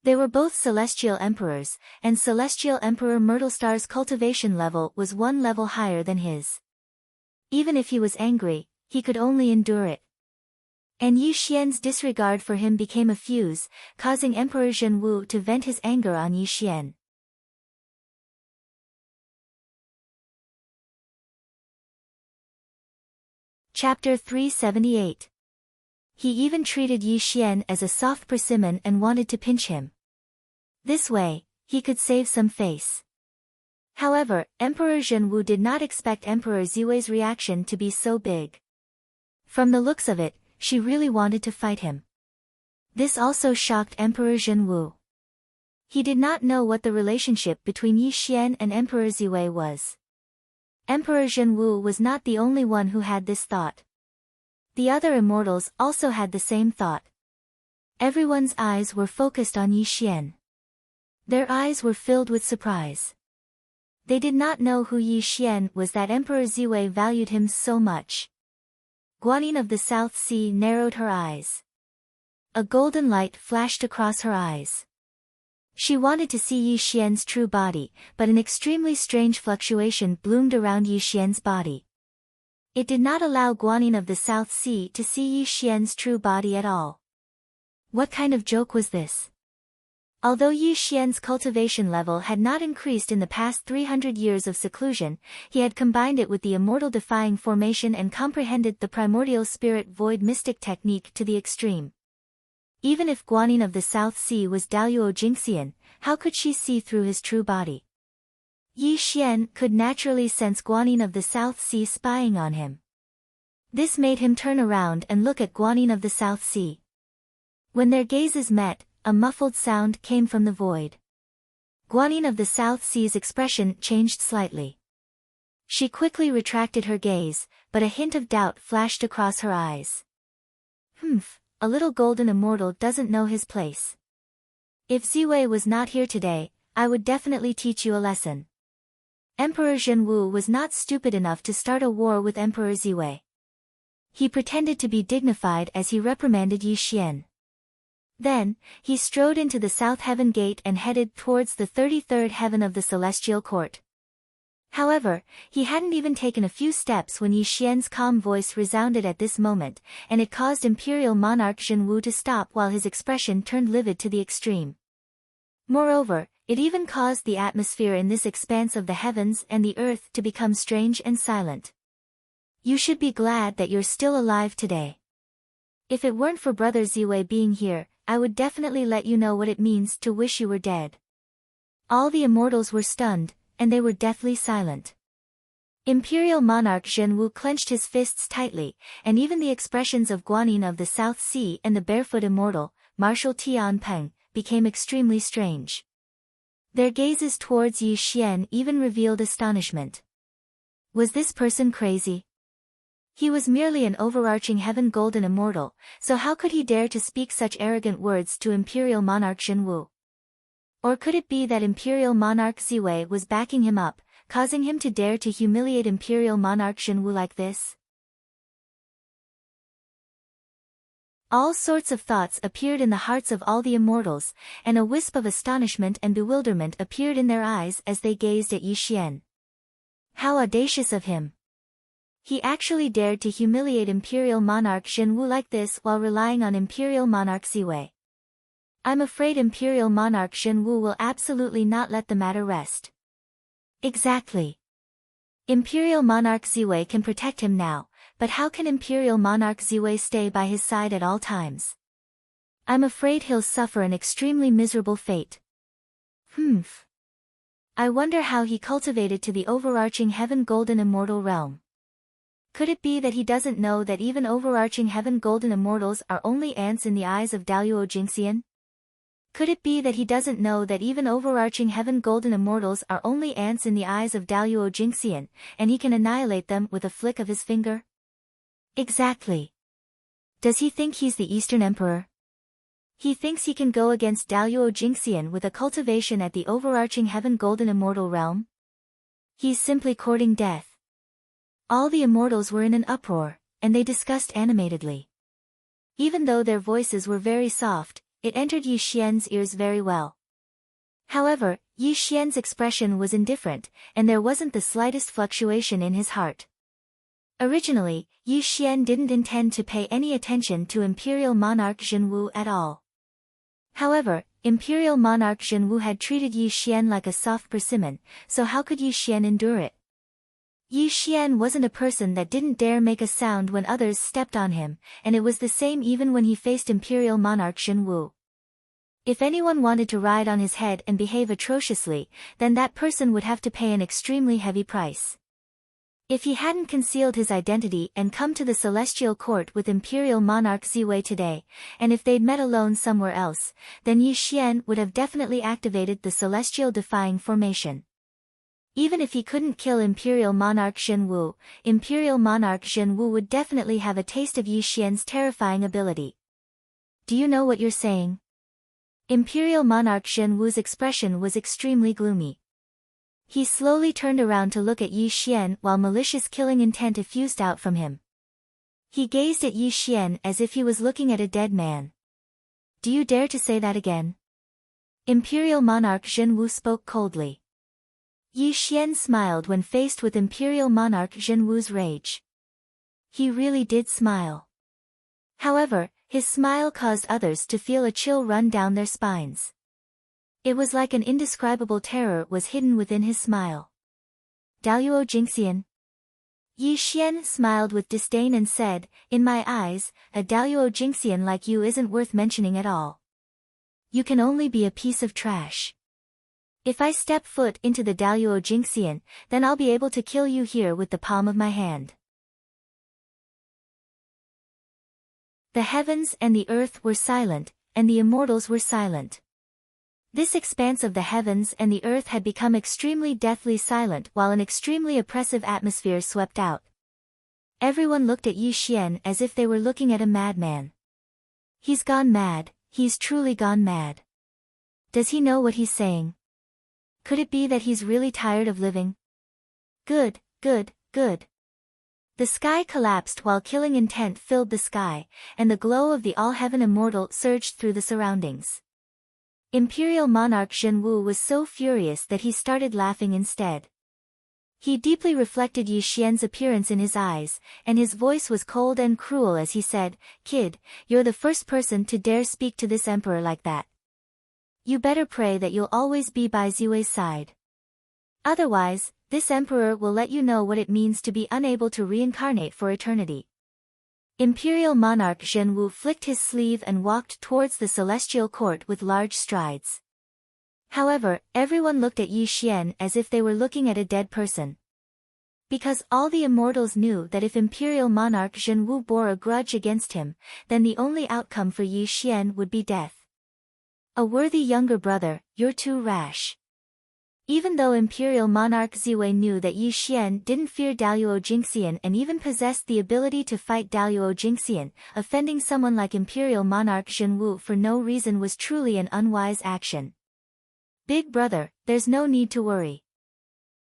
They were both Celestial Emperors, and Celestial Emperor Myrtle Star's cultivation level was one level higher than his. Even if he was angry, he could only endure it. And Yi Xian's disregard for him became a fuse, causing Emperor Zhen Wu to vent his anger on Yi Xian. Chapter 378. He even treated Yi Xian as a soft persimmon and wanted to pinch him. This way, he could save some face. However, Emperor Zhen Wu did not expect Emperor Ziwei's reaction to be so big. From the looks of it, she really wanted to fight him. This also shocked Emperor Zhen Wu. He did not know what the relationship between Yi Xian and Emperor Ziwei was. Emperor Zhen Wu was not the only one who had this thought. The other immortals also had the same thought. Everyone's eyes were focused on Yi Xian. Their eyes were filled with surprise. They did not know who Yi Xian was that Emperor Ziwei valued him so much. Guanyin of the South Sea narrowed her eyes. A golden light flashed across her eyes. She wanted to see Yi Xian's true body, but an extremely strange fluctuation bloomed around Yi Xian's body. It did not allow Guanyin of the South Sea to see Yi Xian's true body at all. What kind of joke was this? Although Yi Xian's cultivation level had not increased in the past 300 years of seclusion, he had combined it with the immortal defying formation and comprehended the primordial spirit void mystic technique to the extreme. Even if Guanyin of the South Sea was Daluo Jingxian, how could she see through his true body? Yi Xian could naturally sense Guanyin of the South Sea spying on him. This made him turn around and look at Guanyin of the South Sea. When their gazes met, a muffled sound came from the void. Guanyin of the South Sea's expression changed slightly. She quickly retracted her gaze, but a hint of doubt flashed across her eyes. A little golden immortal doesn't know his place. If Ziwei was not here today, I would definitely teach you a lesson. Emperor Zhen Wu was not stupid enough to start a war with Emperor Ziwei. He pretended to be dignified as he reprimanded Yi Xian. Then, he strode into the South Heaven Gate and headed towards the 33rd heaven of the Celestial Court. However, he hadn't even taken a few steps when Yi Xian's calm voice resounded at this moment, and it caused Imperial Monarch Zhen Wu to stop while his expression turned livid to the extreme. Moreover, it even caused the atmosphere in this expanse of the heavens and the earth to become strange and silent. You should be glad that you're still alive today. If it weren't for Brother Ziwei being here, I would definitely let you know what it means to wish you were dead. All the immortals were stunned, and they were deathly silent. Imperial Monarch Zhen Wu clenched his fists tightly, and even the expressions of Guanyin of the South Sea and the barefoot immortal, Marshal Tianpeng, became extremely strange. Their gazes towards Yi Xian even revealed astonishment. Was this person crazy? He was merely an overarching heaven golden immortal, so how could he dare to speak such arrogant words to Imperial Monarch Zhenwu? Or could it be that Imperial Monarch Ziwei was backing him up, causing him to dare to humiliate Imperial Monarch Zhenwu like this? All sorts of thoughts appeared in the hearts of all the immortals, and a wisp of astonishment and bewilderment appeared in their eyes as they gazed at Yi Xian. How audacious of him! He actually dared to humiliate Imperial Monarch Zhenwu like this while relying on Imperial Monarch Ziwei. I'm afraid Imperial Monarch Zhenwu will absolutely not let the matter rest. Exactly. Imperial Monarch Ziwei can protect him now, but how can Imperial Monarch Ziwei stay by his side at all times? I'm afraid he'll suffer an extremely miserable fate. I wonder how he cultivated to the overarching heaven golden immortal realm. Could it be that he doesn't know that even overarching heaven golden immortals are only ants in the eyes of Daluo Jingxian? Could it be that he doesn't know that even overarching heaven golden immortals are only ants in the eyes of Daluo Jingxian, and he can annihilate them with a flick of his finger? Exactly. Does he think he's the Eastern Emperor? He thinks he can go against Daluo Jingxian with a cultivation at the overarching heaven golden immortal realm? He's simply courting death. All the immortals were in an uproar, and they discussed animatedly. Even though their voices were very soft, it entered Yi Xian's ears very well. However, Yi Xian's expression was indifferent, and there wasn't the slightest fluctuation in his heart. Originally, Yi Xian didn't intend to pay any attention to Imperial Monarch Zhenwu at all. However, Imperial Monarch Zhenwu had treated Yi Xian like a soft persimmon, so how could Yi Xian endure it? Yi Xian wasn't a person that didn't dare make a sound when others stepped on him, and it was the same even when he faced Imperial Monarch Zhenwu. If anyone wanted to ride on his head and behave atrociously, then that person would have to pay an extremely heavy price. If he hadn't concealed his identity and come to the Celestial Court with Imperial Monarch Ziwei today, and if they'd met alone somewhere else, then Yi Xian would have definitely activated the Celestial Defying Formation. Even if he couldn't kill Imperial Monarch Zhenwu, Imperial Monarch Zhenwu would definitely have a taste of Yi Xian's terrifying ability. Do you know what you're saying? Imperial Monarch Zhenwu's expression was extremely gloomy. He slowly turned around to look at Yi Xian while malicious killing intent effused out from him. He gazed at Yi Xian as if he was looking at a dead man. Do you dare to say that again? Imperial Monarch Zhenwu spoke coldly. Yi Xian smiled when faced with Imperial Monarch Zhenwu's rage. He really did smile. However, his smile caused others to feel a chill run down their spines. It was like an indescribable terror was hidden within his smile. Daluo Jingxian. Yi Xian smiled with disdain and said, "In my eyes, a Daluo Jingxian like you isn't worth mentioning at all. You can only be a piece of trash. If I step foot into the Daluo Jingxian, then I'll be able to kill you here with the palm of my hand." The heavens and the earth were silent, and the immortals were silent. This expanse of the heavens and the earth had become extremely deathly silent while an extremely oppressive atmosphere swept out. Everyone looked at Yi Xian as if they were looking at a madman. He's gone mad, he's truly gone mad. Does he know what he's saying? Could it be that he's really tired of living? Good. The sky collapsed while killing intent filled the sky, and the glow of the all-heaven immortal surged through the surroundings. Imperial Monarch Zhenwu was so furious that he started laughing instead. He deeply reflected Yi Xian's appearance in his eyes, and his voice was cold and cruel as he said, "Kid, you're the first person to dare speak to this emperor like that. You better pray that you'll always be by Ziwei's side. Otherwise, this emperor will let you know what it means to be unable to reincarnate for eternity." Imperial Monarch Zhenwu flicked his sleeve and walked towards the Celestial Court with large strides. However, everyone looked at Yi Xian as if they were looking at a dead person. Because all the immortals knew that if Imperial Monarch Zhenwu bore a grudge against him, then the only outcome for Yi Xian would be death. "A worthy younger brother, you're too rash. Even though Imperial Monarch Ziwei knew that Yi Xian didn't fear Daluo Jingxian and even possessed the ability to fight Daluo Jingxian, offending someone like Imperial Monarch Zhenwu for no reason was truly an unwise action. Big brother, there's no need to worry.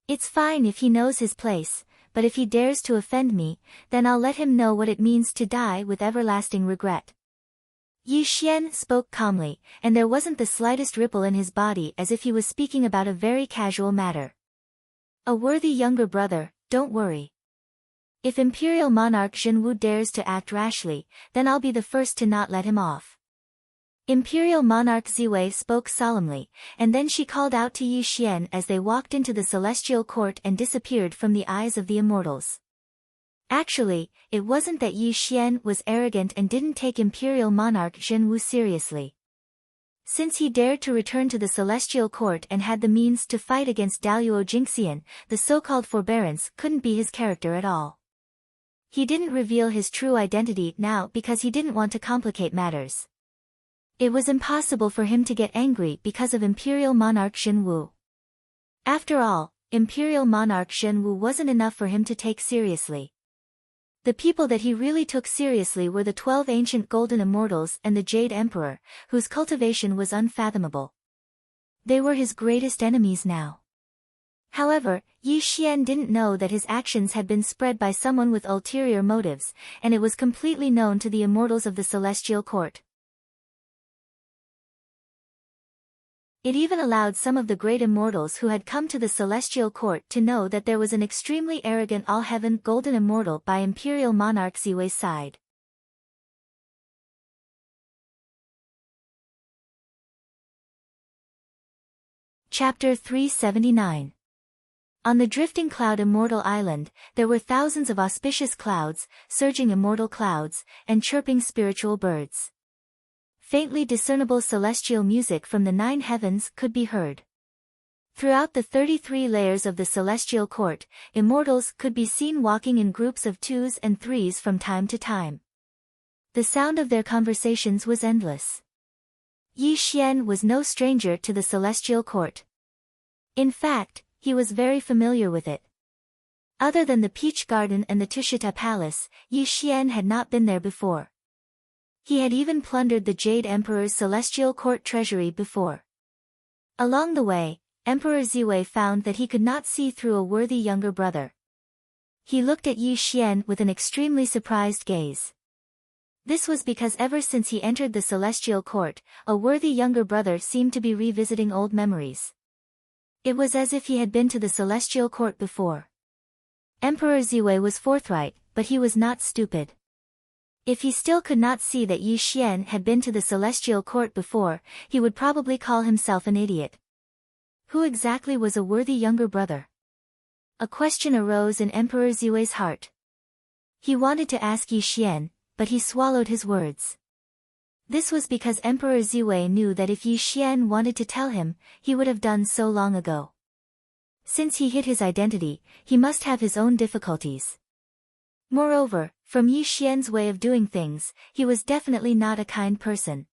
It's fine if he knows his place, but if he dares to offend me, then I'll let him know what it means to die with everlasting regret. Yi Xian spoke calmly, and there wasn't the slightest ripple in his body as if he was speaking about a very casual matter. A worthy younger brother, don't worry. If Imperial Monarch Zhenwu dares to act rashly, then I'll be the first to not let him off. Imperial Monarch Ziwei spoke solemnly, and then she called out to Yi Xian as they walked into the celestial court and disappeared from the eyes of the immortals. Actually, it wasn't that Yi Xian was arrogant and didn't take Imperial Monarch Zhenwu seriously. Since he dared to return to the celestial court and had the means to fight against Daluo Jingxian, the so-called forbearance couldn't be his character at all. He didn't reveal his true identity now because he didn't want to complicate matters. It was impossible for him to get angry because of Imperial Monarch Zhenwu. After all, Imperial Monarch Zhenwu wasn't enough for him to take seriously. The people that he really took seriously were the 12 ancient golden immortals and the Jade Emperor, whose cultivation was unfathomable. They were his greatest enemies now. However, Yi Xian didn't know that his actions had been spread by someone with ulterior motives, and it was completely known to the immortals of the celestial court. It even allowed some of the great immortals who had come to the celestial court to know that there was an extremely arrogant all-heaven golden immortal by Imperial Monarch Ziwei's side. Chapter 379. On the drifting cloud Immortal Island, there were thousands of auspicious clouds, surging immortal clouds, and chirping spiritual birds. Faintly discernible celestial music from the 9 heavens could be heard. Throughout the 33 layers of the celestial court, immortals could be seen walking in groups of 2s and 3s from time to time. The sound of their conversations was endless. Yi Xian was no stranger to the celestial court. In fact, he was very familiar with it. Other than the Peach Garden and the Tushita Palace, Yi Xian had not been there before. He had even plundered the Jade Emperor's celestial court treasury before. Along the way, Emperor Ziwei found that he could not see through a worthy younger brother. He looked at Yi Xian with an extremely surprised gaze. This was because ever since he entered the celestial court, a worthy younger brother seemed to be revisiting old memories. It was as if he had been to the celestial court before. Emperor Ziwei was forthright, but he was not stupid. If he still could not see that Yi Xian had been to the celestial court before, he would probably call himself an idiot. Who exactly was a worthy younger brother? A question arose in Emperor Ziwei's heart. He wanted to ask Yi Xian, but he swallowed his words. This was because Emperor Ziwei knew that if Yi Xian wanted to tell him, he would have done so long ago. Since he hid his identity, he must have his own difficulties. Moreover, from Yi Xian's way of doing things, he was definitely not a kind person.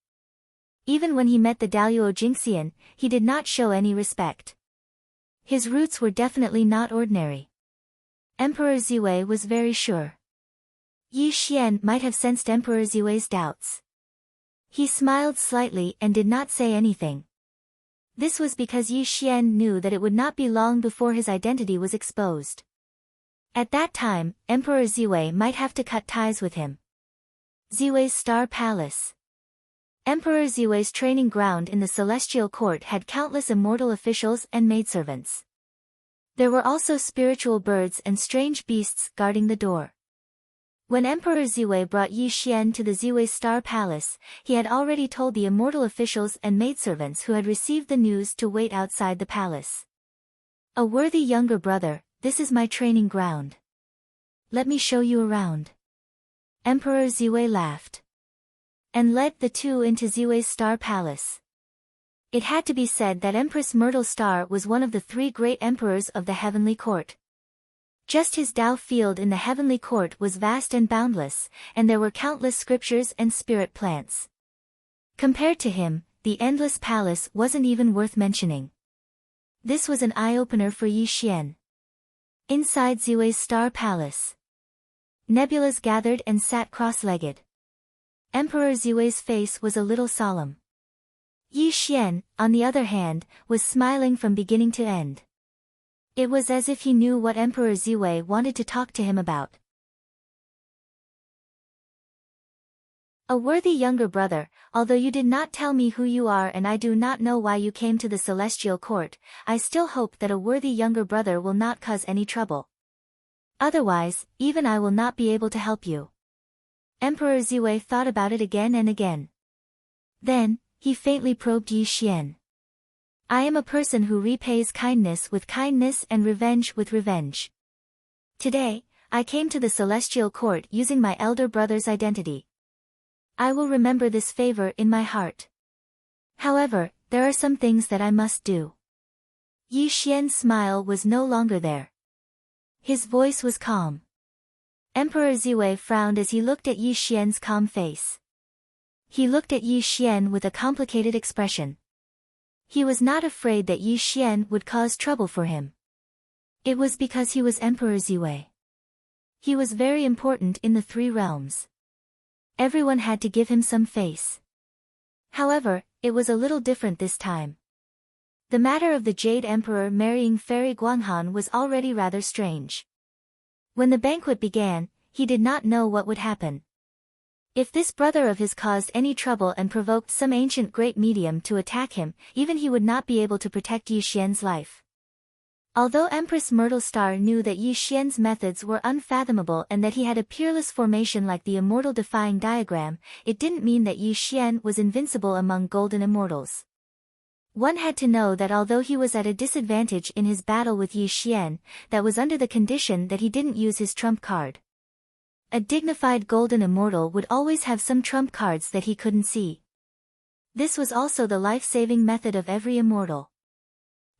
Even when he met the Daluo Jingxian, he did not show any respect. His roots were definitely not ordinary. Emperor Ziwei was very sure. Yi Xian might have sensed Emperor Ziwei's doubts. He smiled slightly and did not say anything. This was because Yi Xian knew that it would not be long before his identity was exposed. At that time, Emperor Ziwei might have to cut ties with him. Ziwei's Star Palace. Emperor Ziwei's training ground in the celestial court had countless immortal officials and maidservants. There were also spiritual birds and strange beasts guarding the door. When Emperor Ziwei brought Yi Xian to the Ziwei Star Palace, he had already told the immortal officials and maidservants who had received the news to wait outside the palace. A worthy younger brother, this is my training ground. Let me show you around. Emperor Ziwei laughed. And led the two into Ziwei's Star Palace. It had to be said that Empress Myrtle Star was one of the 3 great emperors of the heavenly court. Just his Tao field in the heavenly court was vast and boundless, and there were countless scriptures and spirit plants. Compared to him, the endless palace wasn't even worth mentioning. This was an eye-opener for Yi Xian. Inside Ziwei's star palace, nebulas gathered and sat cross-legged. Emperor Ziwei's face was a little solemn. Yi Xian, on the other hand, was smiling from beginning to end. It was as if he knew what Emperor Ziwei wanted to talk to him about. A worthy younger brother, although you did not tell me who you are and I do not know why you came to the celestial court, I still hope that a worthy younger brother will not cause any trouble. Otherwise, even I will not be able to help you. Emperor Ziwei thought about it again and again. Then, he faintly probed Yi Xian. I am a person who repays kindness with kindness and revenge with revenge. Today, I came to the celestial court using my elder brother's identity. I will remember this favor in my heart. However, there are some things that I must do. Yi Xian's smile was no longer there. His voice was calm. Emperor Ziwei frowned as he looked at Yi Xian's calm face. He looked at Yi Xian with a complicated expression. He was not afraid that Yi Xian would cause trouble for him. It was because he was Emperor Ziwei. He was very important in the three realms. Everyone had to give him some face. However, it was a little different this time. The matter of the Jade Emperor marrying Fairy Guanghan was already rather strange. When the banquet began, he did not know what would happen. If this brother of his caused any trouble and provoked some ancient great medium to attack him, even he would not be able to protect Yi Xian's life. Although Empress Myrtle Star knew that Yi Xian's methods were unfathomable and that he had a peerless formation like the Immortal defying diagram, it didn't mean that Yi Xian was invincible among golden immortals. One had to know that although he was at a disadvantage in his battle with Yi Xian, that was under the condition that he didn't use his trump card. A dignified golden immortal would always have some trump cards that he couldn't see. This was also the life-saving method of every immortal.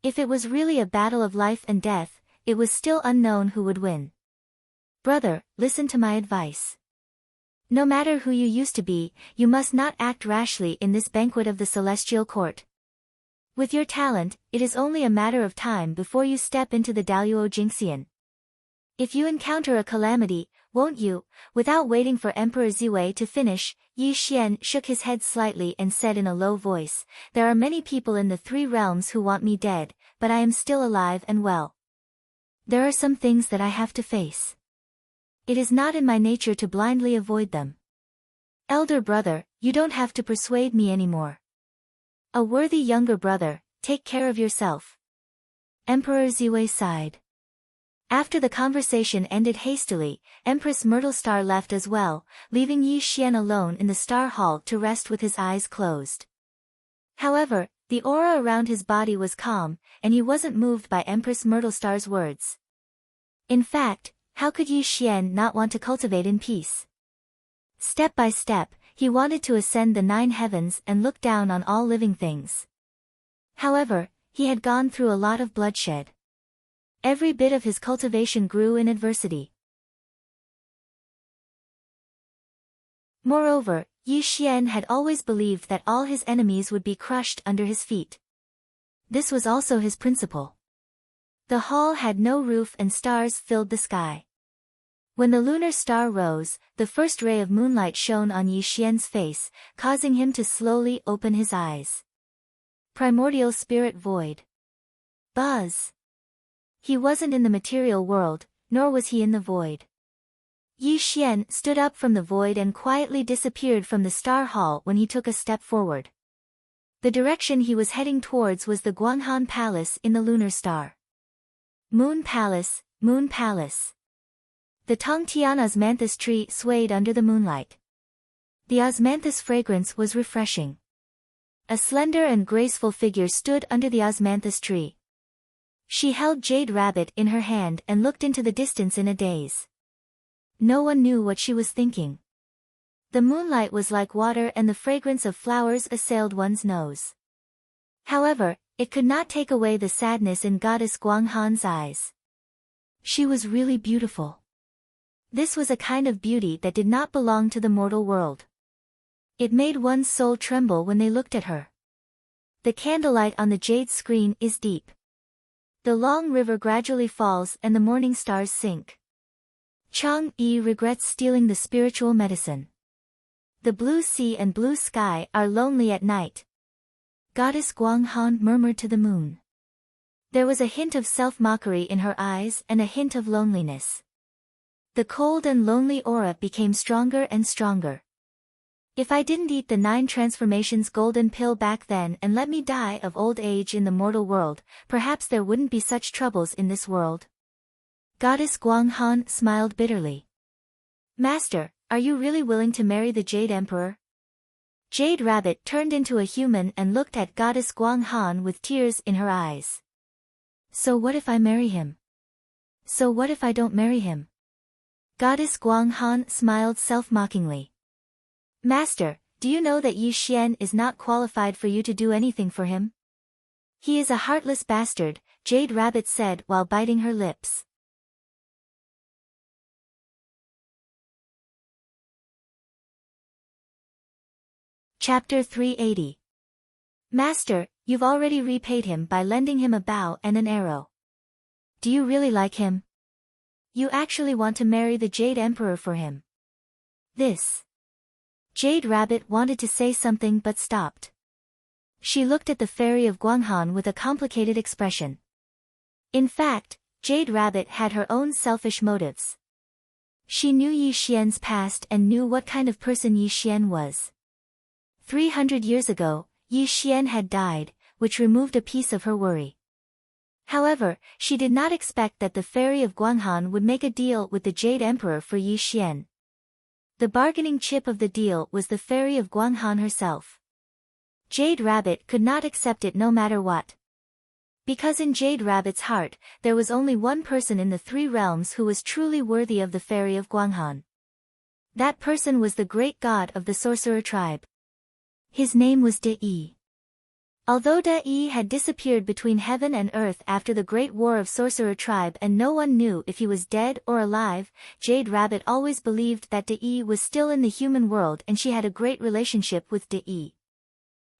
If it was really a battle of life and death, it was still unknown who would win. Brother, listen to my advice. No matter who you used to be, you must not act rashly in this banquet of the celestial court. With your talent, it is only a matter of time before you step into the Daluo Jingxian. If you encounter a calamity, won't you? Without waiting for Emperor Ziwei to finish, Yi Xian shook his head slightly and said in a low voice, there are many people in the three realms who want me dead, but I am still alive and well. There are some things that I have to face. It is not in my nature to blindly avoid them. Elder brother, you don't have to persuade me anymore. A worthy younger brother, take care of yourself. Emperor Ziwei sighed. After the conversation ended hastily, Empress Myrtle Star left as well, leaving Yi Xian alone in the Star Hall to rest with his eyes closed. However, the aura around his body was calm, and he wasn't moved by Empress Myrtle Star's words. In fact, how could Yi Xian not want to cultivate in peace? Step by step, he wanted to ascend the 9 heavens and look down on all living things. However, he had gone through a lot of bloodshed. Every bit of his cultivation grew in adversity. Moreover, Yi Xian had always believed that all his enemies would be crushed under his feet. This was also his principle. The hall had no roof and stars filled the sky. When the lunar star rose, the first ray of moonlight shone on Yi Xian's face, causing him to slowly open his eyes. Primordial spirit void. Buzz. He wasn't in the material world, nor was he in the void. Yi Xian stood up from the void and quietly disappeared from the star hall when he took a step forward. The direction he was heading towards was the Guanghan Palace in the lunar star. Moon Palace, Moon Palace. The Tongtian osmanthus tree swayed under the moonlight. The osmanthus fragrance was refreshing. A slender and graceful figure stood under the osmanthus tree. She held Jade Rabbit in her hand and looked into the distance in a daze. No one knew what she was thinking. The moonlight was like water and the fragrance of flowers assailed one's nose. However, it could not take away the sadness in Goddess Guanghan's eyes. She was really beautiful. This was a kind of beauty that did not belong to the mortal world. It made one's soul tremble when they looked at her. The candlelight on the jade screen is deep. The long river gradually falls and the morning stars sink. Chang-yi regrets stealing the spiritual medicine. The blue sea and blue sky are lonely at night. Goddess Guanghan murmured to the moon. There was a hint of self-mockery in her eyes and a hint of loneliness. The cold and lonely aura became stronger and stronger. If I didn't eat the 9 transformations golden pill back then and let me die of old age in the mortal world, perhaps there wouldn't be such troubles in this world. Goddess Guanghan smiled bitterly. Master, are you really willing to marry the Jade Emperor? Jade Rabbit turned into a human and looked at Goddess Guanghan with tears in her eyes. So what if I marry him? So what if I don't marry him? Goddess Guanghan smiled self-mockingly. Master, do you know that Yi Xian is not qualified for you to do anything for him? He is a heartless bastard, Jade Rabbit said while biting her lips. Chapter 380. Master, you've already repaid him by lending him a bow and an arrow. Do you really like him? You actually want to marry the Jade Emperor for him? This. Jade Rabbit wanted to say something but stopped. She looked at the fairy of Guanghan with a complicated expression. In fact, Jade Rabbit had her own selfish motives. She knew Yi Xian's past and knew what kind of person Yi Xian was. 300 years ago, Yi Xian had died, which removed a piece of her worry. However, she did not expect that the fairy of Guanghan would make a deal with the Jade Emperor for Yi Xian. The bargaining chip of the deal was the fairy of Guanghan herself. Jade Rabbit could not accept it no matter what. Because in Jade Rabbit's heart, there was only one person in the 3 realms who was truly worthy of the fairy of Guanghan. That person was the great god of the sorcerer tribe. His name was De-Yi. Although De-Yi had disappeared between heaven and earth after the Great War of Sorcerer Tribe and no one knew if he was dead or alive, Jade Rabbit always believed that De-Yi was still in the human world and she had a great relationship with De-Yi.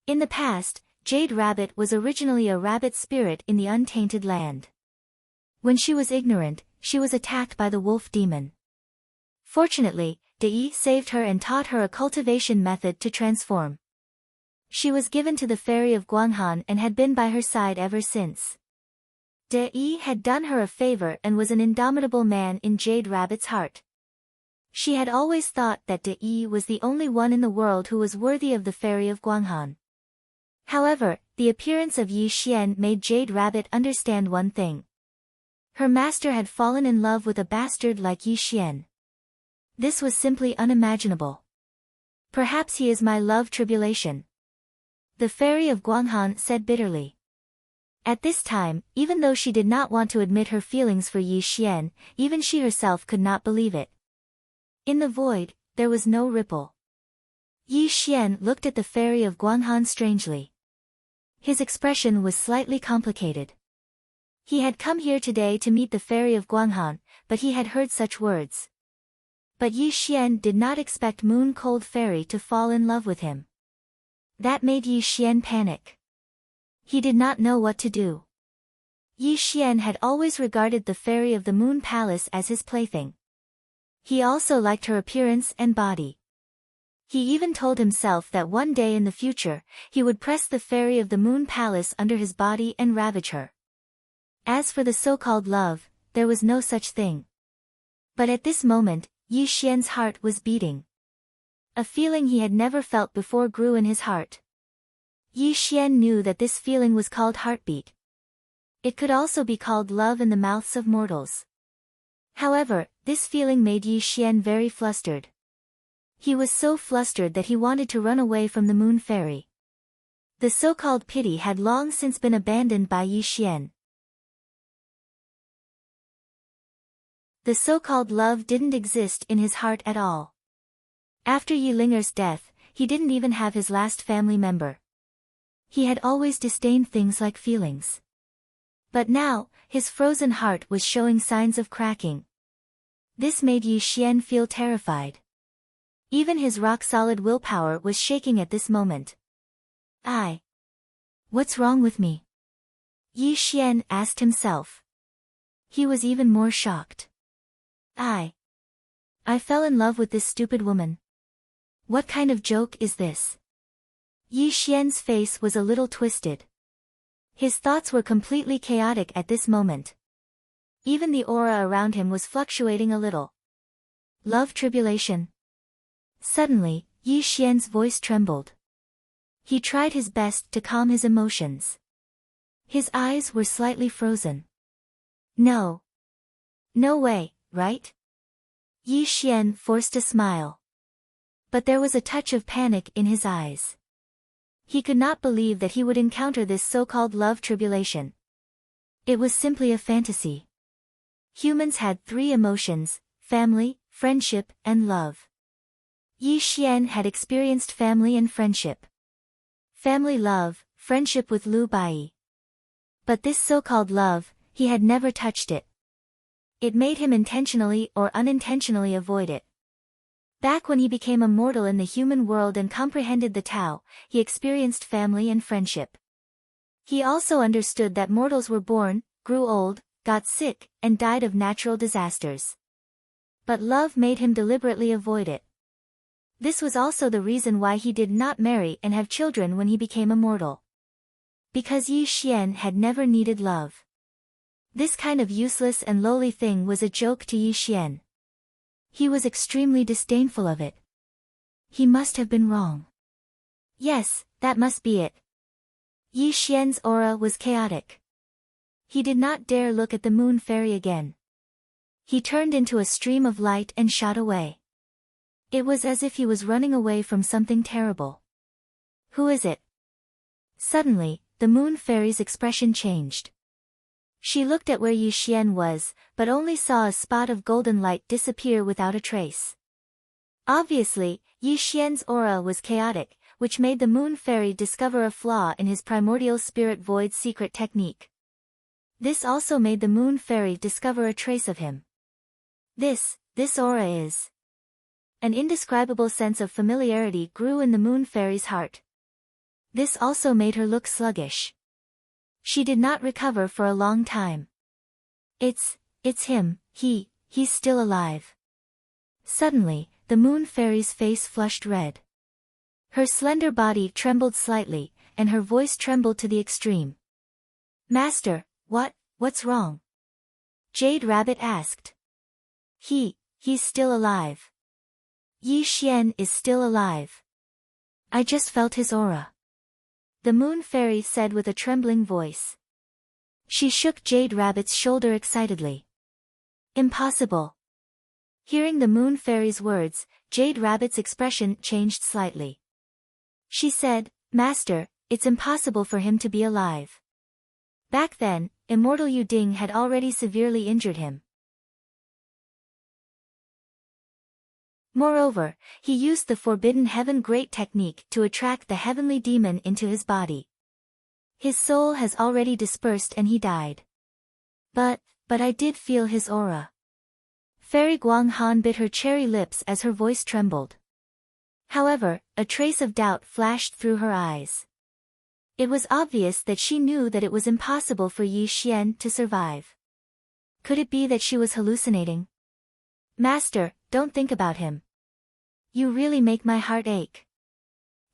In the past, Jade Rabbit was originally a rabbit spirit in the untainted land. When she was ignorant, she was attacked by the wolf demon. Fortunately, De-Yi saved her and taught her a cultivation method to transform. She was given to the fairy of Guanghan and had been by her side ever since. De-Yi had done her a favor and was an indomitable man in Jade Rabbit's heart. She had always thought that De-Yi was the only one in the world who was worthy of the fairy of Guanghan. However, the appearance of Yi Xian made Jade Rabbit understand one thing. Her master had fallen in love with a bastard like Yi Xian. This was simply unimaginable. Perhaps he is my love tribulation. The fairy of Guanghan said bitterly. At this time, even though she did not want to admit her feelings for Yi Xian, even she herself could not believe it. In the void, there was no ripple. Yi Xian looked at the fairy of Guanghan strangely. His expression was slightly complicated. He had come here today to meet the fairy of Guanghan, but he had heard such words. But Yi Xian did not expect Moon Cold Fairy to fall in love with him. That made Yi Xian panic. He did not know what to do. Yi Xian had always regarded the fairy of the Moon Palace as his plaything. He also liked her appearance and body. He even told himself that one day in the future, he would press the fairy of the Moon Palace under his body and ravage her. As for the so-called love, there was no such thing. But at this moment, Yi Xian's heart was beating. A feeling he had never felt before grew in his heart. Yi Xian knew that this feeling was called heartbeat. It could also be called love in the mouths of mortals. However, this feeling made Yi Xian very flustered. He was so flustered that he wanted to run away from the Moon Fairy. The so-called pity had long since been abandoned by Yi Xian. The so-called love didn't exist in his heart at all. After Yi Linger's death, he didn't even have his last family member. He had always disdained things like feelings. But now, his frozen heart was showing signs of cracking. This made Yi Xian feel terrified. Even his rock-solid willpower was shaking at this moment. What's wrong with me? Yi Xian asked himself. He was even more shocked. I fell in love with this stupid woman. What kind of joke is this? Yi Xian's face was a little twisted. His thoughts were completely chaotic at this moment. Even the aura around him was fluctuating a little. Love tribulation. Suddenly, Yi Xian's voice trembled. He tried his best to calm his emotions. His eyes were slightly frozen. No. No way, right? Yi Xian forced a smile. But there was a touch of panic in his eyes. He could not believe that he would encounter this so-called love tribulation. It was simply a fantasy. Humans had three emotions: family, friendship, and love. Yi Xian had experienced family and friendship. Family love, friendship with Lu Bai. But this so-called love, he had never touched it. It made him intentionally or unintentionally avoid it. Back when he became immortal in the human world and comprehended the Tao, he experienced family and friendship. He also understood that mortals were born, grew old, got sick, and died of natural disasters. But love made him deliberately avoid it. This was also the reason why he did not marry and have children when he became immortal. Because Yi Xian had never needed love. This kind of useless and lowly thing was a joke to Yi Xian. He was extremely disdainful of it. He must have been wrong. Yes, that must be it. Yi Xian's aura was chaotic. He did not dare look at the moon fairy again. He turned into a stream of light and shot away. It was as if he was running away from something terrible. Who is it? Suddenly, the moon fairy's expression changed. She looked at where Yi Xian was, but only saw a spot of golden light disappear without a trace. Obviously, Yi Xian's aura was chaotic, which made the moon fairy discover a flaw in his primordial spirit void secret technique. This also made the moon fairy discover a trace of him. This aura is. An indescribable sense of familiarity grew in the moon fairy's heart. This also made her look sluggish. She did not recover for a long time. It's him, he's still alive. Suddenly, the moon fairy's face flushed red. Her slender body trembled slightly, and her voice trembled to the extreme. Master, what's wrong? Jade Rabbit asked. He's still alive. Yi Xian is still alive. I just felt his aura. The moon fairy said with a trembling voice. She shook Jade Rabbit's shoulder excitedly. Impossible. Hearing the moon fairy's words, Jade Rabbit's expression changed slightly. She said, Master, it's impossible for him to be alive. Back then, Immortal Yu Ding had already severely injured him. Moreover, he used the Forbidden Heaven Great technique to attract the heavenly demon into his body. His soul has already dispersed and he died. But I did feel his aura. Fairy Guang Han bit her cherry lips as her voice trembled. However, a trace of doubt flashed through her eyes. It was obvious that she knew that it was impossible for Yi Xian to survive. Could it be that she was hallucinating? Master, don't think about him. You really make my heart ache.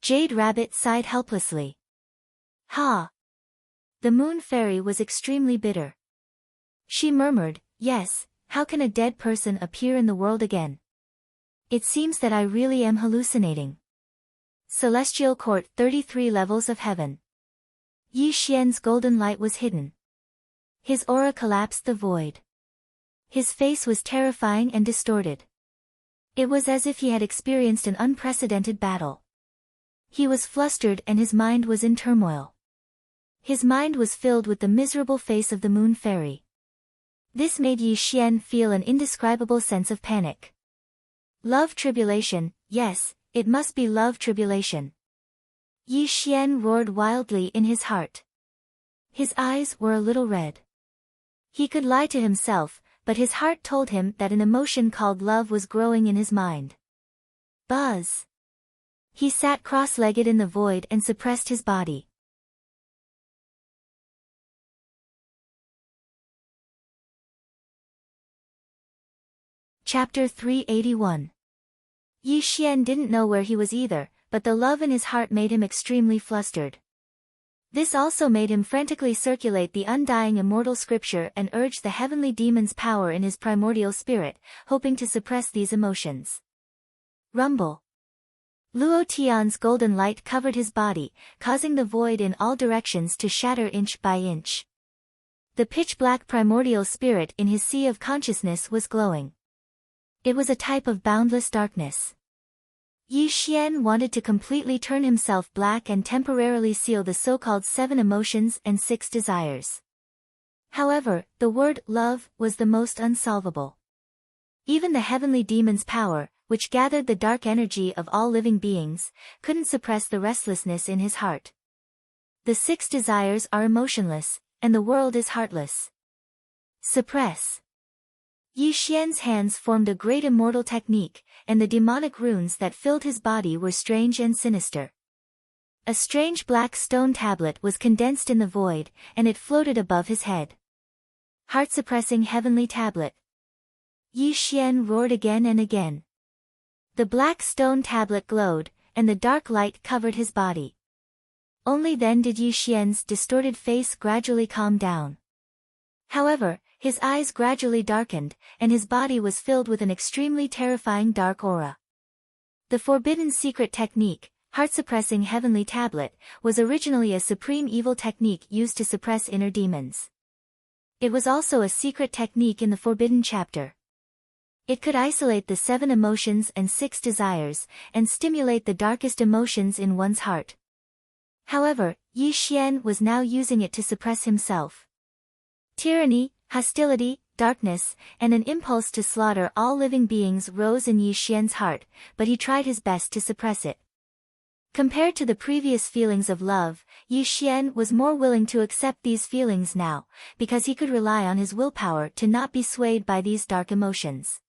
Jade Rabbit sighed helplessly. Ha! The moon fairy was extremely bitter. She murmured, Yes, how can a dead person appear in the world again? It seems that I really am hallucinating. Celestial Court 33 Levels of Heaven. Yi Xian's golden light was hidden. His aura collapsed the void. His face was terrifying and distorted. It was as if he had experienced an unprecedented battle. He was flustered and his mind was in turmoil. His mind was filled with the miserable face of the moon fairy. This made Yi Xian feel an indescribable sense of panic. Love tribulation, yes, it must be love tribulation. Yi Xian roared wildly in his heart. His eyes were a little red. He could lie to himself, but his heart told him that an emotion called love was growing in his mind. Buzz! He sat cross-legged in the void and suppressed his body. Chapter 381. Yi Xian didn't know where he was either, but the love in his heart made him extremely flustered. This also made him frantically circulate the undying immortal scripture and urge the heavenly demon's power in his primordial spirit, hoping to suppress these emotions. Rumble. Luo Tian's golden light covered his body, causing the void in all directions to shatter inch by inch. The pitch-black primordial spirit in his sea of consciousness was glowing. It was a type of boundless darkness. Yi Xian wanted to completely turn himself black and temporarily seal the so-called 7 emotions and 6 desires. However, the word love was the most unsolvable. Even the heavenly demon's power, which gathered the dark energy of all living beings, couldn't suppress the restlessness in his heart. The 6 desires are emotionless, and the world is heartless. Suppress. Yi Xian's hands formed a great immortal technique, and the demonic runes that filled his body were strange and sinister. A strange black stone tablet was condensed in the void, and it floated above his head. Heart-suppressing heavenly tablet. Yi Xian roared again and again. The black stone tablet glowed, and the dark light covered his body. Only then did Yi Xian's distorted face gradually calm down. However, his eyes gradually darkened, and his body was filled with an extremely terrifying dark aura. The forbidden secret technique, heart-suppressing heavenly tablet, was originally a supreme evil technique used to suppress inner demons. It was also a secret technique in the forbidden chapter. It could isolate the 7 emotions and 6 desires, and stimulate the darkest emotions in one's heart. However, Yi Xian was now using it to suppress himself. Tyranny, hostility, darkness, and an impulse to slaughter all living beings rose in Yi Xian's heart, but he tried his best to suppress it. Compared to the previous feelings of love, Yi Xian was more willing to accept these feelings now, because he could rely on his willpower to not be swayed by these dark emotions.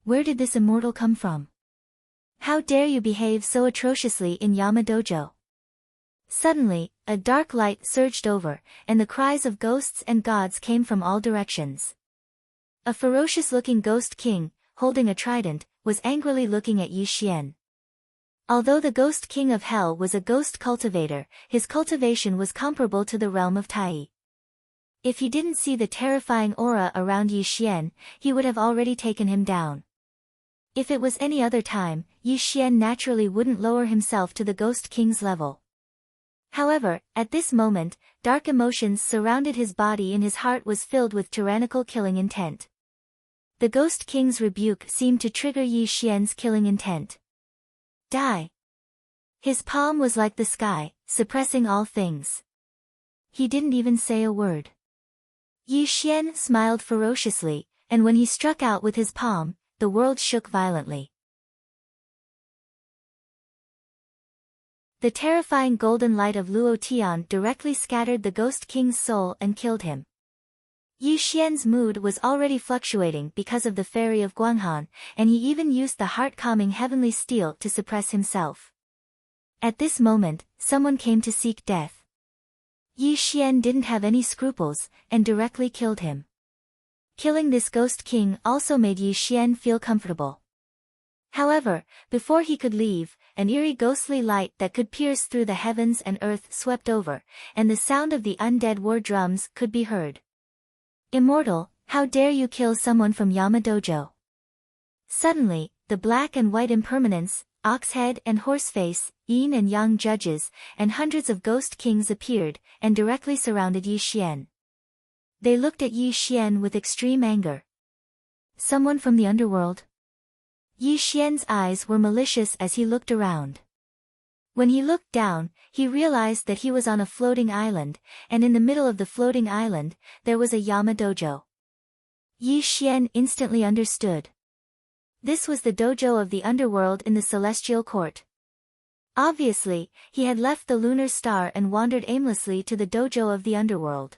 Where did this immortal come from? How dare you behave so atrociously in Yama Dojo? Suddenly, a dark light surged over, and the cries of ghosts and gods came from all directions. A ferocious-looking ghost king, holding a trident, was angrily looking at Yi Xian. Although the ghost king of hell was a ghost cultivator, his cultivation was comparable to the realm of Tai. If he didn't see the terrifying aura around Yi Xian, he would have already taken him down. If it was any other time, Yi Xian naturally wouldn't lower himself to the ghost king's level. However, at this moment, dark emotions surrounded his body and his heart was filled with tyrannical killing intent. The Ghost King's rebuke seemed to trigger Yi Xian's killing intent. Die! His palm was like the sky, suppressing all things. He didn't even say a word. Yi Xian smiled ferociously, and when he struck out with his palm, the world shook violently. The terrifying golden light of Luo Tian directly scattered the Ghost King's soul and killed him. Yi Xian's mood was already fluctuating because of the fairy of Guanghan, and he even used the heart-calming heavenly steel to suppress himself. At this moment, someone came to seek death. Yi Xian didn't have any scruples, and directly killed him. Killing this Ghost King also made Yi Xian feel comfortable. However, before he could leave, an eerie ghostly light that could pierce through the heavens and earth swept over, and the sound of the undead war drums could be heard. Immortal, how dare you kill someone from Yama Dojo? Suddenly, the black and white impermanence, Oxhead and Horseface, Yin and Yang judges, and hundreds of ghost kings appeared, and directly surrounded Yi Xian. They looked at Yi Xian with extreme anger. Someone from the underworld? Yi Xian's eyes were malicious as he looked around. When he looked down, he realized that he was on a floating island, and in the middle of the floating island, there was a Yama Dojo. Yi Xian instantly understood. This was the dojo of the underworld in the celestial court. Obviously, he had left the lunar star and wandered aimlessly to the dojo of the underworld.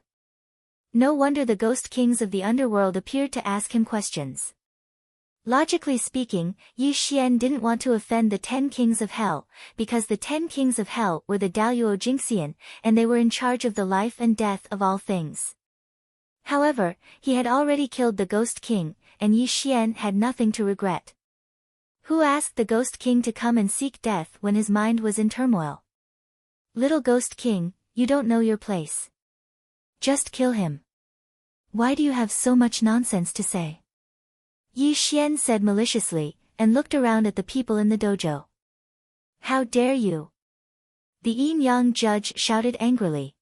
No wonder the ghost kings of the underworld appeared to ask him questions. Logically speaking, Yi Xian didn't want to offend the 10 kings of hell, because the 10 kings of hell were the Daluo Jingxian, and they were in charge of the life and death of all things. However, he had already killed the Ghost King, and Yi Xian had nothing to regret. Who asked the Ghost King to come and seek death when his mind was in turmoil? Little Ghost King, you don't know your place. Just kill him. Why do you have so much nonsense to say? Yi Xian said maliciously, and looked around at the people in the dojo. How dare you? The Yin-Yang judge shouted angrily.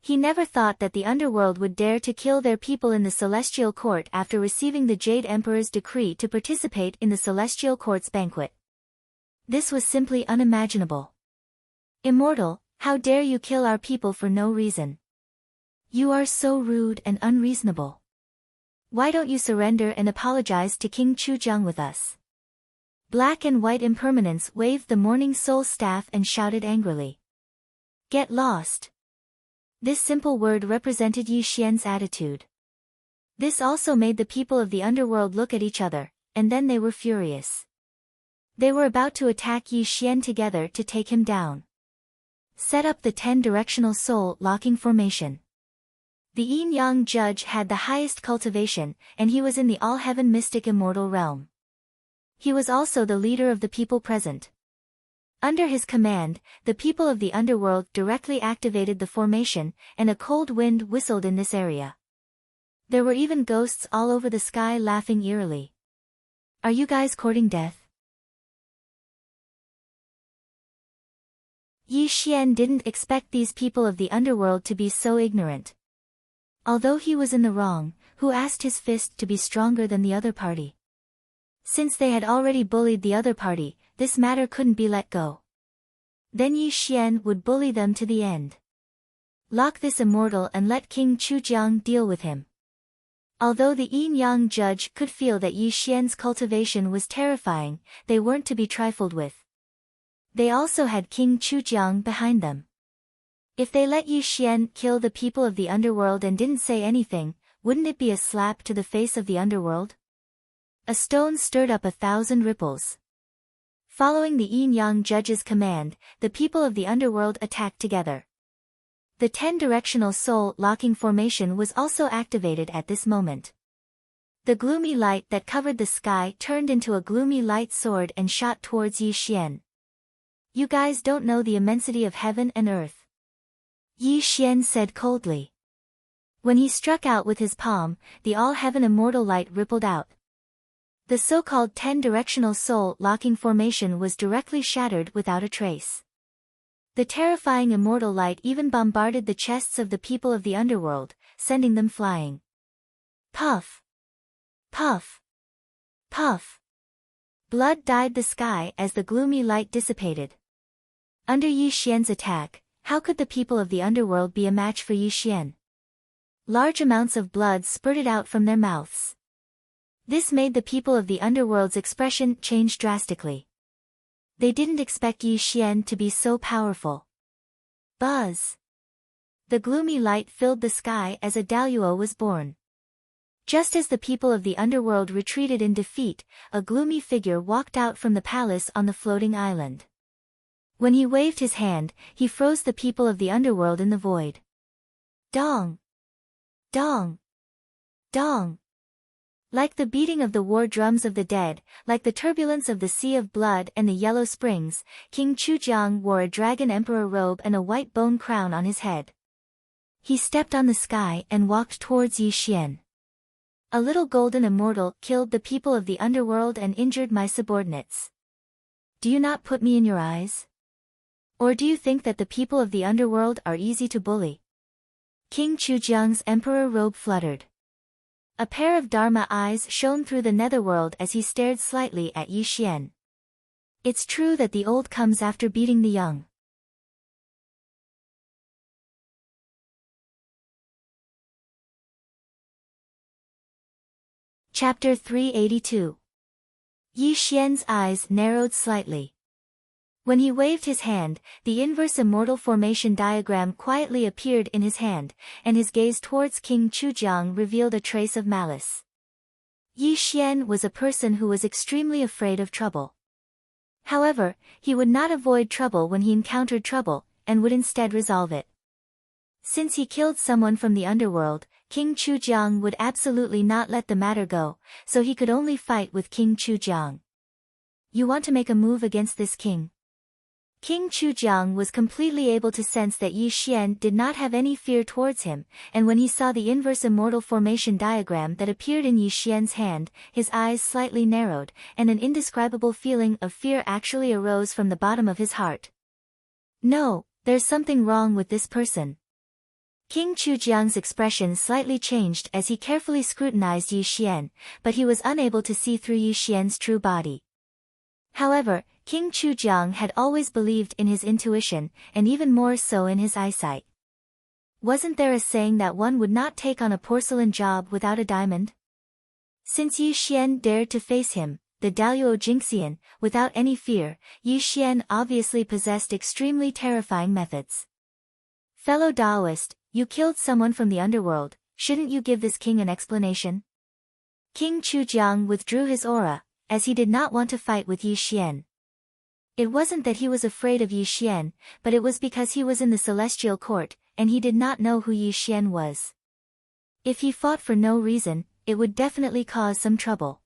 He never thought that the underworld would dare to kill their people in the Celestial Court after receiving the Jade Emperor's decree to participate in the Celestial Court's banquet. This was simply unimaginable. Immortal, how dare you kill our people for no reason? You are so rude and unreasonable. Why don't you surrender and apologize to King Chujiang with us? Black and White Impermanence waved the Morning Soul staff and shouted angrily. Get lost. This simple word represented Yi Xian's attitude. This also made the people of the underworld look at each other, and then they were furious. They were about to attack Yi Xian together to take him down. Set up the 10-directional soul locking formation. The Yin-Yang judge had the highest cultivation, and he was in the all-heaven mystic immortal realm. He was also the leader of the people present. Under his command, the people of the underworld directly activated the formation, and a cold wind whistled in this area. There were even ghosts all over the sky laughing eerily. Are you guys courting death? Yi Xian didn't expect these people of the underworld to be so ignorant. Although he was in the wrong, who asked his fist to be stronger than the other party? Since they had already bullied the other party, this matter couldn't be let go. Then Yi Xian would bully them to the end. Lock this immortal and let King Chujiang deal with him. Although the Yin-Yang judge could feel that Yi Xian's cultivation was terrifying, they weren't to be trifled with. They also had King Chujiang behind them. If they let Yi Xian kill the people of the underworld and didn't say anything, wouldn't it be a slap to the face of the underworld? A stone stirred up 1,000 ripples. Following the Yin-Yang judge's command, the people of the underworld attacked together. The 10-directional soul locking formation was also activated at this moment. The gloomy light that covered the sky turned into a gloomy light sword and shot towards Yi Xian. You guys don't know the immensity of heaven and earth. Yi Xian said coldly. When he struck out with his palm, the all-heaven immortal light rippled out. The so-called 10-directional soul locking formation was directly shattered without a trace. The terrifying immortal light even bombarded the chests of the people of the underworld, sending them flying. Puff! Puff! Puff! Blood dyed the sky as the gloomy light dissipated. Under Yi Xian's attack, how could the people of the underworld be a match for Yi Xian? Large amounts of blood spurted out from their mouths. This made the people of the underworld's expression change drastically. They didn't expect Yi Xian to be so powerful. Buzz! The gloomy light filled the sky as a Daluo was born. Just as the people of the underworld retreated in defeat, a gloomy figure walked out from the palace on the floating island. When he waved his hand, he froze the people of the underworld in the void. Dong! Dong! Dong! Like the beating of the war drums of the dead, like the turbulence of the sea of blood and the yellow springs, King Chujiang wore a dragon emperor robe and a white bone crown on his head. He stepped on the sky and walked towards Yi Xian. A little golden immortal killed the people of the underworld and injured my subordinates. Do you not put me in your eyes? Or do you think that the people of the underworld are easy to bully? King Chujiang's emperor robe fluttered. A pair of Dharma eyes shone through the netherworld as he stared slightly at Yi Xian. It's true that the old comes after beating the young. Chapter 382. Yi Xian's eyes narrowed slightly. When he waved his hand, the inverse immortal formation diagram quietly appeared in his hand, and his gaze towards King Chujiang revealed a trace of malice. Yi Xian was a person who was extremely afraid of trouble. However, he would not avoid trouble when he encountered trouble, and would instead resolve it. Since he killed someone from the underworld, King Chujiang would absolutely not let the matter go, so he could only fight with King Chujiang. You want to make a move against this king? King Chujiang was completely able to sense that Yi Xian did not have any fear towards him, and when he saw the inverse immortal formation diagram that appeared in Yi Xian's hand, his eyes slightly narrowed, and an indescribable feeling of fear actually arose from the bottom of his heart. No, there's something wrong with this person. King Chujiang's expression slightly changed as he carefully scrutinized Yi Xian, but he was unable to see through Yi Xian's true body. However, King Chujiang had always believed in his intuition, and even more so in his eyesight. Wasn't there a saying that one would not take on a porcelain job without a diamond? Since Yi Xian dared to face him, the Daluo Jingxian, without any fear, Yi Xian obviously possessed extremely terrifying methods. Fellow Daoist, you killed someone from the underworld, shouldn't you give this king an explanation? King Chujiang withdrew his aura, as he did not want to fight with Yi Xian. It wasn't that he was afraid of Yi Xian, but it was because he was in the celestial court, and he did not know who Yi Xian was. If he fought for no reason, it would definitely cause some trouble.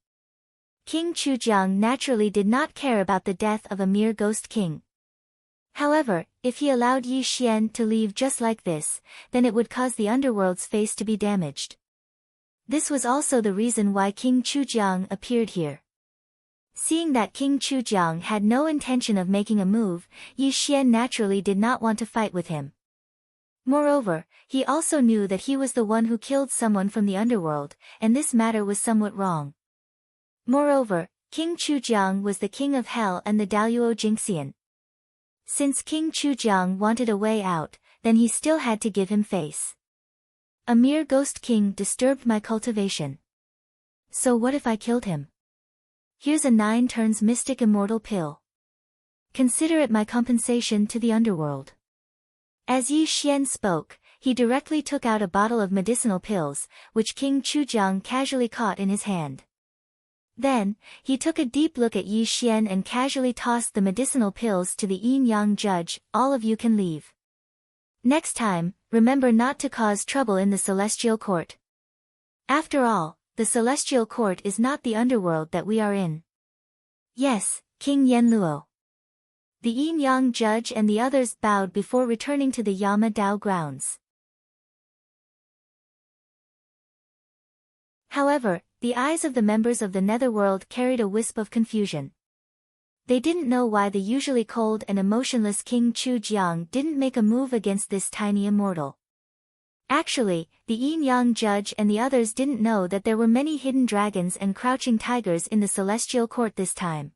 King Chujiang naturally did not care about the death of a mere ghost king. However, if he allowed Yi Xian to leave just like this, then it would cause the underworld's face to be damaged. This was also the reason why King Chujiang appeared here. Seeing that King Chujiang had no intention of making a move, Yi Xian naturally did not want to fight with him. Moreover, he also knew that he was the one who killed someone from the underworld, and this matter was somewhat wrong. Moreover, King Chujiang was the king of hell and the Daluo Jingxian. Since King Chujiang wanted a way out, then he still had to give him face. A mere ghost king disturbed my cultivation. So what if I killed him? Here's a 9 turns mystic immortal pill. Consider it my compensation to the underworld. As Yi Xian spoke, he directly took out a bottle of medicinal pills, which King Chujiang casually caught in his hand. Then, he took a deep look at Yi Xian and casually tossed the medicinal pills to the yin-yang judge. All of you can leave. Next time, remember not to cause trouble in the celestial court. After all, the celestial court is not the underworld that we are in. Yes, King Yenluo. The yin-yang judge and the others bowed before returning to the Yama Dao grounds. However, the eyes of the members of the netherworld carried a wisp of confusion. They didn't know why the usually cold and emotionless King Chujiang didn't make a move against this tiny immortal. Actually, the yin-yang judge and the others didn't know that there were many hidden dragons and crouching tigers in the celestial court this time.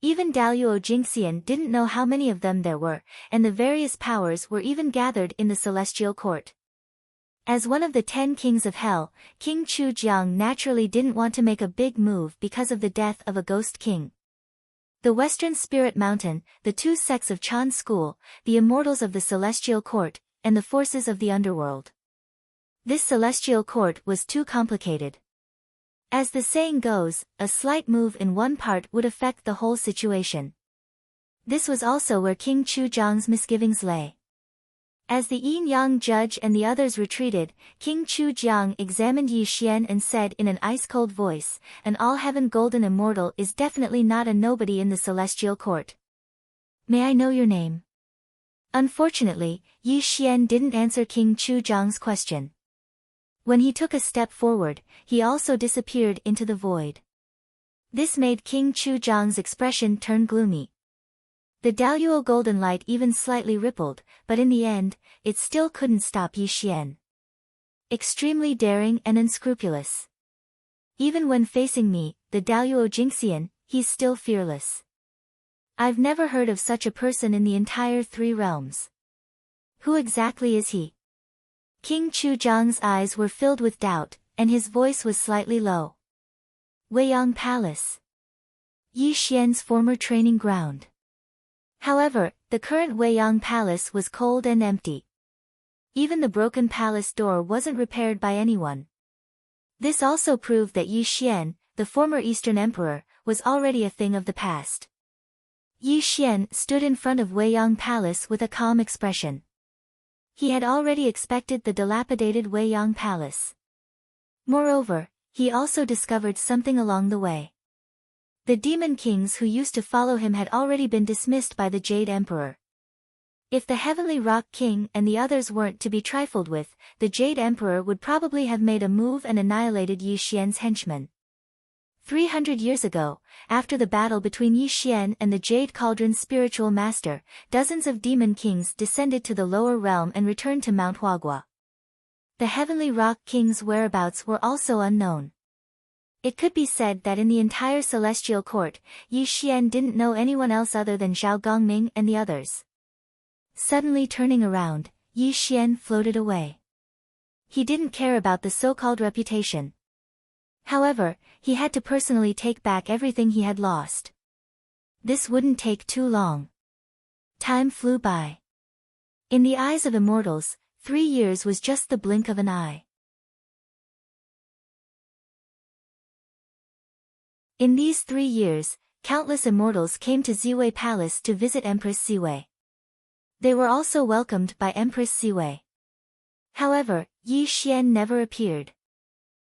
Even Daluo Jingxian didn't know how many of them there were, and the various powers were even gathered in the celestial court. As one of the 10 kings of hell, King Chujiang naturally didn't want to make a big move because of the death of a ghost king. The Western Spirit Mountain, the 2 sects of Chan School, the immortals of the celestial court, and the forces of the underworld. This celestial court was too complicated. As the saying goes, a slight move in one part would affect the whole situation. This was also where King Chujiang's misgivings lay. As the yin-yang judge and the others retreated, King Chujiang examined Yi Xian and said in an ice-cold voice, "An all-heaven golden immortal is definitely not a nobody in the celestial court. May I know your name?" Unfortunately, Yi Xian didn't answer King Chujiang's question. When he took a step forward, he also disappeared into the void. This made King Chujiang's expression turn gloomy. The Daluo golden light even slightly rippled, but in the end, it still couldn't stop Yi Xian. Extremely daring and unscrupulous. Even when facing me, the Daluo Jingxian, he's still fearless. I've never heard of such a person in the entire 3 realms. Who exactly is he? King Chujiang's eyes were filled with doubt, and his voice was slightly low. Weiyang Palace. Yi Xian's former training ground. However, the current Weiyang Palace was cold and empty. Even the broken palace door wasn't repaired by anyone. This also proved that Yi Xian, the former Eastern Emperor, was already a thing of the past. Yi Xian stood in front of Weiyang Palace with a calm expression. He had already expected the dilapidated Weiyang Palace. Moreover, he also discovered something along the way. The demon kings who used to follow him had already been dismissed by the Jade Emperor. If the Heavenly Rock King and the others weren't to be trifled with, the Jade Emperor would probably have made a move and annihilated Yi Xian's henchmen. 300 years ago, after the battle between Yi Xian and the Jade Cauldron's spiritual master, dozens of demon kings descended to the lower realm and returned to Mount Huagua. The Heavenly Rock King's whereabouts were also unknown. It could be said that in the entire celestial court, Yi Xian didn't know anyone else other than Zhao Gongming and the others. Suddenly turning around, Yi Xian floated away. He didn't care about the so-called reputation. However, he had to personally take back everything he had lost. This wouldn't take too long. Time flew by. In the eyes of immortals, 3 years was just the blink of an eye. In these 3 years, countless immortals came to Ziwei Palace to visit Empress Ziwei. They were also welcomed by Empress Ziwei. However, Yi Xian never appeared.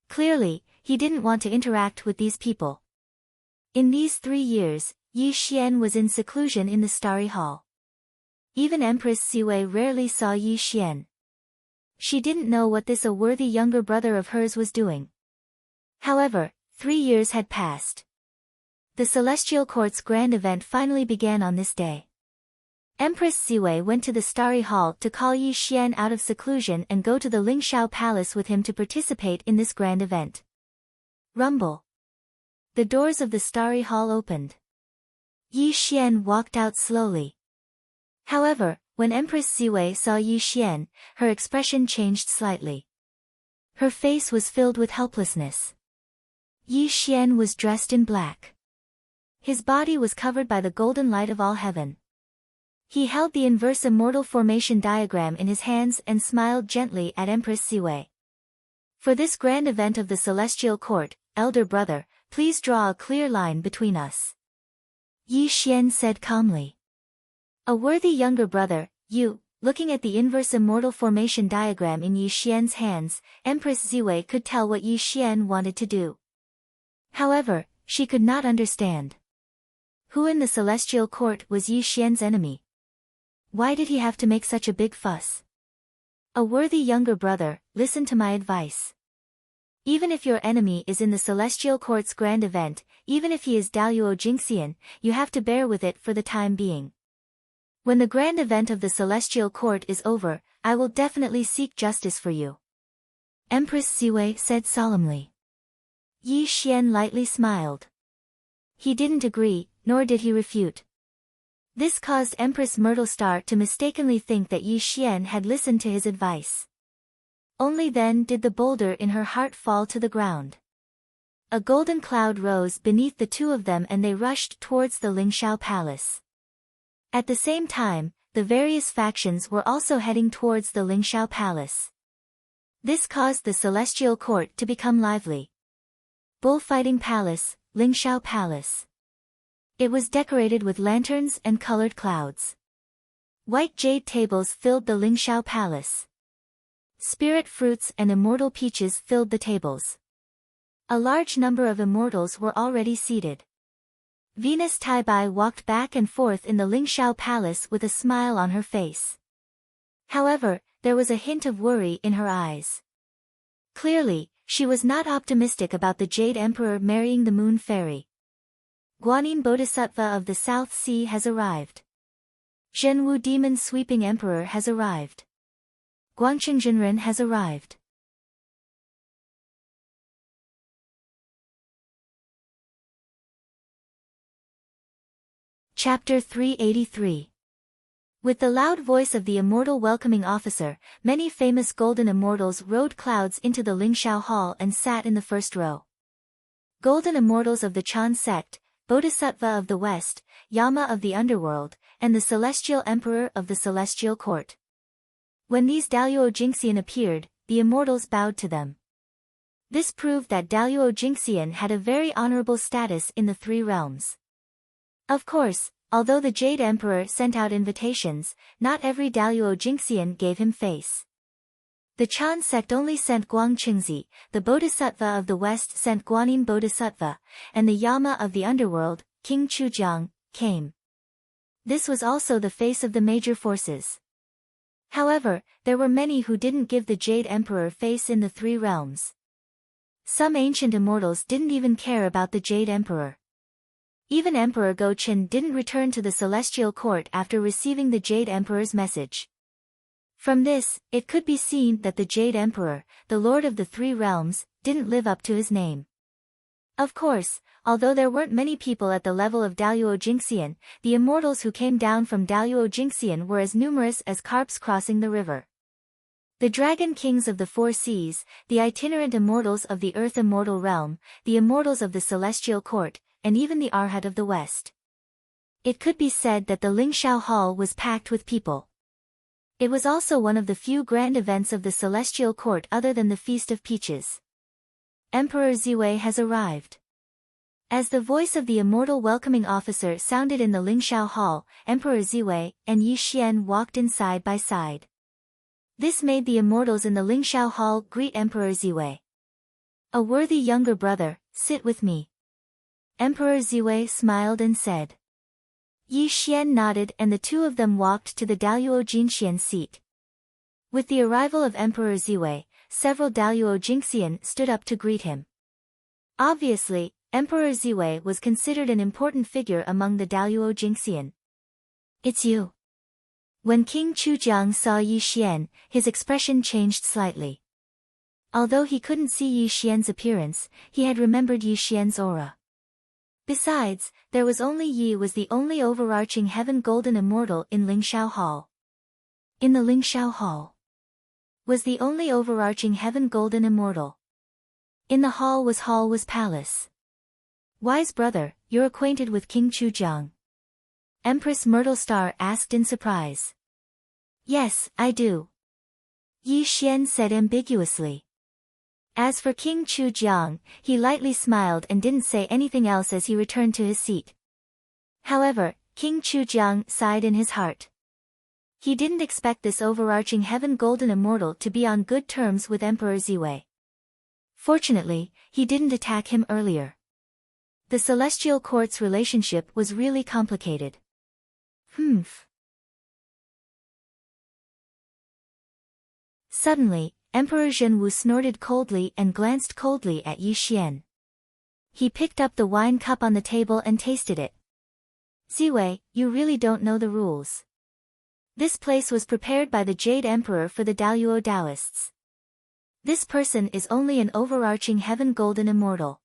Clearly, he didn't want to interact with these people. In these 3 years, Yi Xian was in seclusion in the Starry Hall. Even Empress Ziwei rarely saw Yi Xian. She didn't know what this a worthy younger brother of hers was doing. However, 3 years had passed. The Celestial Court's grand event finally began on this day. Empress Ziwei went to the Starry Hall to call Yi Xian out of seclusion and go to the Lingxiao Palace with him to participate in this grand event. Rumble. The doors of the Starry Hall opened. Yi Xian walked out slowly. However, when Empress Ziwei saw Yi Xian, her expression changed slightly. Her face was filled with helplessness. Yi Xian was dressed in black. His body was covered by the golden light of all heaven. He held the inverse immortal formation diagram in his hands and smiled gently at Empress Ziwei. For this grand event of the Celestial Court, elder brother, please draw a clear line between us. Yi Xian said calmly. A worthy younger brother, you, looking at the inverse immortal formation diagram in Yi Xian's hands, Empress Ziwei could tell what Yi Xian wanted to do. However, she could not understand. Who in the Celestial Court was Yi Xian's enemy? Why did he have to make such a big fuss? A worthy younger brother, listen to my advice. Even if your enemy is in the Celestial Court's grand event, even if he is Daluo Jingxian, you have to bear with it for the time being. When the grand event of the Celestial Court is over, I will definitely seek justice for you. Empress Ziwei said solemnly. Yi Xian lightly smiled. He didn't agree, nor did he refute. This caused Empress Myrtle Star to mistakenly think that Yi Xian had listened to his advice. Only then did the boulder in her heart fall to the ground. A golden cloud rose beneath the two of them and they rushed towards the Lingxiao Palace. At the same time, the various factions were also heading towards the Lingxiao Palace. This caused the Celestial Court to become lively. Bullfighting Palace, Lingxiao Palace. It was decorated with lanterns and colored clouds. White jade tables filled the Lingxiao Palace. Spirit fruits and immortal peaches filled the tables. A large number of immortals were already seated. Venus Taibai walked back and forth in the Lingxiao Palace with a smile on her face. However, there was a hint of worry in her eyes. Clearly, she was not optimistic about the Jade Emperor marrying the Moon Fairy. Guanyin Bodhisattva of the South Sea has arrived. Zhenwu Demon Sweeping Emperor has arrived. Guangqing Zhenren has arrived. Chapter 383. With the loud voice of the immortal welcoming officer, many famous golden immortals rode clouds into the Lingxiao Hall and sat in the first row. Golden immortals of the Chan sect, Bodhisattva of the West, Yama of the Underworld, and the Celestial Emperor of the Celestial Court. When these Daluo Jingxian appeared, the immortals bowed to them. This proved that Daluo Jingxian had a very honorable status in the three realms. Of course, Although the Jade Emperor sent out invitations, not every Daluo Jingxian gave him face. The Chan sect only sent Guang Qingzi, the Bodhisattva of the West sent Guanyin Bodhisattva, and the Yama of the underworld, King Chujiang, came. This was also the face of the major forces. However, there were many who didn't give the Jade Emperor face in the three realms. Some ancient immortals didn't even care about the Jade Emperor. Even Emperor Go Qin didn't return to the celestial court after receiving the Jade Emperor's message. From this, it could be seen that the Jade Emperor, the Lord of the Three Realms, didn't live up to his name. Of course, although there weren't many people at the level of Daluo Jingxian, the immortals who came down from Daluo Jingxian were as numerous as carps crossing the river. The Dragon Kings of the Four Seas, the itinerant immortals of the Earth Immortal Realm, the immortals of the Celestial Court, and even the Arhat of the West. It could be said that the Lingshao Hall was packed with people. It was also one of the few grand events of the Celestial Court other than the Feast of Peaches. Emperor Ziwei has arrived. As the voice of the immortal welcoming officer sounded in the Lingshao Hall, Emperor Ziwei and Yi Xian walked in side by side. This made the immortals in the Lingshao Hall greet Emperor Ziwei. A worthy younger brother, sit with me. Emperor Ziwei smiled and said. Yi Xian nodded and the two of them walked to the Daluo Jinxian seat. With the arrival of Emperor Ziwei, several Daluo Jingxian stood up to greet him. Obviously, Emperor Ziwei was considered an important figure among the Daluo Jingxian. It's you. When King Chujiang saw Yi Xian, his expression changed slightly. Although he couldn't see Yi Xian's appearance, he had remembered Yi Xian's aura. Besides, there was only Yi was the only overarching heaven golden immortal in Lingshao Hall. In the Lingshao Hall was the only overarching heaven golden immortal. In the hall was palace. Wise brother, you're acquainted with King Chujiang? Empress Myrtle Star asked in surprise. Yes, I do. Yi Xian said ambiguously. As for King Chujiang, he lightly smiled and didn't say anything else as he returned to his seat. However, King Chujiang sighed in his heart. He didn't expect this overarching heaven golden immortal to be on good terms with Emperor Ziwei. Fortunately, he didn't attack him earlier. The Celestial Court's relationship was really complicated. Suddenly, Emperor Zhenwu snorted coldly and glanced coldly at Yi Xian. He picked up the wine cup on the table and tasted it. Ziwei, you really don't know the rules. This place was prepared by the Jade Emperor for the Daluo Taoists. This person is only an overarching heaven golden immortal.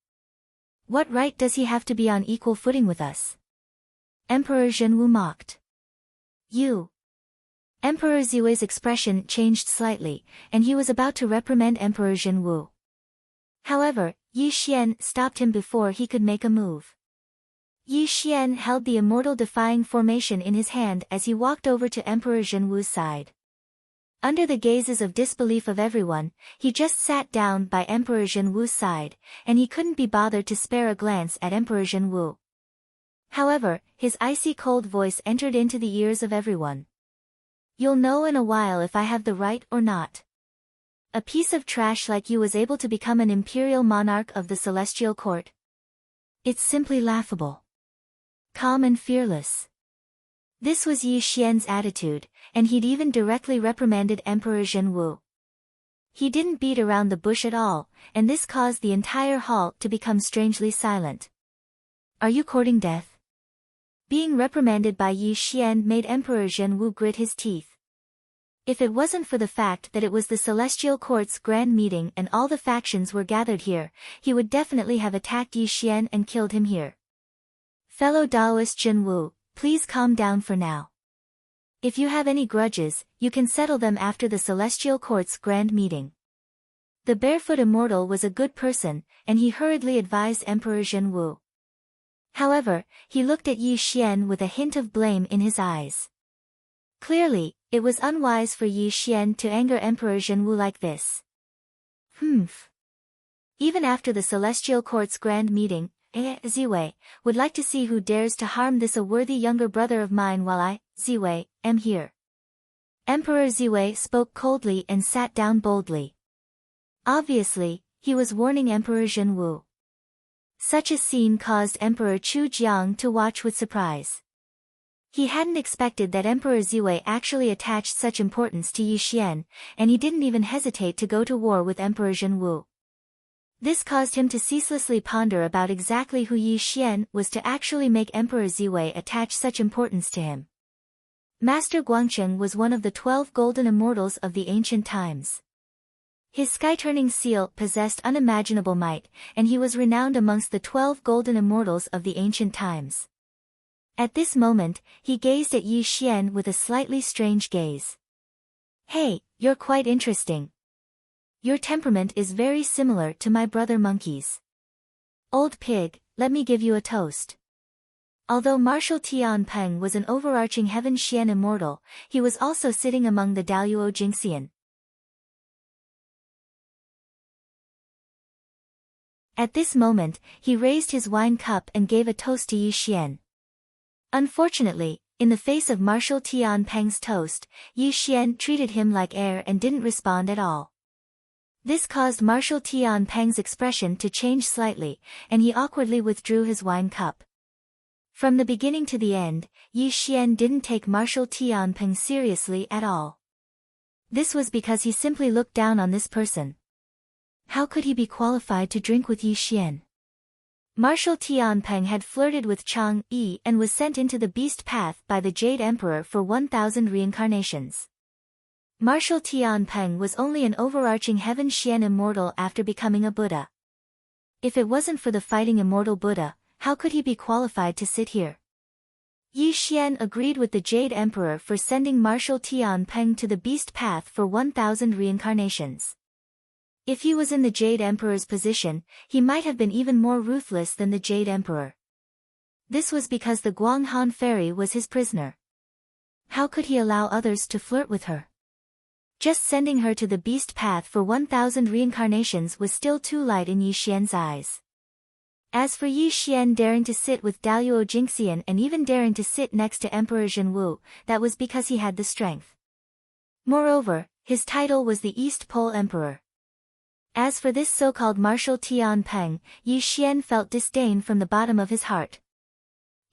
What right does he have to be on equal footing with us? Emperor Zhenwu mocked. You. Emperor Ziwei's expression changed slightly, and he was about to reprimand Emperor Zhenwu. However, Yi Xian stopped him before he could make a move. Yi Xian held the immortal defying formation in his hand as he walked over to Emperor Zhenwu's side. Under the gazes of disbelief of everyone, he just sat down by Emperor Zhenwu's side, and he couldn't be bothered to spare a glance at Emperor Zhenwu. However, his icy cold voice entered into the ears of everyone. You'll know in a while if I have the right or not. A piece of trash like you was able to become an imperial monarch of the Celestial Court. It's simply laughable. Calm and fearless. This was Yi Xian's attitude, and he'd even directly reprimanded Emperor Zhenwu. He didn't beat around the bush at all, and this caused the entire hall to become strangely silent. Are you courting death? Being reprimanded by Yi Xian made Emperor Zhenwu grit his teeth. If it wasn't for the fact that it was the Celestial Court's grand meeting and all the factions were gathered here, he would definitely have attacked Yi Xian and killed him here. Fellow Taoist Zhenwu, please calm down for now. If you have any grudges, you can settle them after the Celestial Court's grand meeting. The Barefoot Immortal was a good person, and he hurriedly advised Emperor Zhenwu. However, he looked at Yi Xian with a hint of blame in his eyes. Clearly, it was unwise for Yi Xian to anger Emperor Zhenwu like this. Even after the Celestial Court's grand meeting, Ziwei, would like to see who dares to harm this a worthy younger brother of mine while I, Ziwei, am here. Emperor Ziwei spoke coldly and sat down boldly. Obviously, he was warning Emperor Zhenwu. Such a scene caused Emperor Chu Jiang to watch with surprise. He hadn't expected that Emperor Ziwei actually attached such importance to Yi Xian, and he didn't even hesitate to go to war with Emperor Zhenwu. This caused him to ceaselessly ponder about exactly who Yi Xian was to actually make Emperor Ziwei attach such importance to him. Master Guangcheng was one of the 12 golden immortals of the ancient times. His sky-turning seal possessed unimaginable might, and he was renowned amongst the 12 golden immortals of the ancient times. At this moment, he gazed at Yi Xian with a slightly strange gaze. "Hey, you're quite interesting. Your temperament is very similar to my brother Monkey's. Old pig, let me give you a toast." Although Marshal Tian Peng was an overarching Heaven Xian immortal, he was also sitting among the Daluo Jingxian. At this moment, he raised his wine cup and gave a toast to Yi Xian. Unfortunately, in the face of Marshal Tian Peng's toast, Yi Xian treated him like air and didn't respond at all. This caused Marshal Tian Peng's expression to change slightly, and he awkwardly withdrew his wine cup. From the beginning to the end, Yi Xian didn't take Marshal Tian Peng seriously at all. This was because he simply looked down on this person. How could he be qualified to drink with Yi Xian? Marshal Tian Peng had flirted with Chang Yi and was sent into the beast path by the Jade Emperor for 1,000 reincarnations. Marshal Tian Peng was only an overarching Heaven Xian immortal after becoming a Buddha. If it wasn't for the fighting immortal Buddha, how could he be qualified to sit here? Yi Xian agreed with the Jade Emperor for sending Marshal Tian Peng to the beast path for 1,000 reincarnations. If he was in the Jade Emperor's position, he might have been even more ruthless than the Jade Emperor. This was because the Guanghan fairy was his prisoner. How could he allow others to flirt with her? Just sending her to the beast path for 1,000 reincarnations was still too light in Yi Xian's eyes. As for Yi Xian daring to sit with Daluo Jingxian and even daring to sit next to Emperor Zhenwu, that was because he had the strength. Moreover, his title was the East Pole Emperor. As for this so-called Marshal Tian Peng, Yi Xian felt disdain from the bottom of his heart.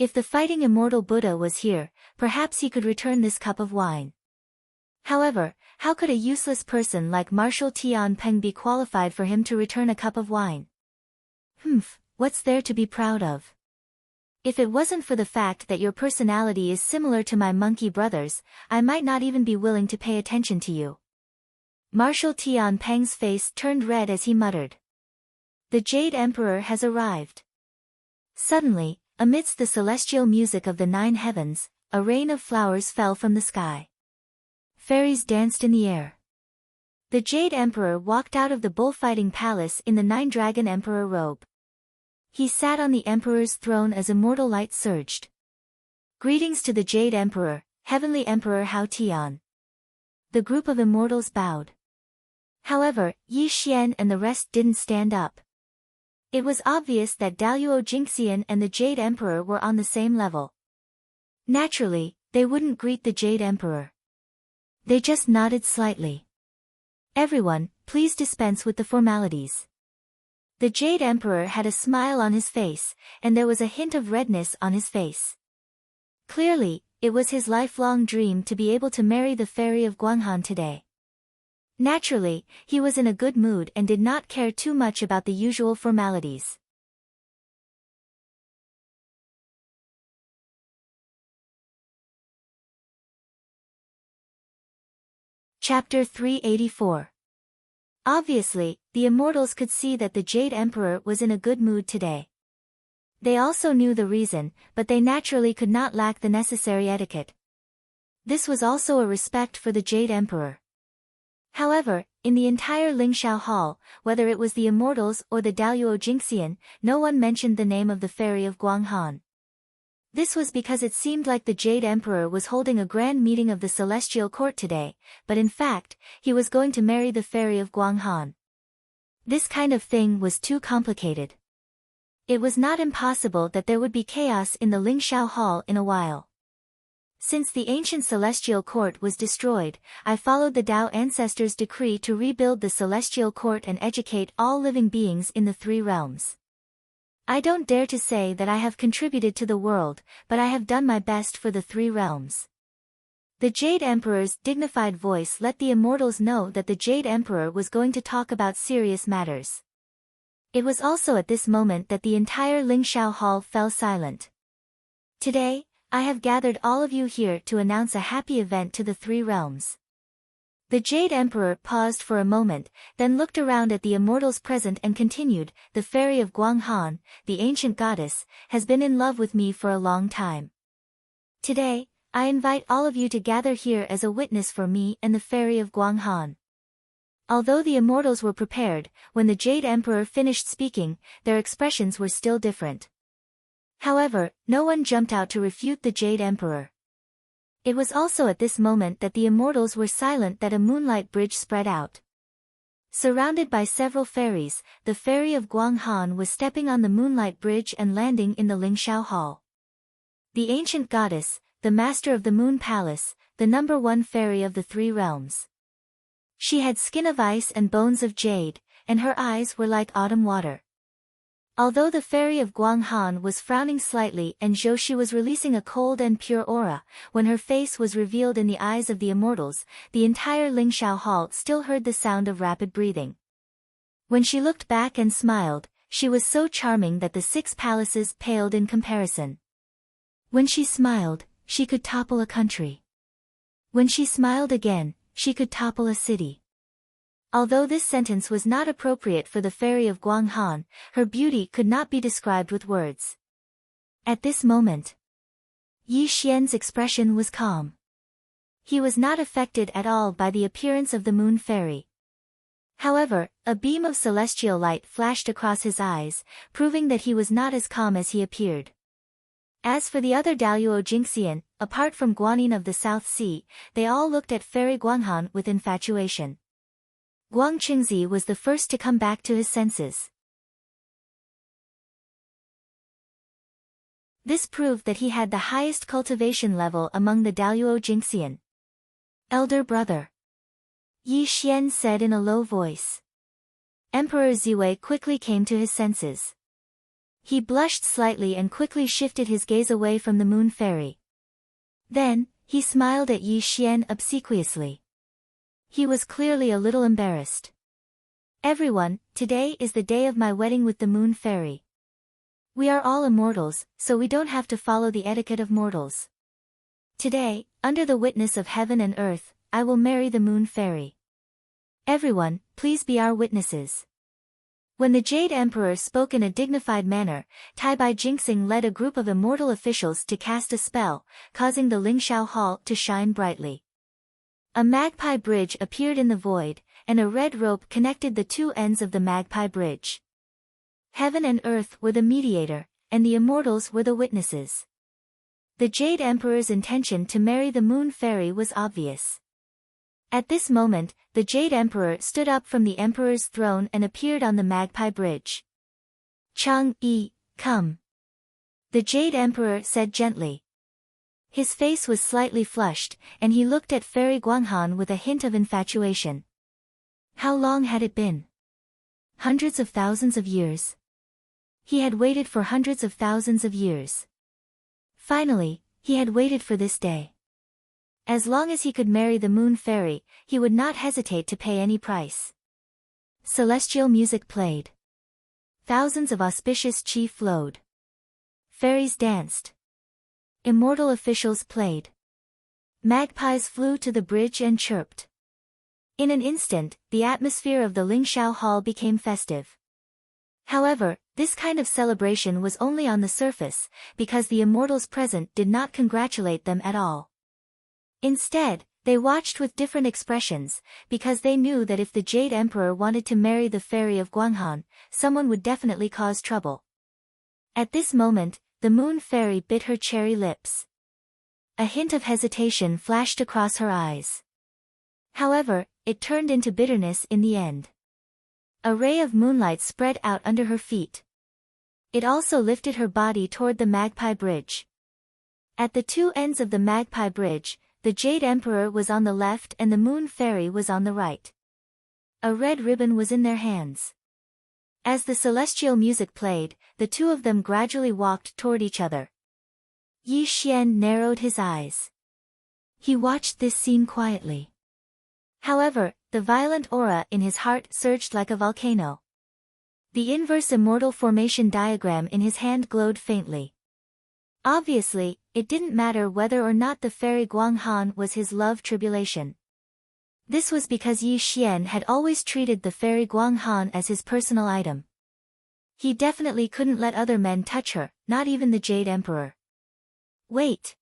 If the fighting immortal Buddha was here, perhaps he could return this cup of wine. However, how could a useless person like Marshal Tian Peng be qualified for him to return a cup of wine? What's there to be proud of? If it wasn't for the fact that your personality is similar to my monkey brothers, I might not even be willing to pay attention to you. Marshal Tian Peng's face turned red as he muttered. The Jade Emperor has arrived. Suddenly, amidst the celestial music of the 9 heavens, a rain of flowers fell from the sky. Fairies danced in the air. The Jade Emperor walked out of the bullfighting palace in the 9-dragon emperor robe. He sat on the emperor's throne as immortal light surged. Greetings to the Jade Emperor, Heavenly Emperor Hao Tian. The group of immortals bowed. However, Yi Xian and the rest didn't stand up. It was obvious that Daluo Jingxian and the Jade Emperor were on the same level. Naturally, they wouldn't greet the Jade Emperor. They just nodded slightly. Everyone, please dispense with the formalities. The Jade Emperor had a smile on his face, and there was a hint of redness on his face. Clearly, it was his lifelong dream to be able to marry the fairy of Guanghan today. Naturally, he was in a good mood and did not care too much about the usual formalities. Chapter 384. Obviously, the immortals could see that the Jade Emperor was in a good mood today. They also knew the reason, but they naturally could not lack the necessary etiquette. This was also a respect for the Jade Emperor. However, in the entire Lingxiao Hall, whether it was the immortals or the Daluo Jingxian, no one mentioned the name of the fairy of Guanghan. This was because it seemed like the Jade Emperor was holding a grand meeting of the Celestial Court today, but in fact, he was going to marry the fairy of Guanghan. This kind of thing was too complicated. It was not impossible that there would be chaos in the Lingxiao Hall in a while. Since the ancient celestial court was destroyed, I followed the Tao ancestors' decree to rebuild the celestial court and educate all living beings in the three realms. I don't dare to say that I have contributed to the world, but I have done my best for the three realms. The Jade Emperor's dignified voice let the immortals know that the Jade Emperor was going to talk about serious matters. It was also at this moment that the entire Lingxiao Hall fell silent. Today, I have gathered all of you here to announce a happy event to the three realms. The Jade Emperor paused for a moment, then looked around at the immortals present and continued, the fairy of Guanghan, the ancient goddess, has been in love with me for a long time. Today, I invite all of you to gather here as a witness for me and the fairy of Guanghan. Although the immortals were prepared, when the Jade Emperor finished speaking, their expressions were still different. However, no one jumped out to refute the Jade Emperor. It was also at this moment that the immortals were silent that a moonlight bridge spread out. Surrounded by several fairies, the fairy of Guanghan was stepping on the moonlight bridge and landing in the Lingxiao Hall. The ancient goddess, the master of the Moon Palace, the number one fairy of the three realms. She had skin of ice and bones of jade, and her eyes were like autumn water. Although the fairy of Guanghan was frowning slightly and Zhouxi was releasing a cold and pure aura, when her face was revealed in the eyes of the immortals, the entire Lingxiao Hall still heard the sound of rapid breathing. When she looked back and smiled, she was so charming that the six palaces paled in comparison. When she smiled, she could topple a country. When she smiled again, she could topple a city. Although this sentence was not appropriate for the fairy of Guanghan, her beauty could not be described with words. At this moment, Yi Xian's expression was calm. He was not affected at all by the appearance of the moon fairy. However, a beam of celestial light flashed across his eyes, proving that he was not as calm as he appeared. As for the other Daluo Jingxian, apart from Guanyin of the South Sea, they all looked at fairy Guanghan with infatuation. Guang Qingzi was the first to come back to his senses. This proved that he had the highest cultivation level among the Daluo Jingxian. Elder brother, Yi Xian said in a low voice. Emperor Ziwei quickly came to his senses. He blushed slightly and quickly shifted his gaze away from the moon fairy. Then, he smiled at Yi Xian obsequiously. He was clearly a little embarrassed. Everyone, today is the day of my wedding with the moon fairy. We are all immortals, so we don't have to follow the etiquette of mortals. Today, under the witness of heaven and earth, I will marry the moon fairy. Everyone, please be our witnesses. When the Jade Emperor spoke in a dignified manner, Taibai Jingxing led a group of immortal officials to cast a spell, causing the Lingxiao Hall to shine brightly. A magpie bridge appeared in the void, and a red rope connected the two ends of the magpie bridge. Heaven and earth were the mediator, and the immortals were the witnesses. The Jade Emperor's intention to marry the moon fairy was obvious. At this moment, the Jade Emperor stood up from the Emperor's throne and appeared on the magpie bridge. Chang-yi, come. The Jade Emperor said gently. His face was slightly flushed, and he looked at Fairy Guanghan with a hint of infatuation. How long had it been? Hundreds of thousands of years. He had waited for hundreds of thousands of years. Finally, he had waited for this day. As long as he could marry the moon fairy, he would not hesitate to pay any price. Celestial music played. Thousands of auspicious qi flowed. Fairies danced. Immortal officials played. Magpies flew to the bridge and chirped. In an instant, the atmosphere of the Lingxiao Hall became festive. However, this kind of celebration was only on the surface, because the immortals present did not congratulate them at all. Instead, they watched with different expressions, because they knew that if the Jade Emperor wanted to marry the fairy of Guanghan, someone would definitely cause trouble. At this moment, the moon fairy bit her cherry lips. A hint of hesitation flashed across her eyes. However, it turned into bitterness in the end. A ray of moonlight spread out under her feet. It also lifted her body toward the Magpie Bridge. At the two ends of the Magpie Bridge, the Jade Emperor was on the left and the Moon Fairy was on the right. A red ribbon was in their hands. As the celestial music played, the two of them gradually walked toward each other. Yi Xian narrowed his eyes. He watched this scene quietly. However, the violent aura in his heart surged like a volcano. The inverse immortal formation diagram in his hand glowed faintly. Obviously, it didn't matter whether or not the fairy Guanghan was his love tribulation. This was because Yi Xian had always treated the fairy Guanghan as his personal item. He definitely couldn't let other men touch her, not even the Jade Emperor. Wait!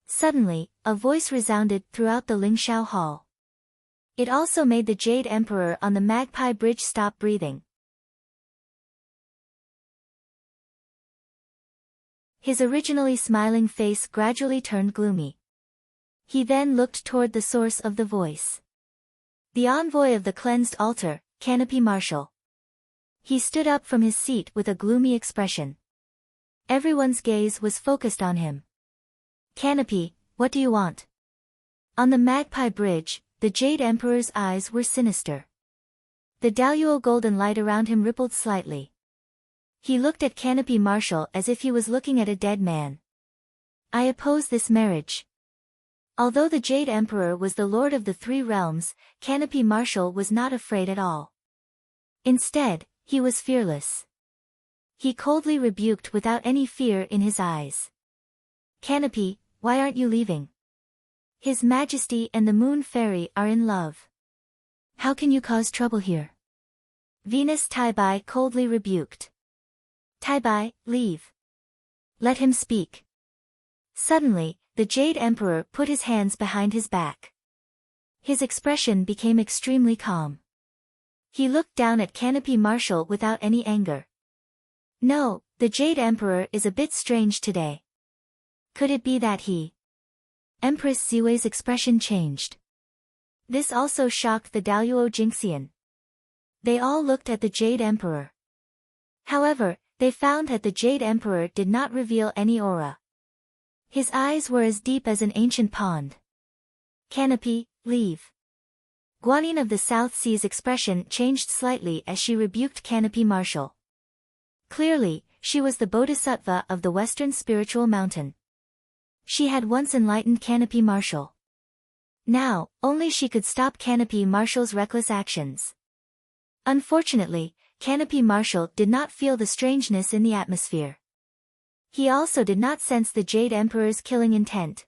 Suddenly, a voice resounded throughout the Lingxiao Hall. It also made the Jade Emperor on the Magpie Bridge stop breathing. His originally smiling face gradually turned gloomy. He then looked toward the source of the voice. The envoy of the cleansed altar, Canopy Marshal. He stood up from his seat with a gloomy expression. Everyone's gaze was focused on him. Canopy, what do you want? On the Magpie Bridge, the Jade Emperor's eyes were sinister. The Daluo golden light around him rippled slightly. He looked at Canopy Marshal as if he was looking at a dead man. I oppose this marriage. Although the Jade Emperor was the Lord of the Three Realms, Canopy Marshal was not afraid at all. Instead, he was fearless. He coldly rebuked without any fear in his eyes. Canopy, why aren't you leaving? His Majesty and the Moon Fairy are in love. How can you cause trouble here? Venus Taibai coldly rebuked. Taibai, leave. Let him speak. Suddenly, the Jade Emperor put his hands behind his back. His expression became extremely calm. He looked down at Canopy Marshal without any anger. No, the Jade Emperor is a bit strange today. Could it be that he? Empress Ziwei's expression changed. This also shocked the Daluo Jinxian. They all looked at the Jade Emperor. However, they found that the Jade Emperor did not reveal any aura. His eyes were as deep as an ancient pond. Canopy, leave. Guanyin of the South Sea's expression changed slightly as she rebuked Canopy Marshal. Clearly, she was the Bodhisattva of the Western Spiritual Mountain. She had once enlightened Canopy Marshal. Now, only she could stop Canopy Marshal's reckless actions. Unfortunately, Canopy Marshal did not feel the strangeness in the atmosphere. He also did not sense the Jade Emperor's killing intent.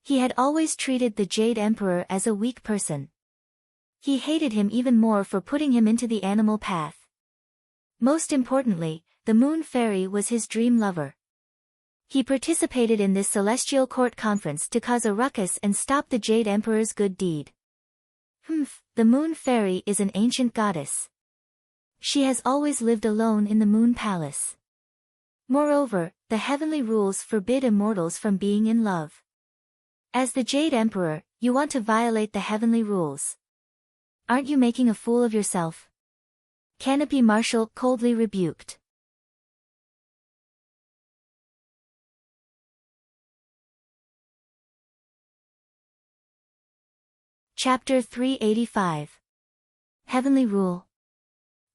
He had always treated the Jade Emperor as a weak person. He hated him even more for putting him into the animal path. Most importantly, the Moon Fairy was his dream lover. He participated in this celestial court conference to cause a ruckus and stop the Jade Emperor's good deed. The Moon Fairy is an ancient goddess. She has always lived alone in the Moon Palace. Moreover, the heavenly rules forbid immortals from being in love. As the Jade Emperor, you want to violate the heavenly rules. Aren't you making a fool of yourself? Canopy Marshal coldly rebuked. Chapter 385. Heavenly Rule.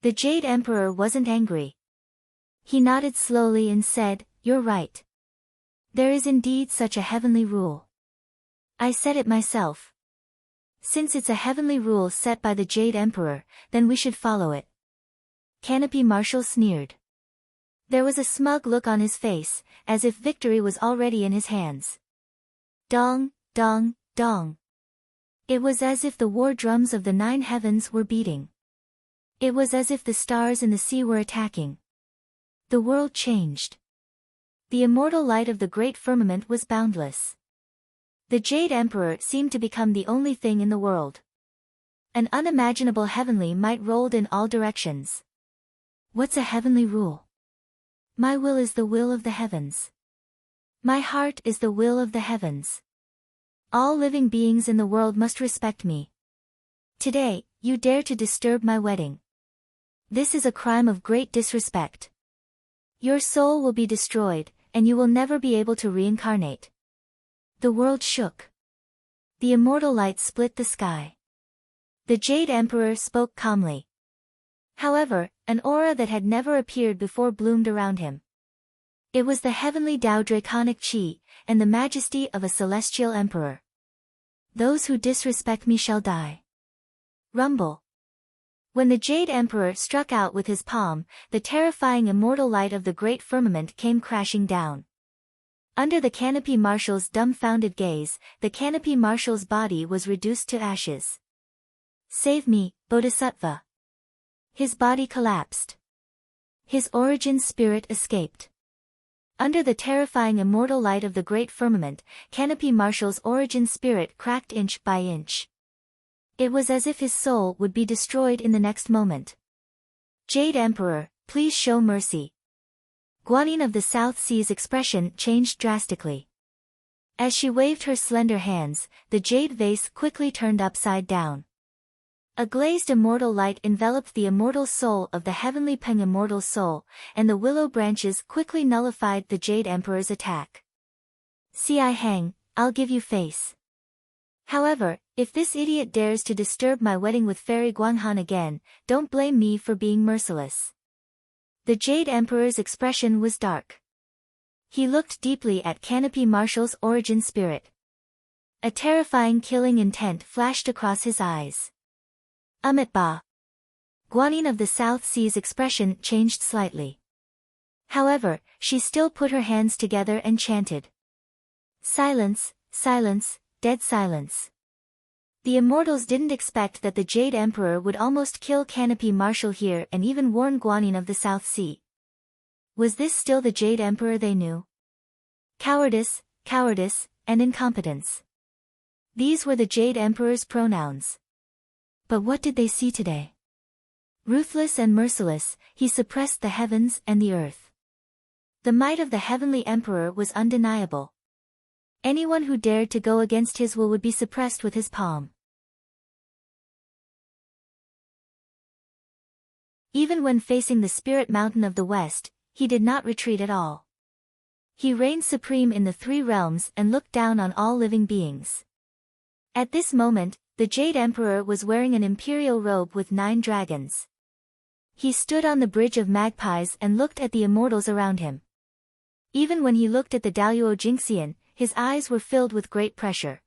The Jade Emperor wasn't angry. He nodded slowly and said, "You're right. There is indeed such a heavenly rule. I said it myself. Since it's a heavenly rule set by the Jade Emperor, then we should follow it." Canopy Marshal sneered. There was a smug look on his face, as if victory was already in his hands. Dong, dong, dong. It was as if the war drums of the 9 heavens were beating. It was as if the stars in the sea were attacking. The world changed. The immortal light of the great firmament was boundless. The Jade Emperor seemed to become the only thing in the world. An unimaginable heavenly might rolled in all directions. What's a heavenly rule? My will is the will of the heavens. My heart is the will of the heavens. All living beings in the world must respect me. Today, you dare to disturb my wedding. This is a crime of great disrespect. Your soul will be destroyed, and you will never be able to reincarnate. The world shook. The immortal light split the sky. The Jade Emperor spoke calmly. However, an aura that had never appeared before bloomed around him. It was the heavenly Tao draconic chi, and the majesty of a celestial emperor. Those who disrespect me shall die. Rumble. When the Jade Emperor struck out with his palm, the terrifying immortal light of the great firmament came crashing down. Under the canopy marshal's dumbfounded gaze, the canopy marshal's body was reduced to ashes. Save me, Bodhisattva. His body collapsed. His origin spirit escaped. Under the terrifying immortal light of the great firmament, Canopy Marshal's origin spirit cracked inch by inch. It was as if his soul would be destroyed in the next moment. Jade Emperor, please show mercy. Guanyin of the South Sea's expression changed drastically. As she waved her slender hands, the jade vase quickly turned upside down. A glazed immortal light enveloped the immortal soul of the heavenly Peng immortal soul, and the willow branches quickly nullified the Jade Emperor's attack. See, I hang, I'll give you face. However, if this idiot dares to disturb my wedding with Fairy Guanghan again, don't blame me for being merciless. The Jade Emperor's expression was dark. He looked deeply at Canopy Marshal's origin spirit. A terrifying killing intent flashed across his eyes. Ba. Guanyin of the South Sea's expression changed slightly. However, she still put her hands together and chanted. Silence, silence, dead silence. The immortals didn't expect that the Jade Emperor would almost kill Canopy Marshal here and even warn Guanyin of the South Sea. Was this still the Jade Emperor they knew? Cowardice, cowardice, and incompetence. These were the Jade Emperor's pronouns. But what did they see today? Ruthless and merciless, he suppressed the heavens and the earth. The might of the heavenly emperor was undeniable. Anyone who dared to go against his will would be suppressed with his palm. Even when facing the spirit mountain of the west, he did not retreat at all. He reigned supreme in the three realms and looked down on all living beings. At this moment, the Jade Emperor was wearing an imperial robe with 9 dragons. He stood on the bridge of magpies and looked at the immortals around him. Even when he looked at the Daluo Jingxian, his eyes were filled with great pressure.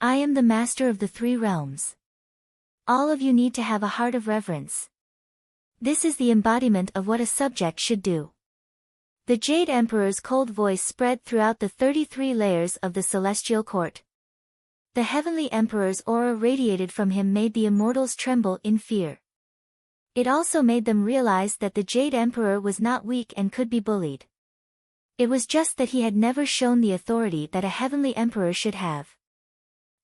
I am the master of the 3 realms. All of you need to have a heart of reverence. This is the embodiment of what a subject should do. The Jade Emperor's cold voice spread throughout the 33 layers of the celestial court. The heavenly emperor's aura radiated from him made the immortals tremble in fear. It also made them realize that the Jade Emperor was not weak and could be bullied. It was just that he had never shown the authority that a heavenly emperor should have.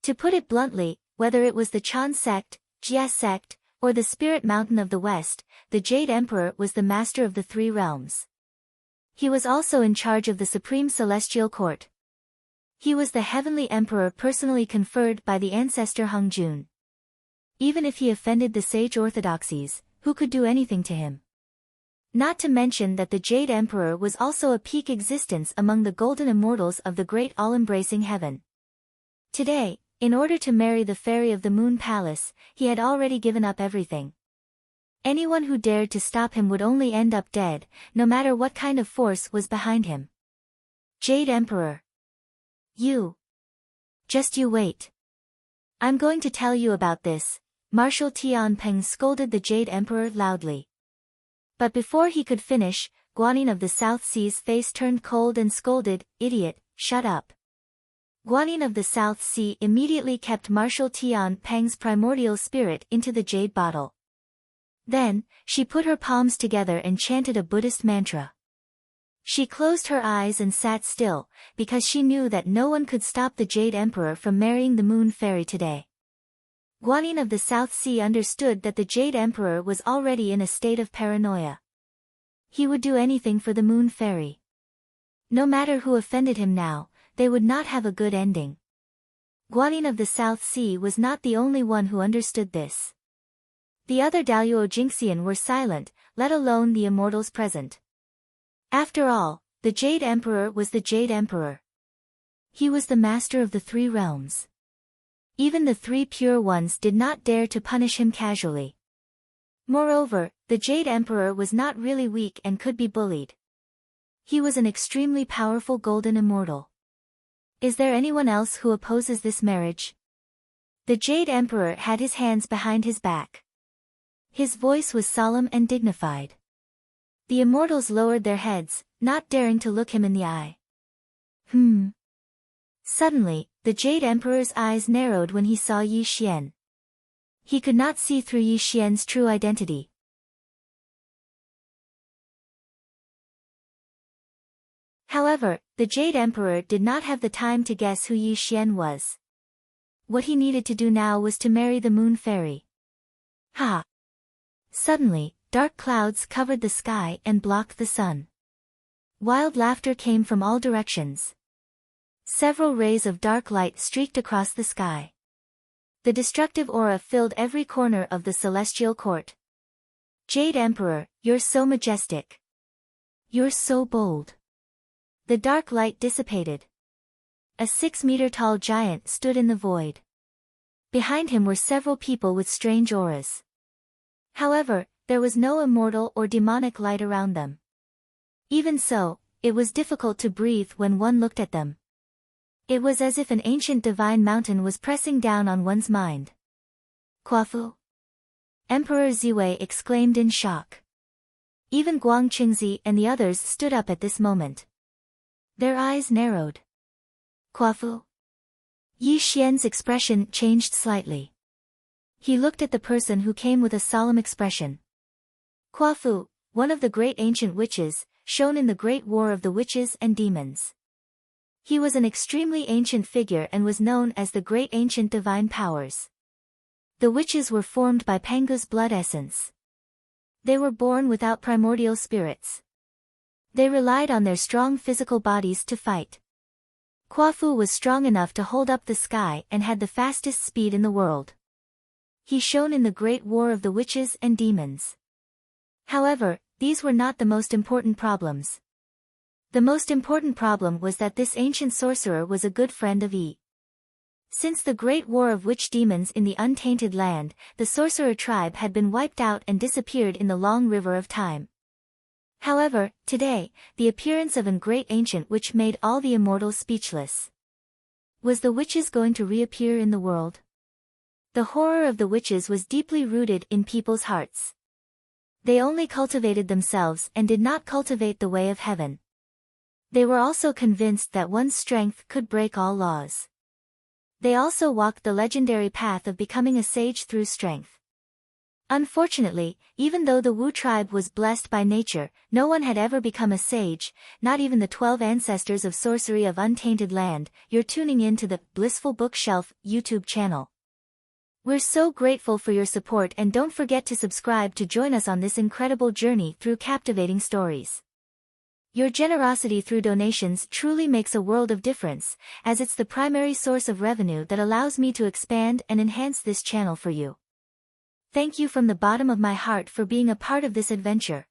To put it bluntly, whether it was the Chan sect, Jia sect, or the Spirit Mountain of the West, the Jade Emperor was the master of the 3 realms. He was also in charge of the Supreme Celestial Court. He was the heavenly emperor personally conferred by the ancestor Hung Jun. Even if he offended the sage orthodoxies, who could do anything to him? Not to mention that the Jade Emperor was also a peak existence among the golden immortals of the great all-embracing heaven. Today, in order to marry the fairy of the Moon Palace, he had already given up everything. Anyone who dared to stop him would only end up dead, no matter what kind of force was behind him. Jade Emperor. Just you wait. I'm going to tell you about this, Marshal Tian Peng scolded the Jade Emperor loudly. But before he could finish, Guanyin of the South Sea's face turned cold and scolded, Idiot, shut up. Guanyin of the South Sea immediately kept Marshal Tian Peng's primordial spirit into the jade bottle. Then, she put her palms together and chanted a Buddhist mantra. She closed her eyes and sat still, because she knew that no one could stop the Jade Emperor from marrying the Moon Fairy today. Guanyin of the South Sea understood that the Jade Emperor was already in a state of paranoia. He would do anything for the Moon Fairy. No matter who offended him now, they would not have a good ending. Guanyin of the South Sea was not the only one who understood this. The other Daluo Jingxian were silent, let alone the immortals present. After all, the Jade Emperor was the Jade Emperor. He was the master of the three realms. Even the three pure ones did not dare to punish him casually. Moreover, the Jade Emperor was not really weak and could be bullied. He was an extremely powerful golden immortal. Is there anyone else who opposes this marriage? The Jade Emperor had his hands behind his back. His voice was solemn and dignified. The immortals lowered their heads, not daring to look him in the eye. Suddenly, the Jade Emperor's eyes narrowed when he saw Yi Xian. He could not see through Yi Xian's true identity. However, the Jade Emperor did not have the time to guess who Yi Xian was. What he needed to do now was to marry the Moon Fairy. Ha! Suddenly, dark clouds covered the sky and blocked the sun. Wild laughter came from all directions. Several rays of dark light streaked across the sky. The destructive aura filled every corner of the celestial court. Jade Emperor, you're so majestic. You're so bold. The dark light dissipated. A 6-meter-tall giant stood in the void. Behind him were several people with strange auras. However, there was no immortal or demonic light around them. Even so, it was difficult to breathe when one looked at them. It was as if an ancient divine mountain was pressing down on one's mind. Quafu! Emperor Ziwei exclaimed in shock. Even Guang Qingzi and the others stood up at this moment. Their eyes narrowed. Quafu! Yi Xian's expression changed slightly. He looked at the person who came with a solemn expression. Quafu, one of the great ancient witches, shown in the Great War of the Witches and Demons. He was an extremely ancient figure and was known as the Great Ancient Divine Powers. The witches were formed by Pangu's blood essence. They were born without primordial spirits. They relied on their strong physical bodies to fight. Quafu was strong enough to hold up the sky and had the fastest speed in the world. He shone in the Great War of the Witches and Demons. However, these were not the most important problems. The most important problem was that this ancient sorcerer was a good friend of Yi. Since the Great War of Witch Demons in the Untainted Land, the sorcerer tribe had been wiped out and disappeared in the long river of time. However, today, the appearance of an great ancient witch made all the immortals speechless. Was the witches going to reappear in the world? The horror of the witches was deeply rooted in people's hearts. They only cultivated themselves and did not cultivate the way of heaven. They were also convinced that one's strength could break all laws. They also walked the legendary path of becoming a sage through strength. Unfortunately, even though the Wu tribe was blessed by nature, no one had ever become a sage, not even the 12 ancestors of sorcery of Untainted Land. You're tuning in to the Blissful Bookshelf YouTube channel. We're so grateful for your support, and don't forget to subscribe to join us on this incredible journey through captivating stories. Your generosity through donations truly makes a world of difference, as it's the primary source of revenue that allows me to expand and enhance this channel for you. Thank you from the bottom of my heart for being a part of this adventure.